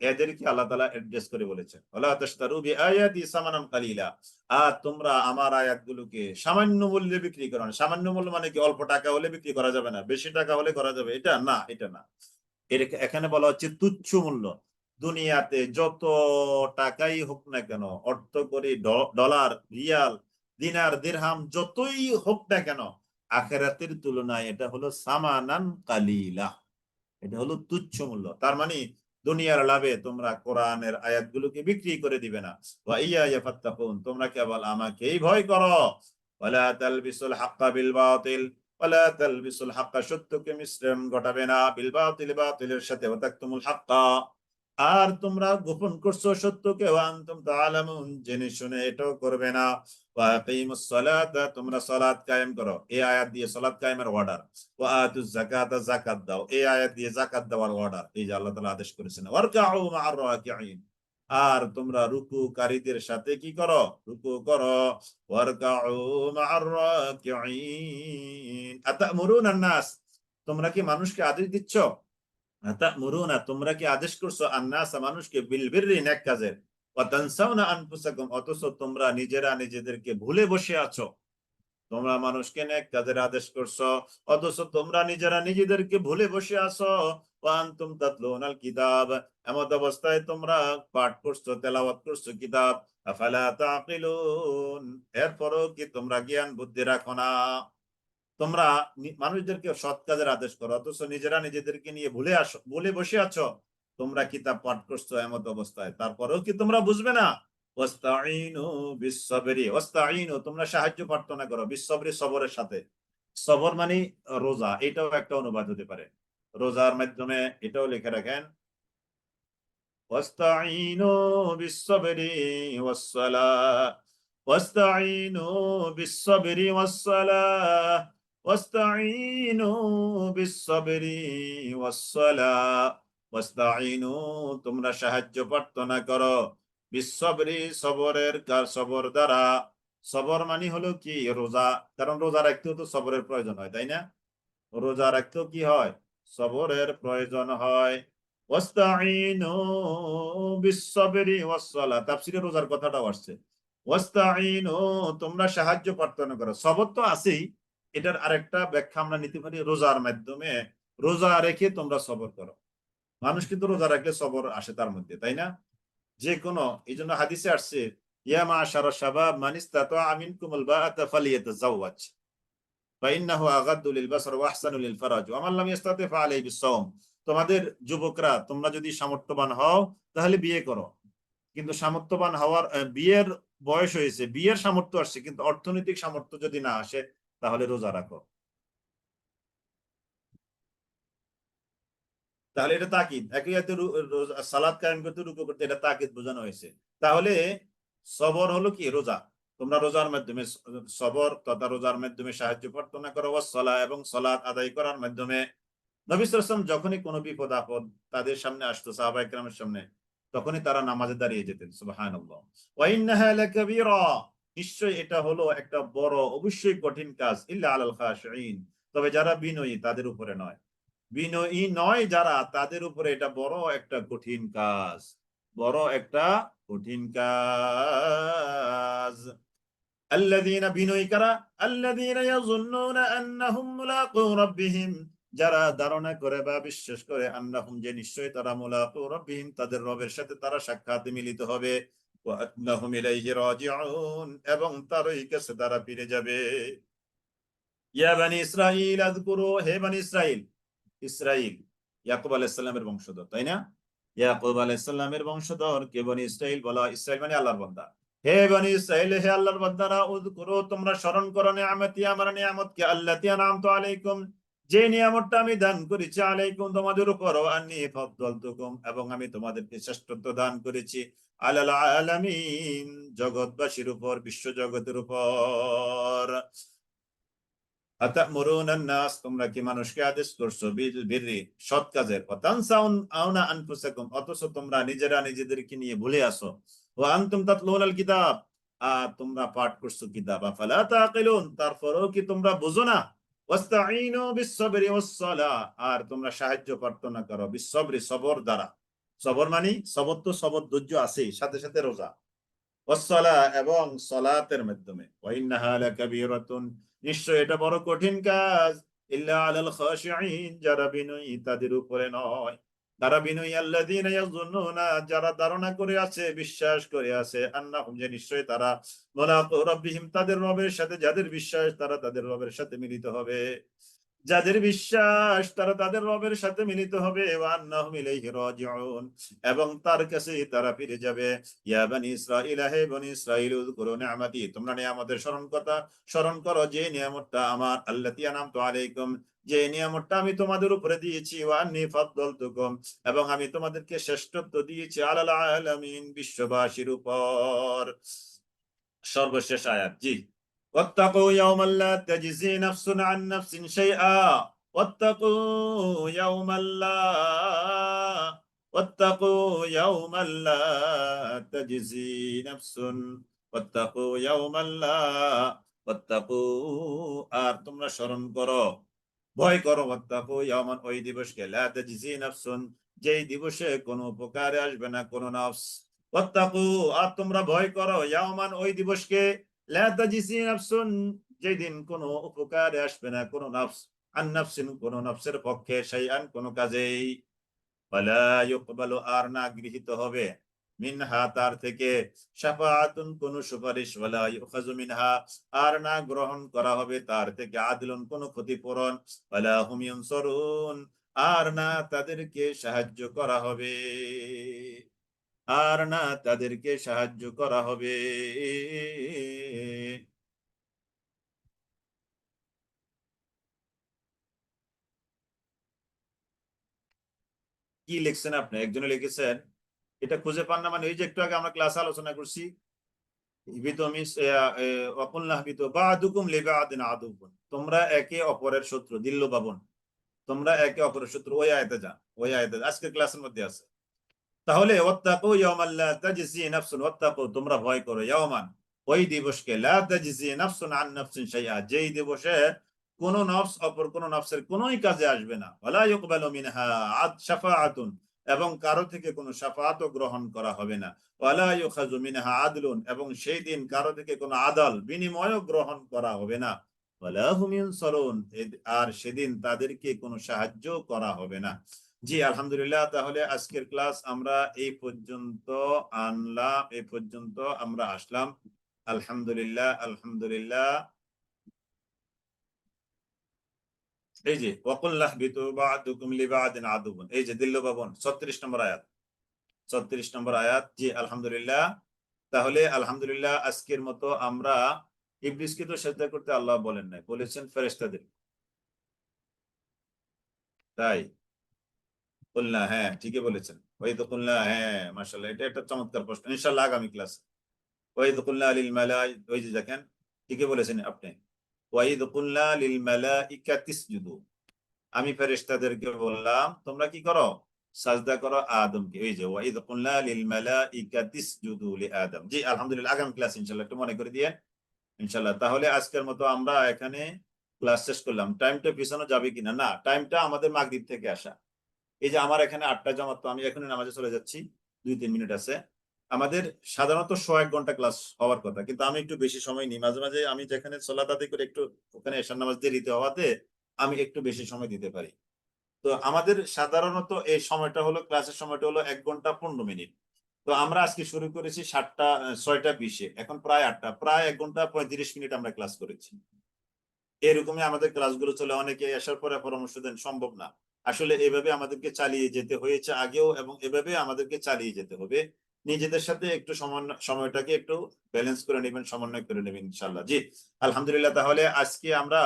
এদেরকে আল্লাহ তাআলা অ্যাড্রেস করে বলেছেন, ওয়ালা তাশতারু বিআয়াতি সামানান কালিলা, আর তোমরা আমার আয়াতগুলোকে সামান্য মূল্যে বিক্রি করো না। সামান্য মূল্য মানে কি? অল্প টাকা হলে বিক্রি করা যাবে না, বেশি টাকা হলে করা যাবে, এটা না, এটা না। এখানে বলা হচ্ছে তুচ্ছ মূল্য। দুনিয়াতে যত টাকাই হোক না কেন, অর্থকড়ি, ডলার, রিয়াল, দিনার, দিরহাম যতই হোক না কেন, আখিরাতের তুলনায় এটা হলো সামানান কালিলা, এটা হলো তুচ্ছ মূল্য। তার মানে দুনিয়ার লাভে তোমরা কোরআনের আয়াতগুলোকে বিক্রি করে দিবে না। ওয়া ইয়া ফাত্তাকুন, তোমরা কেবল আমাকেই ভয় করো। ওয়ালা তালবিসুল হাক্কা বিল বাতিল, ওয়ালা তালবিসুল হাক্কা, সত্যকে মিশ্রণ ঘটাবে না, বিল বাতিল, বাতিলের সাথে, ওয়া তাকতুমুল হাক্কা, আর তোমরা গোপন করছো সত্যকে, ওয়া আনতুম তা'লামুন, জেনে শুনে এটাও করবে না। ওয়া আকিমুস সালাতা, তোমরা সালাত কায়েম করো, এই আয়াত দিয়ে সালাত কায়েমের অর্ডার। ওয়া আতুজ যাকাতা, যাকাত দাও, এই আয়াত দিয়ে যাকাত দেওয়ার অর্ডার। এই যে আল্লাহ তাআলা আদেশ করেছেন, ওয়ারকাউ মা'আর রাকিঈন, আর তোমরা রুকুকারীদের সাথে কি করো? রুকু করো। ওয়ারকাউ মা'আর রাকিঈন আতা'মুরুনান নাস, তোমরা কি মানুষকে আদেশ দিচ্ছ? আতা'মুরুনা, তোমরা কি আদেশ করছো, আন-নাস, মানুষকে, বিল বিররি, নেক কাজের, ওয়া তানসাউনা আনফুসাকুম, অথচ তোমরা নিজেরা নিজেদেরকে ভুলে বসে আছো। তোমরা মানুষকে নেক কাজের আদেশ করছো, অথচ তোমরা নিজেরা নিজেদেরকে ভুলে বসে আছো। ওয়া আনতুম তাতলুনাল কিতাব, এমত অবস্থায় তোমরা পাঠ করছো, তেলাওয়াত করছো কিতাব। আফালা তাকিলুন, এরপরও কি তোমরা জ্ঞান বুদ্ধি রাখো না? তোমরা মানুষদেরকে সৎ কাজের আদেশ করো, অথচ নিজেরা নিজেদেরকে নিয়ে ভুলে বসে আছো। তোমরা কিতাব পাঠ করছো এমত অবস্থায়, তারপরেও কি তোমরা বুঝবে না? ওয়াস্তাঈনু বিস-সাবরি, ওয়াস্তাঈনু, তোমরা সাহায্য প্রার্থনা করো, বিস-সাবরি, সবরের সাথে। সবর মানে রোজা, এটাও একটা অনুবাদ হতে পারে। রোজার মাধ্যমে এটাও লিখে রাখেন, ওয়াস্তাঈনু বিস-সাবরি ওয়াস-সালাহ, ওয়াস্তাঈনু বিস-সাবরি ওয়াস-সালাহ, ওয়াস্তাঈনু বিস-সাবরি ওয়াস-সালাহ। ওয়াস্তাঈনু, তোমরা সাহায্য প্রার্থনা করো, বিস-সাবরি, সবর দ্বারা। সবর মানে হলো কি? রোজা। কারণ রোজা রাখতেও তো সবরের প্রয়োজন হয়, তাই না? রোজা রাখতেও কি হয়? সবরের প্রয়োজন হয়। ওয়াস্তাঈনু বিস-সাবরি ওয়াস-সালাহ, তাফসীরে রোজার কথাটাও আসছে। ওয়াস্তাঈনু, তোমরা সাহায্য প্রার্থনা করো। সবর তো আছেই, এটার আরেকটা ব্যাখ্যা আমরা নিতে পারি রোজার মাধ্যমে। রোজা রেখে তোমরা সবর করো। মানুষ কিন্তু রোজা রাখলে সবর আসে তার মধ্যে, তাই না? যে কোনো, এই জন্য হাদিসে আসছে, ইয়া মা'শারা শাবাব মান ইসতাতা'a মিনকুমুল বাআতা ফালিয়াতাযাওয়াজ ফাইন্নাহু আগাদ্দু লিল-বাসার ওয়া আহসানু লিল-ফারাজ ওয়া মান লাম ইসতাতি' ফাআলাইহি বিস-সাওম। তোমাদের যুবকরা, তোমরা যদি সামর্থ্যবান হও তাহলে বিয়ে করো। কিন্তু সামর্থ্যবান হওয়ার বিয়ের বয়স হয়েছে, বিয়ের সামর্থ্য আসছে, কিন্তু অর্থনৈতিক সামর্থ্য যদি না আসে তাহলে রোজা রাখো। তাহলে এটা তাকিদ, একই সাথে সালাত কায়েম করতে, রুকু করতে, এটা তাকিদ বোঝানো হয়েছে। তাহলে সবর হলো কি? রোজা। তোমরা রোজার মাধ্যমে সবর তথা রোজার মাধ্যমে সাহায্য প্রার্থনা করো, ওয়াস-সালাহ, এবং সালাত আদায় করার মাধ্যমে। নবী সাল্লাল্লাহু আলাইহি ওয়াসাল্লাম যখনই কোনো বিপদ আপদ তাদের সামনে আসতো, সাহাবায়ে কেরামের সামনে, তখনই তারা নামাজে দাঁড়িয়ে যেতেন। সুবহানাল্লাহ। ওয়া ইন্নাহা লাকাবীরা, নিশ্চয়ই এটা হলো একটা বড়, অবশ্যই কঠিন কাজ, ইল্লা আলাল খাশিঈন, তবে যারা বিনয়ী তাদের উপরে নয়। বিনয়ী নয় যারা, তাদের উপরে এটা বড় একটা কঠিন কাজ, বড় একটা কঠিন কাজ। আল্লাযীনা, বিনয়ী কারা? আল্লাযীনা ইয়াযুন্নুনা আন্নাহুম মুলাকু রাব্বিহিম, যারা ধারণা করে বা বিশ্বাস করে, আন্নাহুম, যে নিশ্চয়ই তারা, মুলাকু রাব্বিহিম, তাদের রবের সাথে তারা সাক্ষাতে মিলিত হবে, ওয়া আন্নাহুম ইলাইহি রাজিউন, এবং তার ওই কাছে তারা ফিরে যাবে। ইয়া বানি ইসরাঈল আযকুরু, হে বানি ইসরাঈল। ইসরাইল ইয়াকুব আলাইহিস সালামের বংশধর, তাই না? ইয়াকুব আলাইহিস সালামের বংশধর কে বনি ইসরাইল বলা হয়। ইসরাইল মানে আল্লাহর বান্দা। হে বনি ইসরাইল, হে আল্লাহর বান্দারা, উযকুরু, তোমরা স্মরণ করো, নিয়ামতি, আমার নিয়ামতকে, আল্লাতী আনআমতু আলাইকুম, যে নিয়ামতটা আমি দান করেছি, আলাইকুম, তোমাদের উপর, আন্নী ফাদ্দালতুকুম, এবং আমি তোমাদেরকে শ্রেষ্ঠত্ব দান করেছি, আলাল আলামিন, জগৎবাসীর উপর, বিশ্ব জগতের উপর। আতা'মুরুনান নাস, তোমরা কি মানুষকে আদেশ করছো, বিল বিররি, সৎ কাজের, ওয়া তানসাউনা আনফুসাকুম, অথচ তোমরা নিজেরা নিজেদেরকে নিয়ে ভুলে আসো, ওয়া আনতুম তাতলুনাল কিতাব, আর তোমরা পাঠ করছো কিতাব, আফালা তাকিলুন, তারপরেও কি তোমরা বুঝো না? ওয়াস্তাঈনু বিস-সাবরি ওয়াস-সালাহ, আর তোমরা সাহায্য প্রার্থনা করো, বিস-সাবরি, সবর দ্বারা। সবর মানে, সবর তো, সবর ধৈর্য আছেই, সাথে সাথে রোজা, ওয়াস-সালাহ, এবং সালাতের মাধ্যমে। ওয়া ইন্নাহা লাকাবীরাতুন, নিশ্চয় এটা বড় কঠিন কাজ, ইল্লা আলাল খাশিঈন, যারা বিনয়ী তাদের উপরে নয়। তারা বিনয়ী, আল্লাযীনা ইয়াযুন্নুনা, যারা ধারণা করে আছে, বিশ্বাস করে আছে, আন্নাহুম, যে নিশ্চয় তারা, মুলাকু রাব্বিহিম, তাদের রবের সাথে, যাদের বিশ্বাস তারা তাদের রবের সাথে মিলিত হবে, যাদের বিশ্বাস তারা তাদের রবের সাথে মিলিত হবে, ওয়া আন্নাহুম ইলাইহি রাজিউন, এবং তার কাছে তারা ফিরে যাবে। ইয়া বানি ইসরাঈল, হে বনি ইসরাঈল, উযকুরু নি'মাতি, তোমরা নিয়ামতের স্মরণ করো, যে নিয়ামতটা আমার, আল্লাতী আনআমতু আলাইকুম, যে নিয়ামতটা আমি তোমাদের উপরে দিয়েছি, ওয়া আন্নী ফাদ্দালতুকুম, এবং আমি তোমাদেরকে শ্রেষ্ঠত্ব দিয়েছি, আলাল আলামিন, বিশ্ববাসীর উপর। সর্বশেষ আয়াত, জি। واتقوا يوما لا تجزي نفس عن نفس شيئا واتقوا يوما لا واتقوا يوما لا تجزي نفس واتقوا يوما لا واتقوا, আর তোমরা স্মরণ করো, ভয় করো, ওয়াত্তাকু ইয়াওমান, ওই দিবসকে, লা তাজজি নাফসুন, যেই দিবসে কোনো উপকারে আসবে না কোনো নফস। ওয়াত্তাকু, আর তোমরা ভয় করো, ইয়াওমান, ওই দিবসকে, লা তাজজি নাফসুন, যেই দিন কোনো উপকারে আসবে না কোনো নফস, আন নাফসিন, কোনো নফসের পক্ষে, শাইআন, কোনো কাজেই, ওয়ালা ইউকবালু, আর না গৃহীত হবে, মিনহা, তার থেকে, শাফাআতুন, কোন সুপারিশ, ওয়ালা ইউখাযু মিনহা, আর না গ্রহণ করা হবে তার থেকে, আদলুন, কোন ক্ষতিপূরণ, ওয়ালা হুম ইউনসারুন, আর না তাদেরকে সাহায্য করা হবে, আর না তাদেরকে সাহায্য করা হবে। কি লিখছেন আপনি? একজনে লিখেছেন, এটা খুঁজে পান না মানে, ওই যে একটু আগে আমরা ক্লাসে আলোচনা করছি, ইহবিতু মিস ওয়া কুলনা ইহবিতু বা'দুকুম লিবা'দিন আদুবুন, তোমরা একে অপরের শত্রু। দিল্লু বাবুন, তোমরা একে অপরের শত্রু। ওই আয়াতে যা, ওই আয়াতে আজকের ক্লাসের মধ্যে আছে। তাহলে ওয়াত্তাকু ইয়াওমান লা তাজজি নাফসুন, ওয়াত্তাকু তোমরা ভয় করো, ইয়াওমান ওই দিবসকে, লা তাজজি নাফসুন আন নাফসিন শাইআ, যেই দিবসে কোন নফস অপর কোন নফসের কোনই কাজে আসবে না। ওয়ালা ইউকবালু মিনহা শাফাআতুন, এবং কারো থেকে কোনো শাফাআতও গ্রহণ করা হবে না। ওয়ালা ইউখাযু মিনহা আদলুন, এবং সেই দিন কারো থেকে কোনো আদল বিনিময়ও গ্রহণ করা হবে না। ওয়ালা হুম ইউনসারুন, আর সেদিন তাদেরকে কোনো সাহায্য করা হবে না। জি আলহামদুলিল্লাহ, তাহলে আজকের ক্লাস আমরা এই পর্যন্ত আনলাম, এই পর্যন্ত আমরা আসলাম। আলহামদুলিল্লাহ, আলহামদুলিল্লাহ। এই যে ওয়াকুল্লাহ বিতু বা'দুকুম লিবা'দিন আদুবুন, এই যে দিল্লু বাবুন 36 নম্বর আয়াত, 36 নম্বর আয়াত। জি আলহামদুলিল্লাহ। তাহলে আলহামদুলিল্লাহ, আজকের মতো আমরা, ইবলিসকে তো সেজদা করতে আল্লাহ বলেন নাই, বলেছেন ফেরেশতাদের, তাই কুলনা, হ্যাঁ ঠিকই বলেছেন। ওই তো কুলনা, হ্যাঁ মাশাআল্লাহ, এটা একটা চমৎকার প্রশ্ন। ইনশাআল্লাহ আগামী ক্লাস। ওয়াইদ কুলনা লিল মালাই, ওই যে দেখেন ঠিকই বলেছেন আপনি। ওয়াইদ কুলনা লিল মালাইকাতি ইসজুদু, আমি ফেরেশতাদেরকে বললাম তোমরা কি করো, সাজদা করো আদমকে। এই যে ওয়াইদ কুলনা লিল মালাইকাতি ইসজুদু লি আদম। জি আলহামদুলিল্লাহ, আগামী ক্লাস ইনশাআল্লাহ একটু মনে করে দিয়ে ইনশাআল্লাহ। তাহলে আজকের মতো আমরা এখানে ক্লাস শেষ করলাম। টাইমটা পিছানো যাবে কিনা? না, টাইমটা আমাদের মাগরিব থেকে আসা। এই যে আমার এখানে 8টায় জামাত, তো আমি এখনই নামাজে চলে যাচ্ছি, 2-3 মিনিট আছে। আমাদের সাধারণত 1 ঘন্টা ক্লাস হওয়ার কথা, কিন্তু আমি একটু বেশি সময় নিই। মাঝে মাঝে আমি যেখানে সালাত আদায় করে একটু ওখানে এশার নামাজ দেরিতে হওয়াতে আমি একটু বেশি সময় দিতে পারি। তো আমাদের সাধারণত এই সময়টা হলো, ক্লাসের সময়টা হলো 1 ঘন্টা 15 মিনিট। তো আমরা আজকে শুরু করেছি 6টা 20-এ, এখন প্রায় 8টা, প্রায় 1 ঘন্টা 35 মিনিট আমরা ক্লাস করেছি। এরকমই আমাদের ক্লাসগুলো চলে। অনেকে আসার পরে পরামর্শ দেন সম্ভব না। আসলে এভাবে আমাদেরকে চালিয়ে যেতে হয়েছে আগেও, এবং এভাবে আমাদেরকে চালিয়ে যেতে হবে। নিজেদের সাথে একটু সময়টাকে একটু ব্যালেন্স করে নেবেন, সমন্বয় করে নেবেন ইনশাল্লাহ। জি আলহামদুলিল্লাহ। তাহলে আজকে আমরা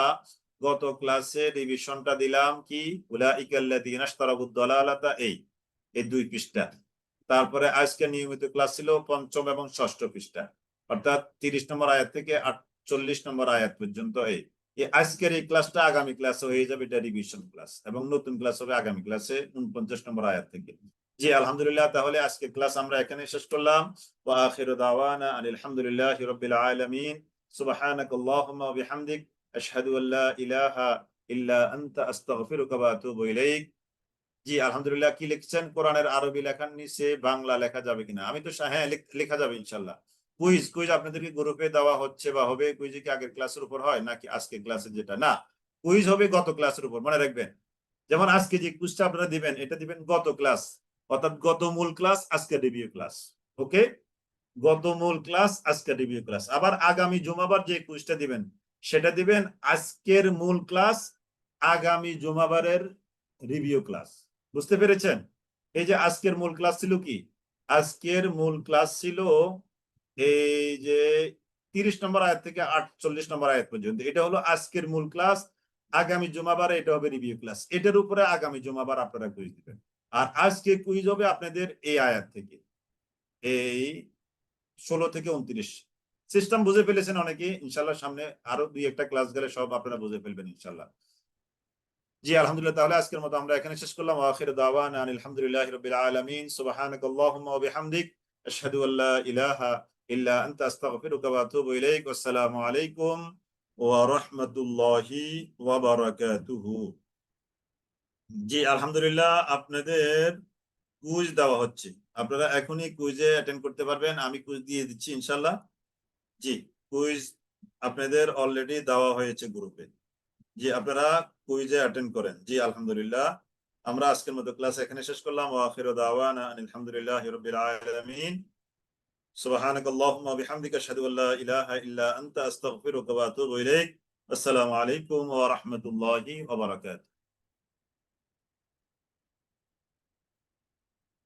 গত ক্লাসে রিভিশনটা দিলাম কি, উলাইকাল্লাযীনা ইশতারাবুদ দালালাতা, এই এই 2 পৃষ্ঠা। তারপরে আজকে নিয়মিত ক্লাস ছিল 5ম এবং 6ষ্ঠ পৃষ্ঠা, অর্থাৎ 30 নম্বর আয়াত থেকে 48 নম্বর আয়াত পর্যন্ত। আজকের এই ক্লাসটা আগামী ক্লাসে হয়ে যাবে, এটা রিভিশন ক্লাস, এবং নতুন ক্লাস হবে আগামী ক্লাসে 49 নম্বর আয়াত থেকে। জি আলহামদুলিল্লাহ, তাহলে আজকের ক্লাস আমরা এখানে শেষ করলাম। ওয়া আখিরু দাওয়ানা আনিল হামদুলিল্লাহি রাব্বিল আলামিন। সুবহানাকাল্লাহুম্মা ওয়া বিহামদিক, আশহাদু আল্লা ইলাহা ইল্লা আনতা, আস্তাগফিরুকা ওয়া আতুবু ইলাইক। জি আলহামদুলিল্লাহ। কি লিখছেন? কোরআনের আরবি লেখার নিচে বাংলা লেখা যাবে কিনা? আমি তো হ্যাঁ লেখা যাবে ইনশাল্লাহ। কুইজ কুইজ আপনাদেরকে গ্রুপে দেওয়া হচ্ছে বা হবে। কুইজ কি আগের ক্লাসের উপর হয় নাকি আজকের ক্লাসের? যেটা না, কুইজ হবে গত ক্লাসের উপর, মনে রাখবেন। যেমন আজকে যে কুইজটা আপনারা দিবেন, এটা দিবেন গত ক্লাস, অর্থাৎ গত মূল ক্লাস আজকে রিভিউ ক্লাস। ওকে, গত মূল ক্লাস আজকে রিভিউ ক্লাস। আবার আগামী জুমাবার যে কুইজটা দিবেন, সেটা দিবেন আজকের মূল ক্লাস, আগামী জুমাবারের রিভিউ ক্লাস। বুঝতে পেরেছেন? এই যে আজকের মূল ক্লাস ছিল কি, আজকের মূল ক্লাস ছিল এই যে 30 নম্বর আয়াত থেকে 48 নম্বর আয়াত পর্যন্ত, এটা হলো আজকের মূল ক্লাস। আগামী জুমাবারে এটা হবে রিভিউ ক্লাস। এটার উপরে আগামী জুমাবার আপনারা কুইজ দিবেন। আর আজকে কুইজ হবে আপনাদের এই আয়াত থেকে, এই 16 থেকে 29। সিস্টেম বুঝে ফেলেছেন অনেকে ইনশাল্লাহ। সামনে আরো 2-1টা ক্লাস গেলে সব আপনারা বুঝে ফেলবেন ইনশাল্লাহ। জি আলহামদুলিল্লাহ, তাহলে আজকের মতো আমরা এখানে শেষ করলাম। আখির দাওয়ানা আনিল হামদুলিল্লাহি রাব্বিল আলামিন। সুবহানাকাল্লাহুম্মা ওয়া বিহামদিক, আশহাদু আল্লা ইলাহা ইল্লা আনতা, আস্তাগফিরুকা ওয়া আতুবু ইলাইক। আসসালামু আলাইকুম ওয়া রাহমাতুল্লাহি ওয়া বারাকাতুহু। জি আলহামদুলিল্লাহ, আপনাদের কুইজ দেওয়া হচ্ছে, আপনারা এখনই কুইজে অ্যাটেন্ড করতে পারবেন। আমি কুইজ দিয়ে দিচ্ছি ইনশাল্লাহ। জি, কুইজ আপনাদের অলরেডি দেওয়া হয়েছে গ্রুপে। জি আপনারা কুইজে অ্যাটেন্ড করেন। জি আলহামদুলিল্লাহ, আমরা আজকের মতো ক্লাস এখানে শেষ করলাম। ওয়া আখিরু দাওয়ানা আনিল হামদুলিল্লাহি রাব্বিল আলামিন। সুবহানাকাল্লাহুম্মা ওয়া বিহামদিকা, আশহাদু আল্লা ইলাহা ইল্লা আনতা, আস্তাগফিরুকা ওয়া আতুবু ইলাইক। আসসালামু আলাইকুম ওয়া রাহমাতুল্লাহি ওয়া বারাকাতুহু।